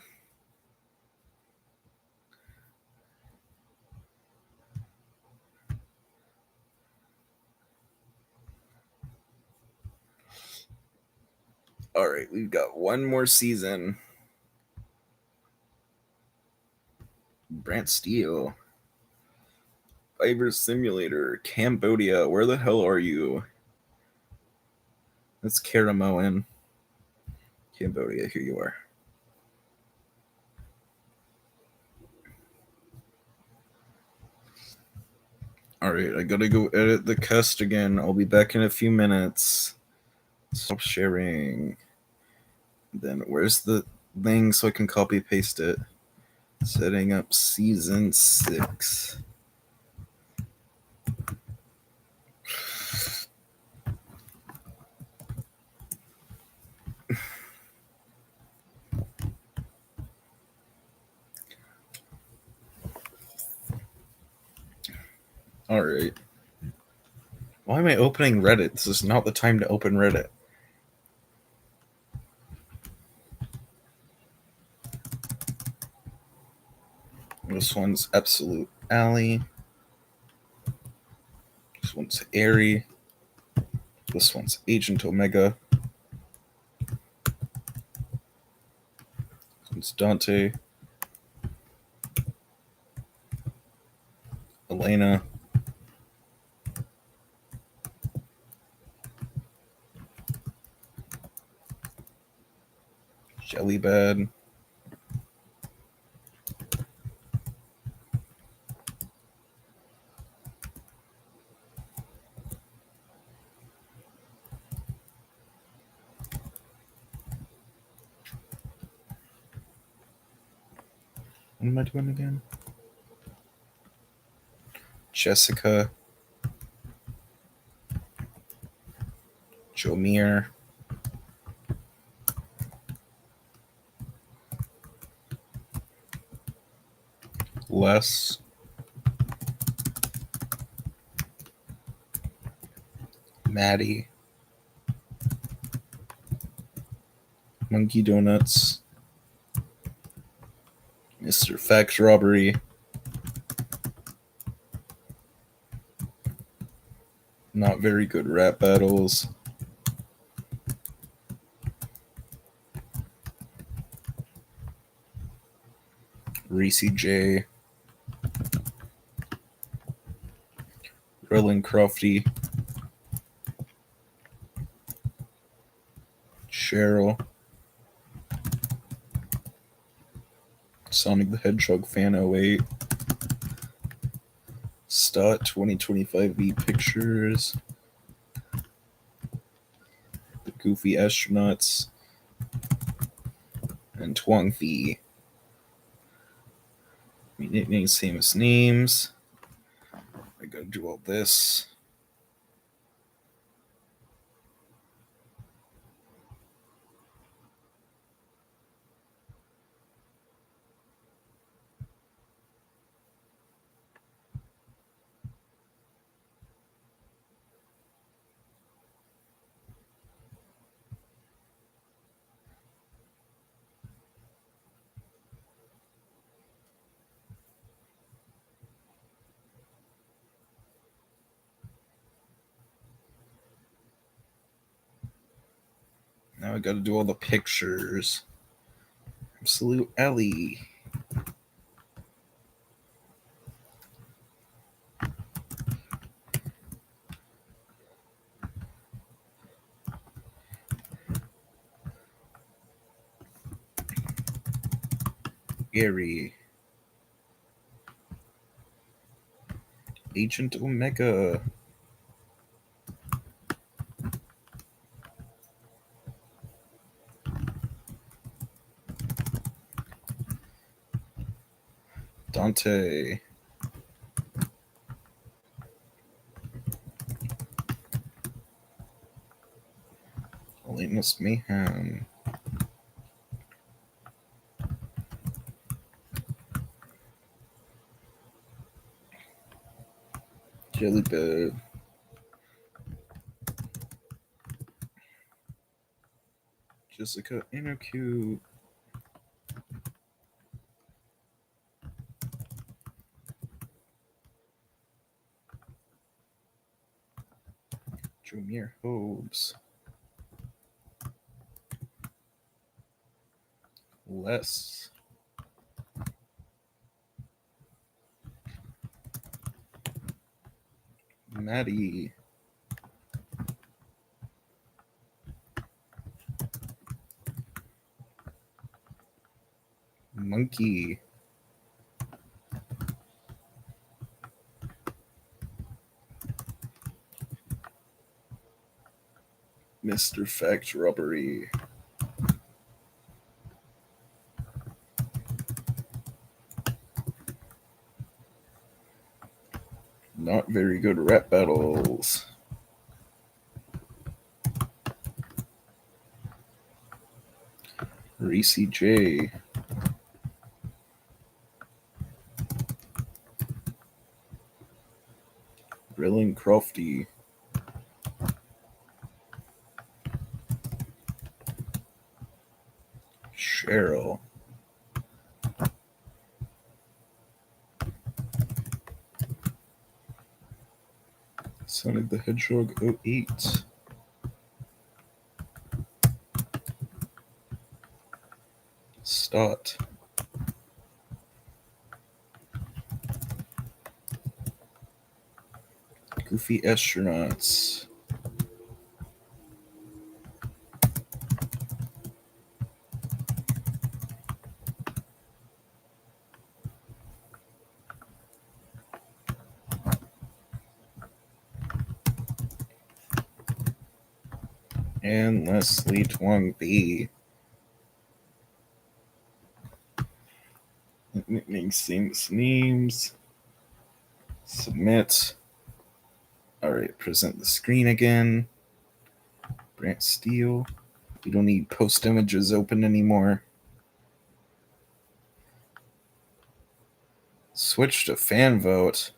All right, we've got 1 more season. Brant Steele. Fiber Simulator. Cambodia. Where the hell are you? That's Karamoan. Cambodia, here you are. Alright, I gotta go edit the cast again. I'll be back in a few minutes. Stop sharing. Then where's the thing so I can copy paste it? Setting up season 6. Alright. Why am I opening Reddit? This is not the time to open Reddit. This one's Absolute Alley. This one's Airy. This one's Agent Omega. This one's Dante. Elena. Jellybad. What am I doing again? Jessica. Jomir. Les. Maddie. Monkey Donuts. Mr. Fact Robbery. Not very good rap battles. Reese J. Roland Crofty. Cheryl. Sonic the Hedgehog fan 08. Stott 2025V Pictures. The Goofy Astronauts. And Twang V. Nicknames, famous names. I gotta do all this. Now I gotta do all the pictures. Absolute Ellie. Gary. Agent Omega. Dante. Holiness Mayhem. Jellybird. Jessica Innercute. Jomir Hobbs. Les. Maddie. Monkey. Mr. Fact Robbery. Not very good rap battles. Reese J. Grilling Crofty. Cheryl. Sonic the Hedgehog 08. Stott. Goofy Astronauts. And Leslie Twang B. Names. Submit. Alright, present the screen again. Brant Steele. We don't need post images open anymore. Switch to fan vote.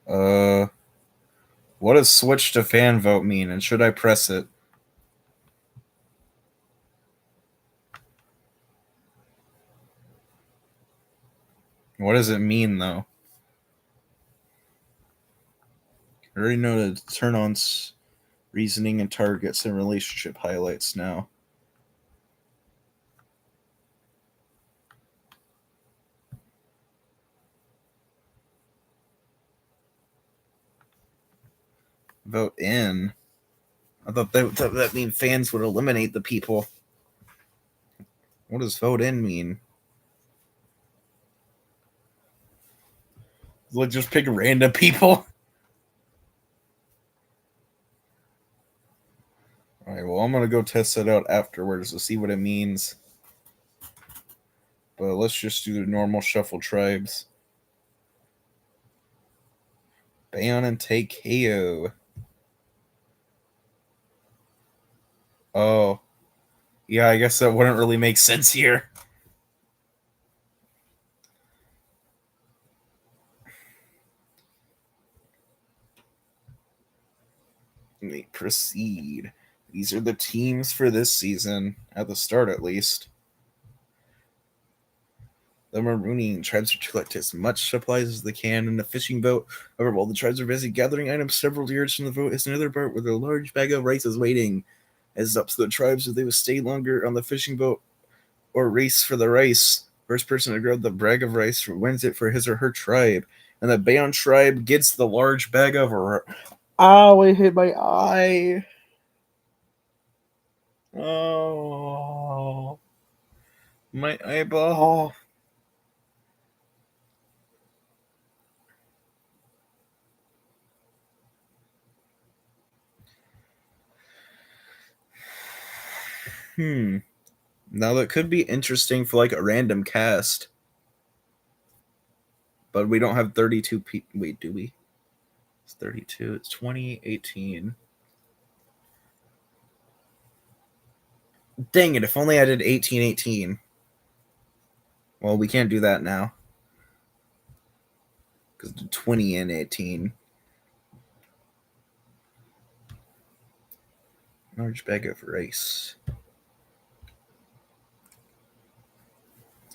What does switch to fan vote mean, and should I press it? What does it mean, though? I already know to turn on reasoning and targets and relationship highlights now. Vote in. I thought that mean fans would eliminate the people. What does vote in mean? Let's just pick random people. Alright, well, I'm going to go test it out afterwards to see what it means. But let's just do the normal shuffle tribes. Bayon and take KO. Oh. Yeah, I guess that wouldn't really make sense here. Let me proceed. These are the teams for this season, at the start at least. The Marooning tribes are to collect as much supplies as they can in a fishing boat. However, while the tribes are busy gathering items several yards from the boat is another boat where a large bag of rice is waiting. It's up to the tribes if they will stay longer on the fishing boat or race for the rice. First person to grab the bag of rice wins it for his or her tribe. And the Bayon tribe gets the large bag of rice. Ow, it hit my eye. Oh, my eyeball. Now that could be interesting for like a random cast. But we don't have 32 people. Wait, do we? It's 32. It's 2018. Dang it, if only I did 1818. Well, we can't do that now. Because the 20 and 18. Large bag of rice.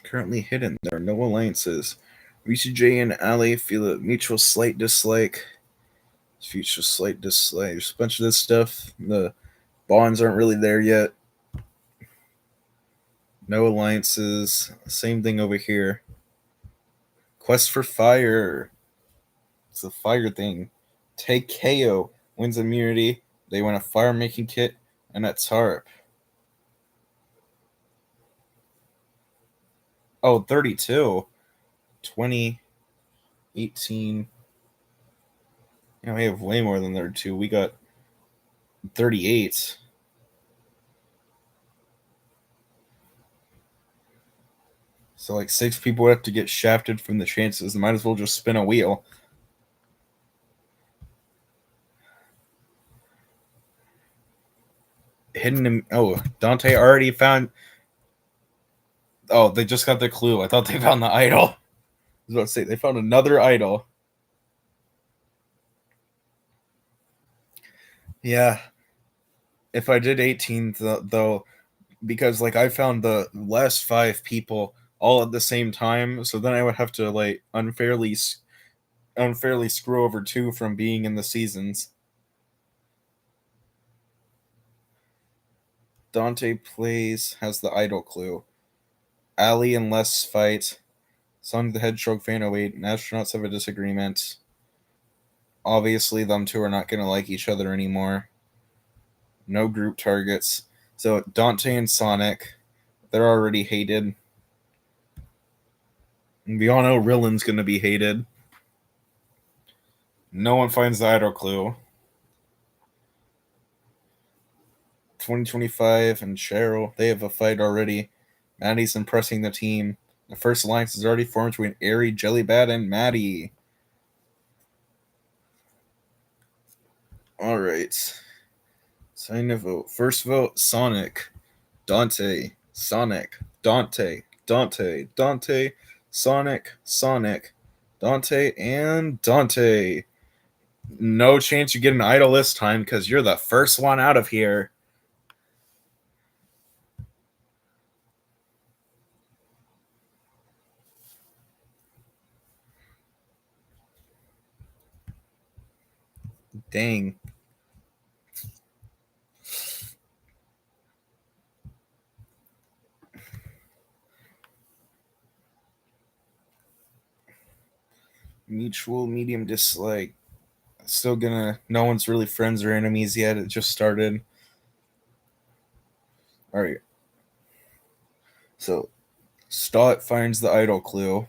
Currently hidden. There are no alliances. Rishi J and Ali feel a mutual slight dislike. Future slight dislike. There's a bunch of this stuff. The bonds aren't really there yet. No alliances. Same thing over here. Quest for fire. It's a fire thing. Take KO. Wins immunity. They win a fire making kit and a tarp. Oh, 32. 20. 18. Yeah, we have way more than 32. We got 38. So like 6 people would have to get shafted from the chances. Might as well just spin a wheel. Hidden. Oh, Dante already found. Oh, they just got the clue. I thought they found the idol. I was about to say they found another idol. Yeah. If I did 18, though, because like I found the last 5 people all at the same time, so then I would have to like unfairly screw over 2 from being in the seasons. Dante plays has the idol clue. Ali and Les fight. Sonic the Hedgehog fan 08. And astronauts have a disagreement. Obviously, them two are not going to like each other anymore. No group targets. So Dante and Sonic, they're already hated. And we all know Rillin's going to be hated. No one finds the idol clue. 2025 and Cheryl, they have a fight already. Maddie's impressing the team. The first alliance is already formed between Airy, Jellybad, and Maddie. Alright. Sign to vote. First vote, Sonic. Dante. Sonic. Dante. Dante. Dante. Sonic. Sonic. Dante and Dante. No chance you get an idol this time because you're the first one out of here. Dang. Mutual medium dislike. Still gonna. No one's really friends or enemies yet. It just started. Alright. So, Stott finds the idol clue.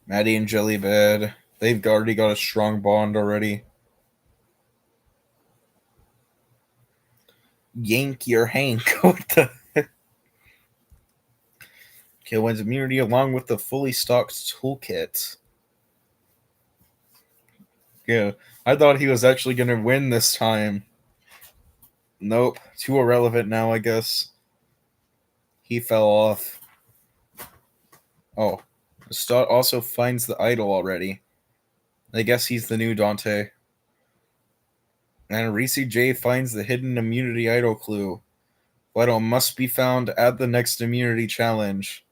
Maddie and Jellybed. They've already got a strong bond already. Yank your Hank. What the heck? Okay, wins immunity along with the fully stocked toolkit. Yeah, I thought he was actually going to win this time. Nope, too irrelevant now, I guess. He fell off. Oh, Stott also finds the idol already. I guess he's the new Dante. And Reese J finds the hidden immunity idol clue. Idol must be found at the next immunity challenge.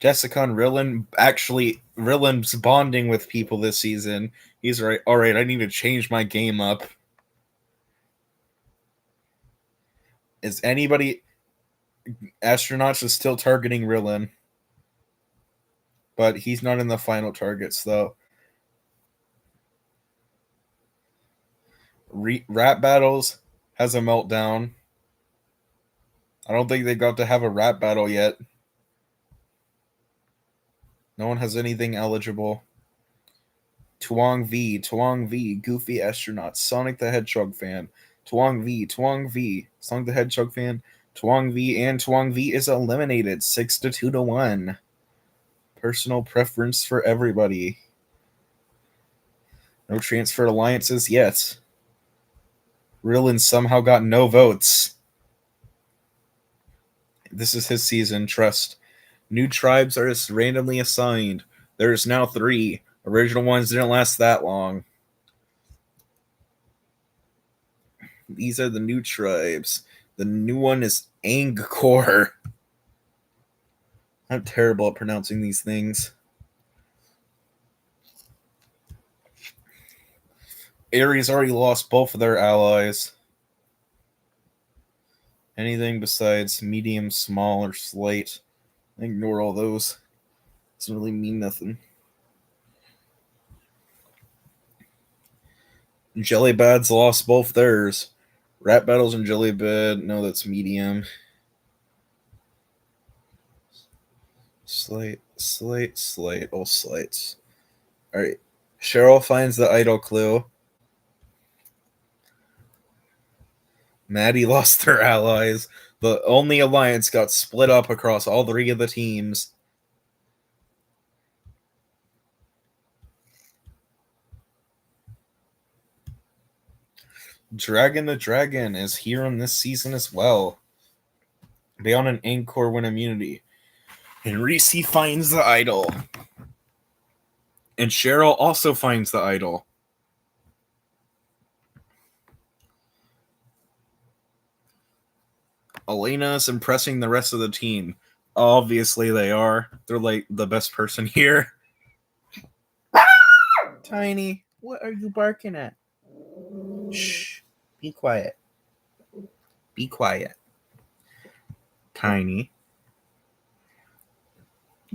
Jessica and Rillin's bonding with people this season. He's right. All right, I need to change my game up. Is anybody? Astronauts is still targeting Rillin, but he's not in the final targets though. Rap Battles has a meltdown. I don't think they got to have a rap battle yet. No one has anything eligible. Tuong V, Goofy Astronaut, Sonic the Hedgehog fan, Tuong V, Sonic the Hedgehog fan, Tuong V, and Tuong V is eliminated 6-2-1. Personal preference for everybody. No transfer alliances yet. Rillin somehow got no votes. This is his season, trust. New tribes are just randomly assigned. There's now 3. Original ones didn't last that long. These are the new tribes. The new one is Angkor. I'm terrible at pronouncing these things. Ares already lost both of their allies. Anything besides medium, small, or slight, ignore all those. Doesn't really mean nothing. Jellybad's lost both theirs. Rap Battles and Jellybad, no, that's medium. Slight, all slights. Alright. Cheryl finds the idol clue. Maddie lost their allies. The only alliance got split up across all 3 of the teams. Dragon the Dragon is here on this season as well. They on an Angkor win immunity. And Reese finds the idol. And Cheryl also finds the idol. Elena is impressing the rest of the team. Obviously, they are. They're like the best person here. Tiny, what are you barking at? Shh. Be quiet. Be quiet. Tiny.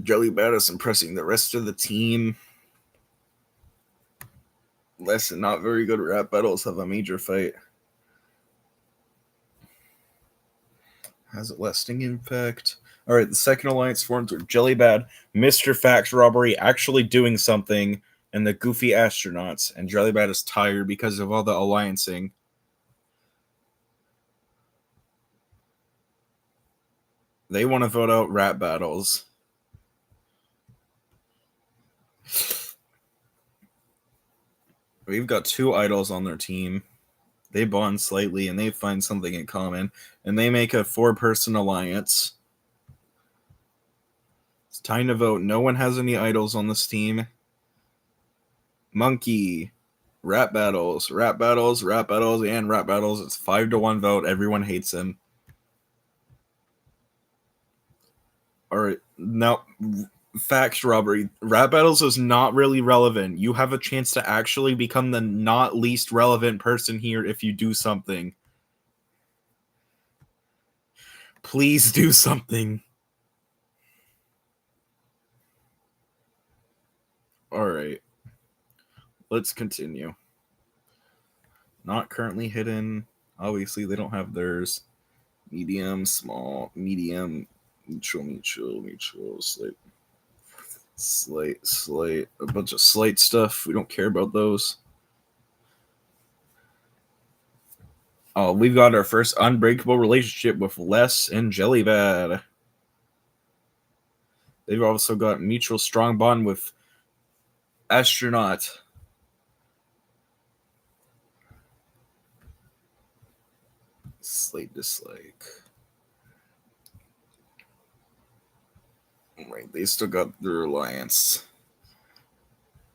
Jellybad is impressing the rest of the team. Less and not very good rap battles have a major fight. Has a lasting impact. All right, the second alliance forms are Jellybad, Mr. Fact Robbery actually doing something, and the Goofy Astronauts. And Jellybad is tired because of all the alliancing. They want to vote out rap battles. We've got two idols on their team. They bond slightly and they find something in common, and they make a 4-person alliance. It's time to vote. No one has any idols on this team. Monkey. Rap battles, rap battles, rap battles, and rap battles. It's 5-1 vote. Everyone hates him. All right, now Fact Robbery. Rap battles is not really relevant. You have a chance to actually become the not least relevant person here if you do something. Please do something. All right. Let's continue. Not currently hidden. Obviously, they don't have theirs. Medium, small, medium, mutual, slight, a bunch of slight stuff. We don't care about those. Oh, we've got our first unbreakable relationship with Les and Jellybad. They've also got mutual strong bond with Astronaut. Slight dislike. Right, they still got their alliance.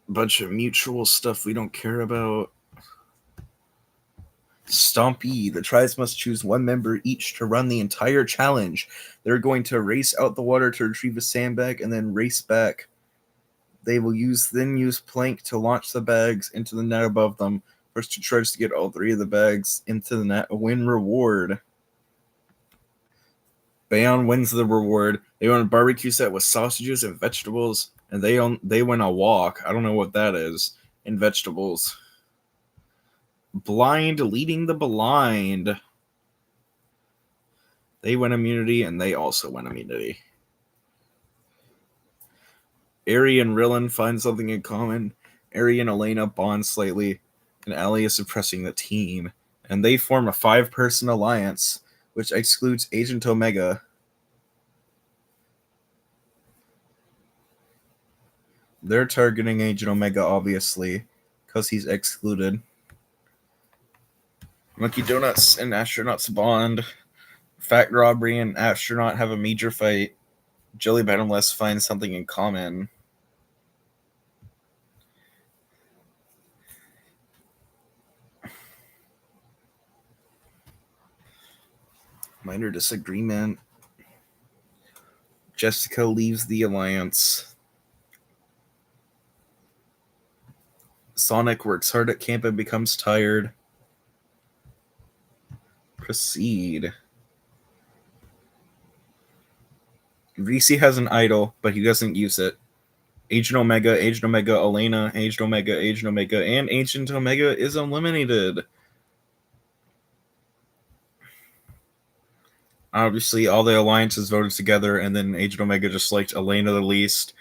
Bunch of mutual stuff we don't care about. Stompy. The tribes must choose one member each to run the entire challenge. They're going to race out the water to retrieve a sandbag and then race back. They will use plank to launch the bags into the net above them. First two tries to get all 3 of the bags into the net win reward. Bayon wins the reward. They win a barbecue set with sausages and vegetables, and they win a walk. I don't know what that is. And vegetables. Blind leading the blind. They win immunity, and they also win immunity. Ari and Rillan find something in common. Ari and Elena bond slightly, and Ali is suppressing the team. And they form a 5-person alliance, which excludes Agent Omega. They're targeting Agent Omega, obviously, because he's excluded. Monkey Donuts and Astronauts bond. Fact Robbery and Astronaut have a major fight. Jellybad and Les find something in common. Minor disagreement. Jessica leaves the alliance. Sonic works hard at camp and becomes tired. Proceed. Reese has an idol, but he doesn't use it. Agent Omega, Elena, Agent Omega, and Agent Omega is eliminated. Obviously, all the alliances voted together, and then Agent Omega just liked Elena the least.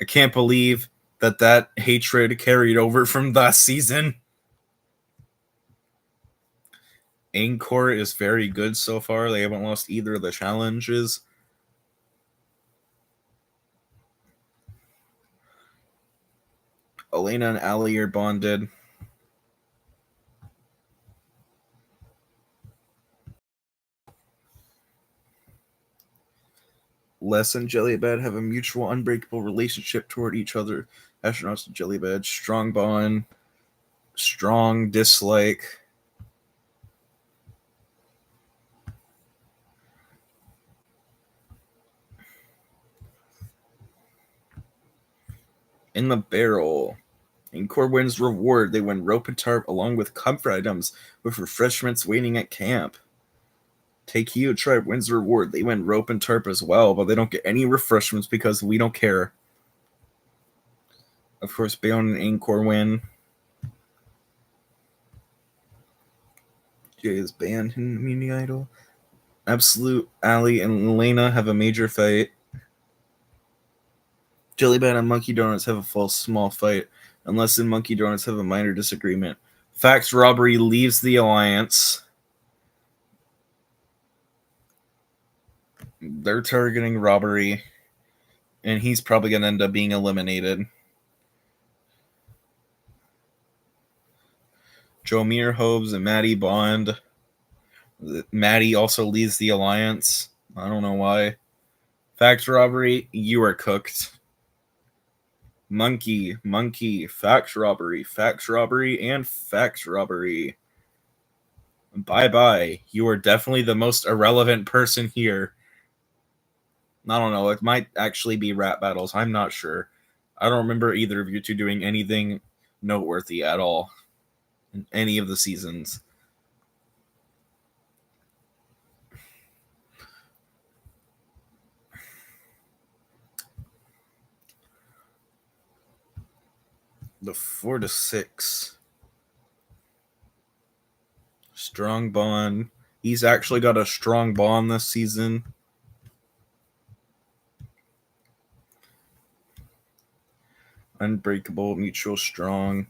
I can't believe that hatred carried over from last season. Angkor is very good so far. They haven't lost either of the challenges. Elena and Ali are bonded. Les and Jellybad have a mutual unbreakable relationship toward each other. Astronauts and Jellybad, strong bond, strong dislike. In the barrel. Encore wins reward. They win rope and tarp along with comfort items with refreshments waiting at camp. Takeo Tribe wins reward. They win rope and tarp as well, but they don't get any refreshments because we don't care. Of course, Bayon and Encore win. Jay is banned in Immunity Idol. Absolute, Ali, and Elena have a major fight. Jellybad and Monkey Donuts have a false small fight, unless and Monkey Donuts have a minor disagreement. Fax Robbery leaves the alliance. They're targeting Robbery, and he's probably going to end up being eliminated. Jomir Hobbs and Maddie Bond. Maddie also leaves the alliance. I don't know why. Fax Robbery, you are cooked. Monkey, Fax Robbery, and Fax Robbery. Bye-bye. You are definitely the most irrelevant person here. I don't know. It might actually be rap battles. I'm not sure. I don't remember either of you two doing anything noteworthy at all in any of the seasons. The 4 to 6. Strong bond. He's actually got a strong bond this season. Unbreakable, mutual, strong.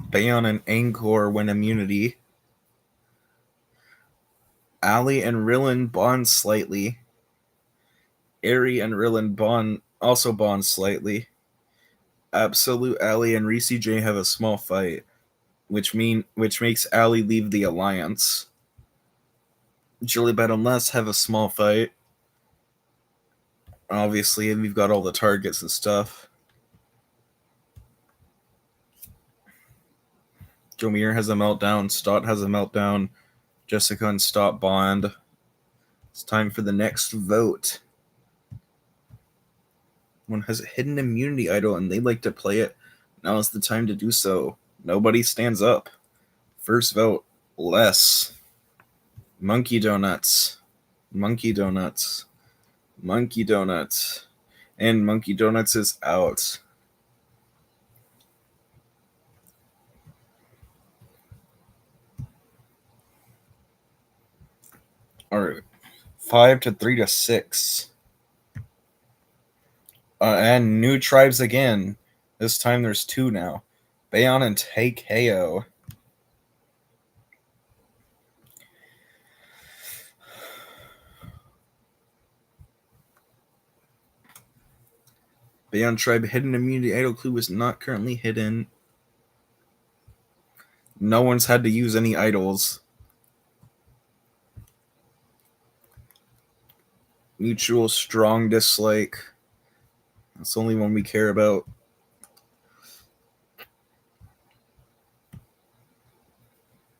Bayon and Angkor win immunity. Ali and Rillan bond slightly. Ari and Rillan also bond slightly. Absolute Ali and Reese J have a small fight, which makes Ali leave the alliance. Jillybet and Les have a small fight. Obviously, we've got all the targets and stuff. Jomir has a meltdown. Stott has a meltdown. Jessica and Stott bond. It's time for the next vote. One has a hidden immunity idol and they like to play it. Now is the time to do so. Nobody stands up. First vote, Les. Monkey Donuts. Monkey Donuts. Monkey Donuts. And Monkey Donuts is out. Alright. 5 to 3 to 6. And new tribes again. This time there's 2 now. Bayon and Takeo. Bayon tribe hidden immunity idol clue is not currently hidden. No one's had to use any idols. Mutual strong dislike. That's the only one we care about.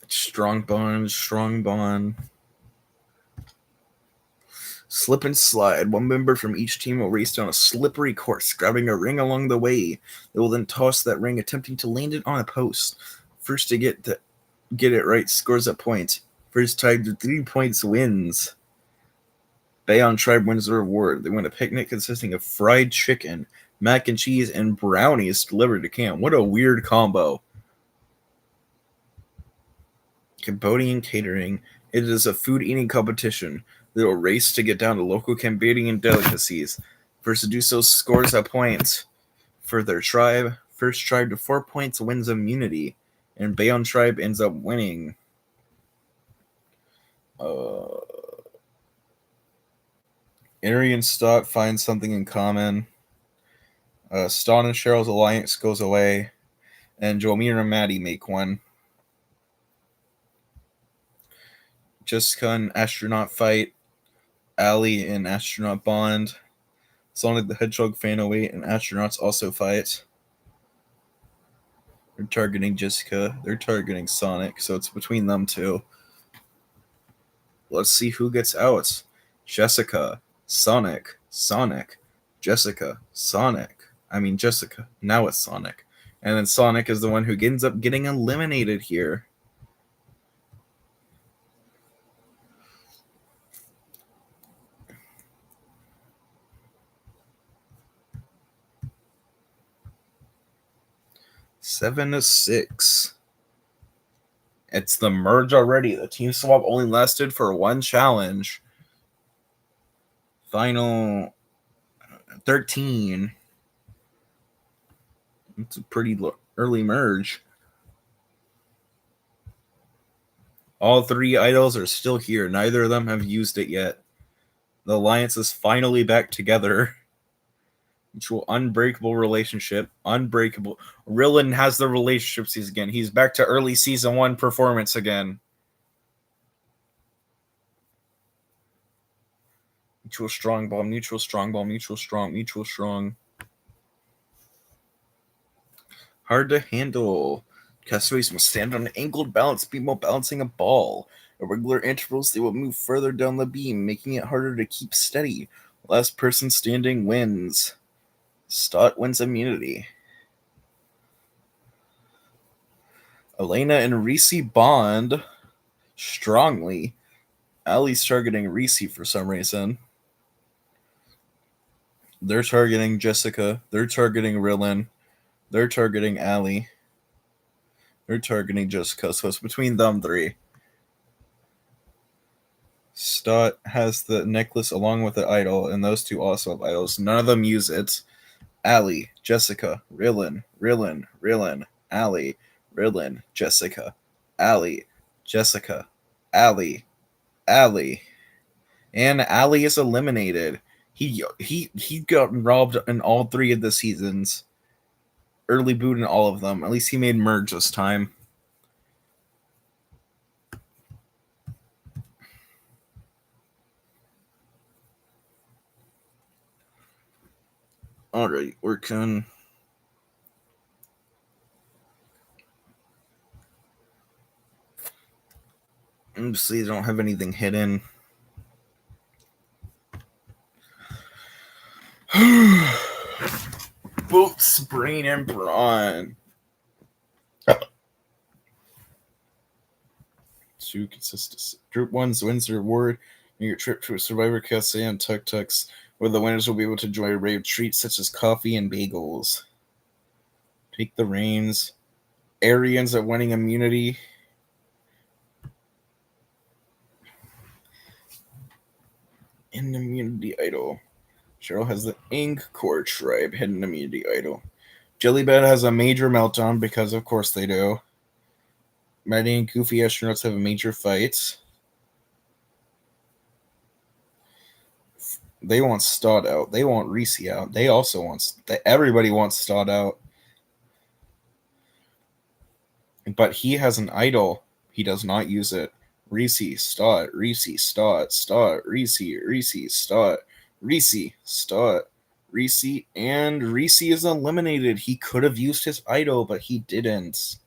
Strong bond, strong bond. Slip and slide. One member from each team will race down a slippery course, grabbing a ring along the way. They will then toss that ring, attempting to land it on a post. First to get it right scores a point. First tied to 3 points wins. Bayon tribe wins the reward. They win a picnic consisting of fried chicken, mac and cheese, and brownies delivered to camp. What a weird combo. Cambodian catering. It is a food eating competition. They will race to get down to local Cambodian delicacies. First to do so scores a point for their tribe. First tribe to 4 points wins immunity. And Bayon tribe ends up winning. Ari and Stott find something in common. Stott and Cheryl's alliance goes away. And Jomir and Maddie make one. Jessica and Astronaut fight. Ali and Astronaut bond. Sonic the Hedgehog fan away and Astronauts also fight. They're targeting Jessica. They're targeting Sonic, so it's between them two. Let's see who gets out. Jessica, Sonic, Sonic, Jessica, Sonic. I mean Jessica. Now it's Sonic. And then Sonic is the one who ends up getting eliminated here. Seven to 6. It's the merge already. The team swap only lasted for one challenge. Final 13. It's a pretty early merge. All three idols are still here. Neither of them have used it yet. The alliance is finally back together. Mutual unbreakable relationship. Unbreakable. Rillen has the relationships again. He's back to early season 1 performance again. Mutual strong ball, mutual strong ball, mutual strong, mutual strong. Hard to handle. Castaways must stand on an angled balance beam while balancing a ball. At regular intervals, they will move further down the beam, making it harder to keep steady. Last person standing wins. Stott wins immunity. Elena and Reese bond strongly. Allie's targeting Reese for some reason. They're targeting Jessica. They're targeting Rillen. They're targeting Allie. They're targeting Jessica, so it's between them three. Stott has the necklace along with the idol, and those two also have idols. None of them use it. Allie, Jessica, Rillen, Allie, Rillen, Jessica, Allie, Jessica, Allie, and Allie is eliminated. He got robbed in all three of the seasons. Early boot in all of them. At least he made merge this time. Alright, we're going. Obviously, they don't have anything hidden. Boots, brain, and brawn. Two consistency. Group 1's wins the reward in your trip to a Survivour Cafe and Tuk Tuks, where the winners will be able to enjoy a array of treats such as coffee and bagels. Take the reins. Arians at winning immunity. Hidden immunity idol. Cheryl has the Ink Core Tribe hidden immunity idol. Jellybed has a major meltdown because, of course, they do. Maddie and Goofy astronauts have a major fight. They want Stott out. They want Reese out. They also want. Everybody wants Stott out. But he has an idol. He does not use it. Reese, Stott, Reese, Stott, Stott, Reese, Reese, Stott, Reese, Stott, Reese, and Reese is eliminated. He could have used his idol, but he didn't.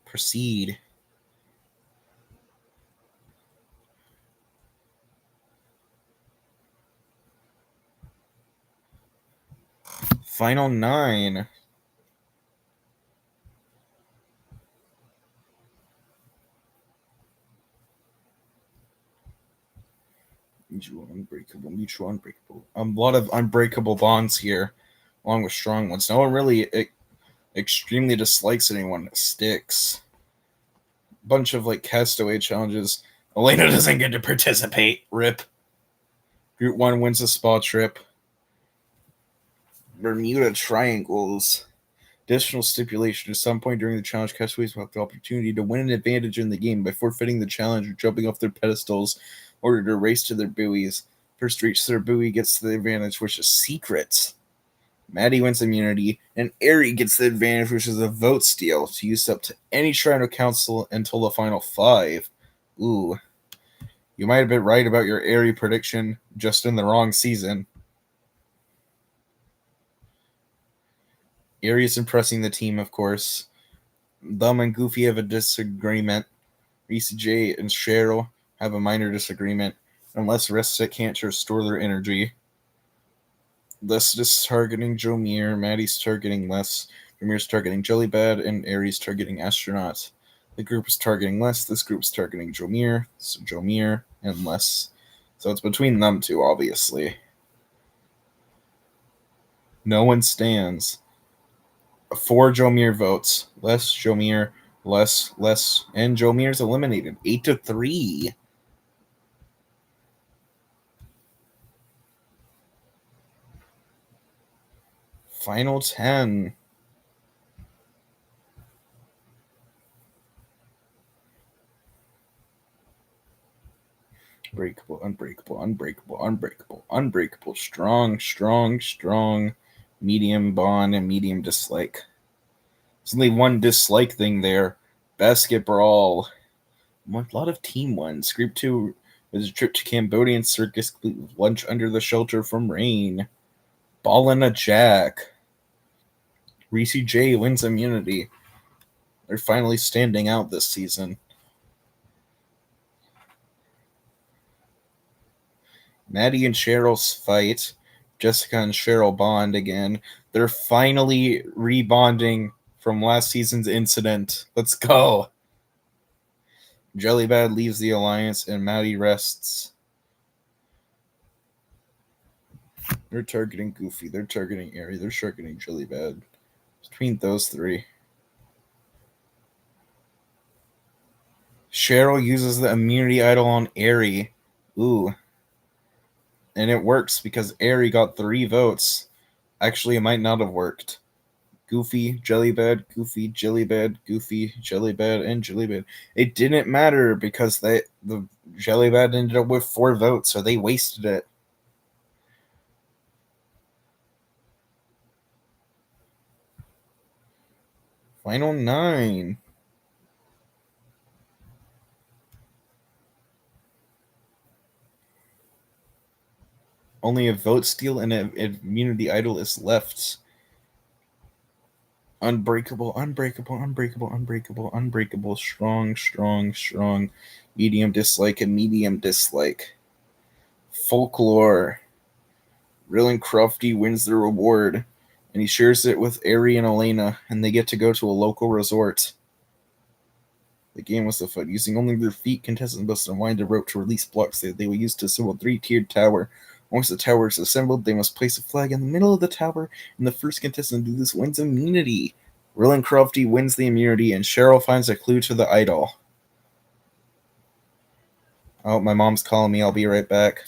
Proceed. Final 9. Mutual unbreakable. A lot of unbreakable bonds here, along with strong ones. No one really extremely dislikes anyone that sticks. Bunch of castaway challenges. Elena doesn't get to participate. Rip. Group 1 wins a spa trip. Bermuda Triangles. Additional stipulation: at some point during the challenge, castaways will have the opportunity to win an advantage in the game by forfeiting the challenge or jumping off their pedestals in order to race to their buoys. First to reach their buoy gets the advantage, which is secret. Maddie wins immunity, and Aerie gets the advantage, which is a vote steal to use up to any Shrine of Council until the final 5. Ooh. You might have been right about your Aerie prediction, just in the wrong season. Aries impressing the team, of course. Them and Goofy have a disagreement. Reese J and Cheryl have a minor disagreement. Unless Restet can't restore their energy. Les is targeting Jomir, Maddie's targeting Les, Jamir's targeting Jellybad, and Aries targeting Astronaut. The group is targeting Les, this group is targeting Jomir, so Jomir and Les. So it's between them two, obviously. No one stands. 4 Jomir votes. Les, Jomir, Les, and Jomir's eliminated. 8-3. Final 10. Breakable, unbreakable, unbreakable, unbreakable, unbreakable, strong, strong, strong, medium bond, and medium dislike. There's only one dislike thing there. Basketball. A lot of team ones. Group 2 was a trip to Cambodian circus, lunch under the shelter from rain. Ball and a jack. Reese J wins immunity. They're finally standing out this season. Maddie and Cheryl's fight. Jessica and Cheryl bond again. They're finally rebonding from last season's incident. Let's go. Jellybad leaves the alliance and Maddie rests. They're targeting Goofy. They're targeting Airy. They're targeting Jellybad. Between those three. Cheryl uses the immunity idol on Airy. Ooh. And it works because Airy got 3 votes. Actually, it might not have worked. Goofy, Jellybad, Goofy, Jellybad, Goofy, Jellybad, and Jellybad. It didn't matter because the Jellybad ended up with 4 votes, so they wasted it. Final 9. Only a vote steal and an immunity idol is left. Unbreakable, unbreakable, unbreakable, unbreakable, unbreakable, strong, strong, strong, medium dislike, and medium dislike. Folklore. Rylan Crofty wins the reward, and he shares it with Ari and Elena, and they get to go to a local resort. The game was so fun. Using only their feet, contestants must unwind a rope to release blocks that they will use to assemble a 3-tiered tower. Once the tower is assembled, they must place a flag in the middle of the tower, and the first contestant to do this wins immunity. Rylan Crofty wins the immunity, and Cheryl finds a clue to the idol. Oh, my mom's calling me. I'll be right back.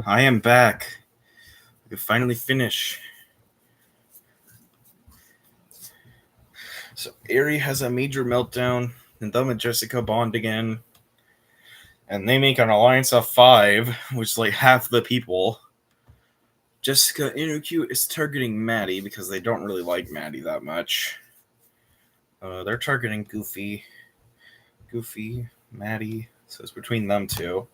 I am back. We could finally finish. So Aerie has a major meltdown, and them and Jessica bond again. And they make an alliance of 5, which is like half the people. Jessica Inukyu is targeting Maddie because they don't really like Maddie that much. They're targeting Goofy, Maddie. So it's between them two.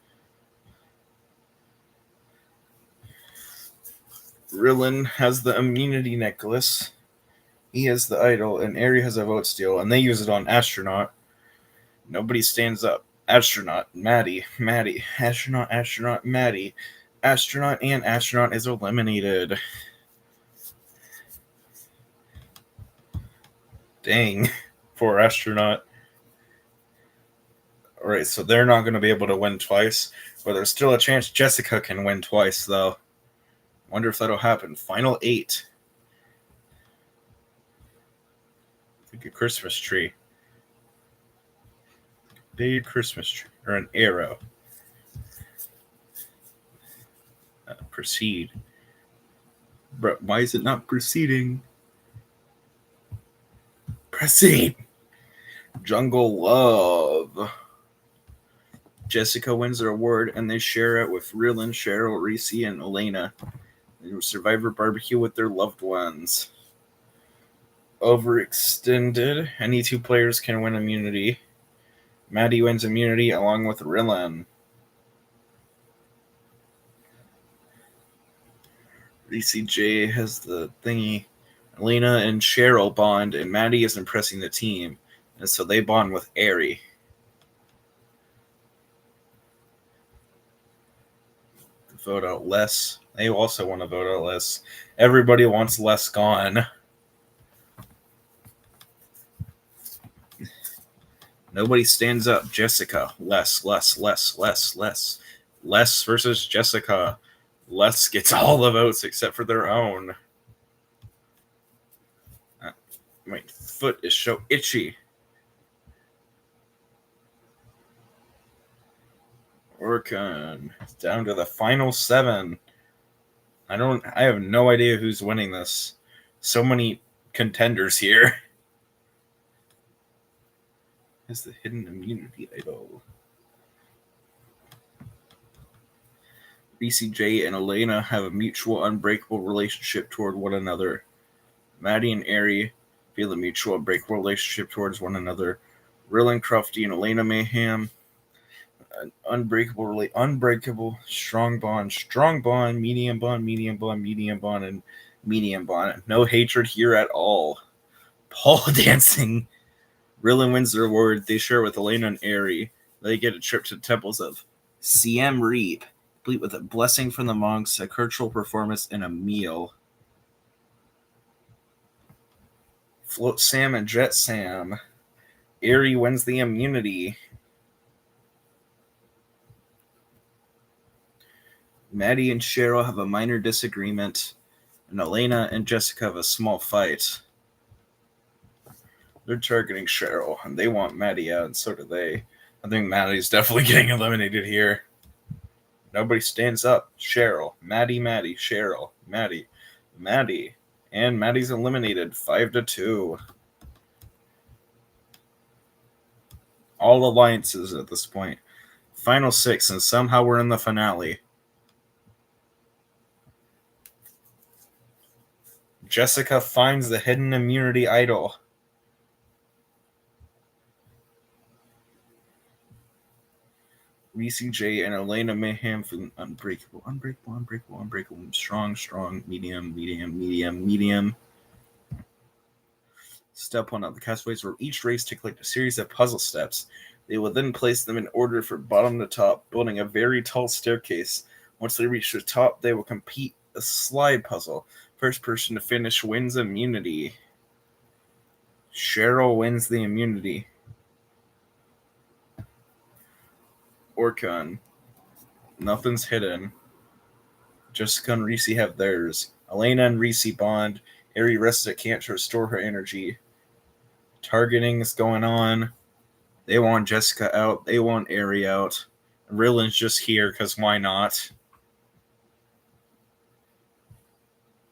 Rillin has the immunity necklace. He has the idol, and Aerie has a vote steal, and they use it on Astronaut. Nobody stands up. Astronaut, Maddie, Astronaut, Maddie. Astronaut and Astronaut is eliminated. Dang. Poor Astronaut. Alright, so they're not going to be able to win twice, but there's still a chance Jessica can win twice, though. Wonder if that'll happen. Final 8. Like a Christmas tree. Big Christmas tree. Or an arrow. Proceed. But why is it not proceeding? Proceed! Jungle Love. Jessica wins their award, and they share it with Rillin, Cheryl, Reese, and Elena. They Survivour barbecue with their loved ones. Overextended. Any 2 players can win immunity. Maddie wins immunity along with Rillin. Reese J has the thingy. Elena and Cheryl bond, and Maddie is impressing the team, and so they bond with Aerie. Vote out Les. They also want to vote out Les. Everybody wants Les gone. Nobody stands up. Jessica. Les. Les versus Jessica. Les gets all the votes except for their own. My foot is so itchy. Orkan. Down to the final 7. I have no idea who's winning this. So many contenders here. Is the hidden immunity idol. BCJ and Elena have a mutual unbreakable relationship toward one another. Maddie and Aerie feel a mutual unbreakable relationship towards one another. Rillin, Crofty, and Elena Mayhem. An unbreakable, strong bond, medium bond, and medium bond. No hatred here at all. Pole dancing. Rillin wins the reward. They share with Elena and Aerie. They get a trip to the temples of Siem Reap, complete with a blessing from the monks, a cultural performance, and a meal. Float Sam and Jet Sam. Aerie wins the immunity. Maddie and Cheryl have a minor disagreement, and Elena and Jessica have a small fight. They're targeting Cheryl, and they want Maddie out, and so do they. I think Maddie's definitely getting eliminated here. Nobody stands up. Cheryl, Maddie, Cheryl, Maddie, and Maddie's eliminated 5-2. All alliances at this point. Final 6, and somehow we're in the finale. Jessica finds the hidden immunity idol. Reese J and Elena Mayhem from unbreakable, strong, medium. Step 1 of the castaways will each race to collect a series of puzzle steps. They will then place them in order from bottom to top, building a very tall staircase. Once they reach the top, they will compete a slide puzzle. First person to finish wins immunity. Cheryl wins the immunity. Orkan. Nothing's hidden. Jessica and Reese have theirs. Elena and Reese bond. Aerie rests at camp to restore her energy. Targeting is going on. They want Jessica out. They want Aerie out. Rillin's just here because why not?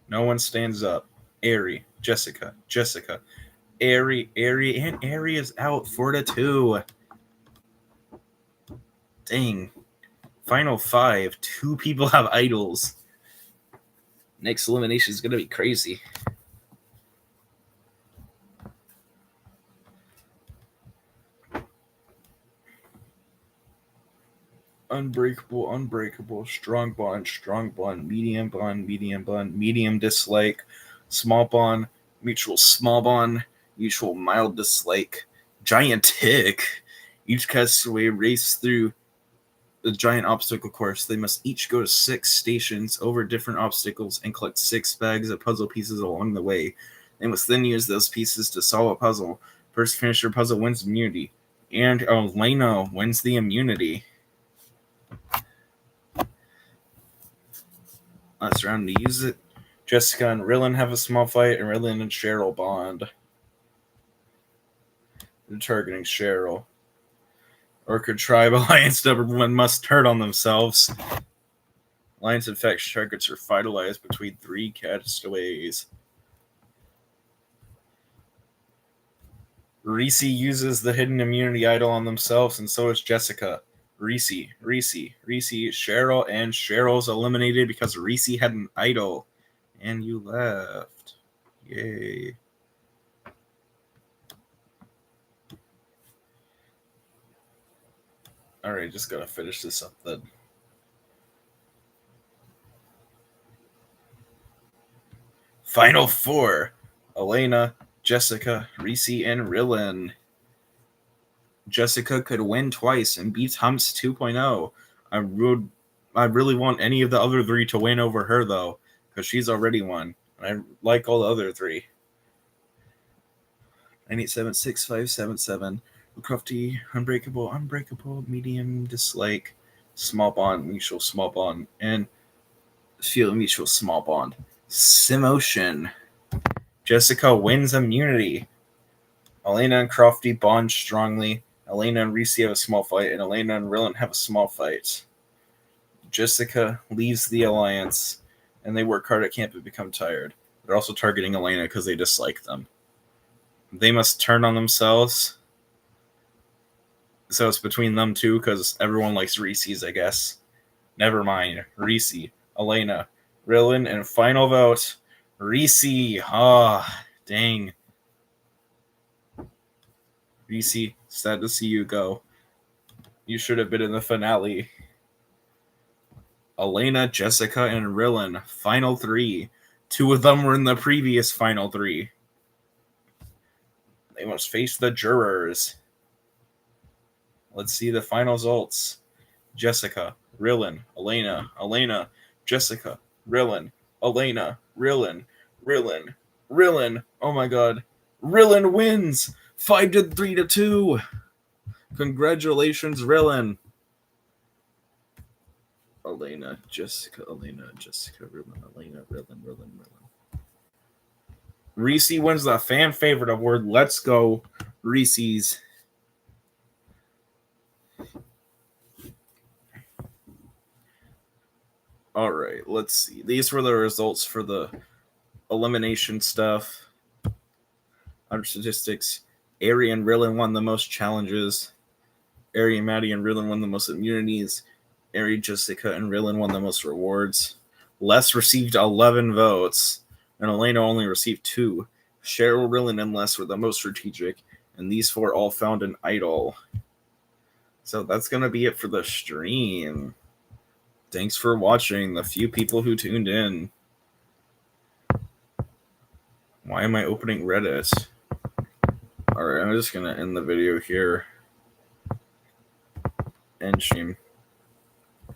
No one stands up. Ari, Jessica, Ari, and Ari is out 4-2. Dang. Final 5. 2 people have idols. Next elimination is going to be crazy. Unbreakable, strong bond, medium dislike, small bond, small bond, mutual mild dislike, giant tick. Each castaway race through the giant obstacle course. They must each go to 6 stations over different obstacles and collect 6 bags of puzzle pieces along the way. They must then use those pieces to solve a puzzle. First to finish their puzzle wins immunity. And Elena wins the immunity. Last round to use it. Jessica and Rillen have a small fight, and Rillen and Cheryl bond. They're targeting Cheryl. Orchid Tribe Alliance #1 must turn on themselves. Alliance infects targets are vitalized between 3 castaways. Reese uses the hidden immunity idol on themselves, and so does Jessica. Reese, Cheryl, and Cheryl's eliminated because Reese had an idol. And you left. Yay. Alright, just gotta finish this up then. Final 4. Elena, Jessica, Reese, and Rillen. Jessica could win twice and beat Humps 2.0. I really want any of the other 3 to win over her, though, because she's already won. And I like all the other 3. 9876577. Crufty, unbreakable, medium dislike, small bond, mutual small bond, and feel mutual small bond. Simotion. Jessica wins immunity. Elena and Crofty bond strongly. Elena and Reese have a small fight, and Elena and Rillen have a small fight. Jessica leaves the alliance, and they work hard at camp and become tired. They're also targeting Elena because they dislike them. They must turn on themselves. So it's between them two because everyone likes Reese's, I guess. Never mind. Reese, Elena, Rillen, and final vote, Reese. Ah, dang. Reese, sad to see you go. You should have been in the finale. Elena, Jessica, and Rillen, final 3. 2 of them were in the previous final 3. They must face the jurors. Let's see the final results. Jessica, Rillen, Elena, Jessica, Rillen, Elena, Rillen. Oh my god. Rillen wins 5-3-2. Congratulations, Rillen. Elena, Jessica, Rillen, Rillen. Reese wins the fan favorite award. Let's go, Reese's. All right, let's see. These were the results for the elimination stuff. Under statistics, Ari and Rillen won the most challenges. Ari and Maddie and Rillen won the most immunities. Ari, Jessica, and Rillen won the most rewards. Les received 11 votes, and Elena only received 2. Cheryl, Rillen, and Les were the most strategic, and these 4 all found an idol. So that's going to be it for the stream. Thanks for watching, the few people who tuned in. Why am I opening Reddit? Alright, I'm just going to end the video here. End stream.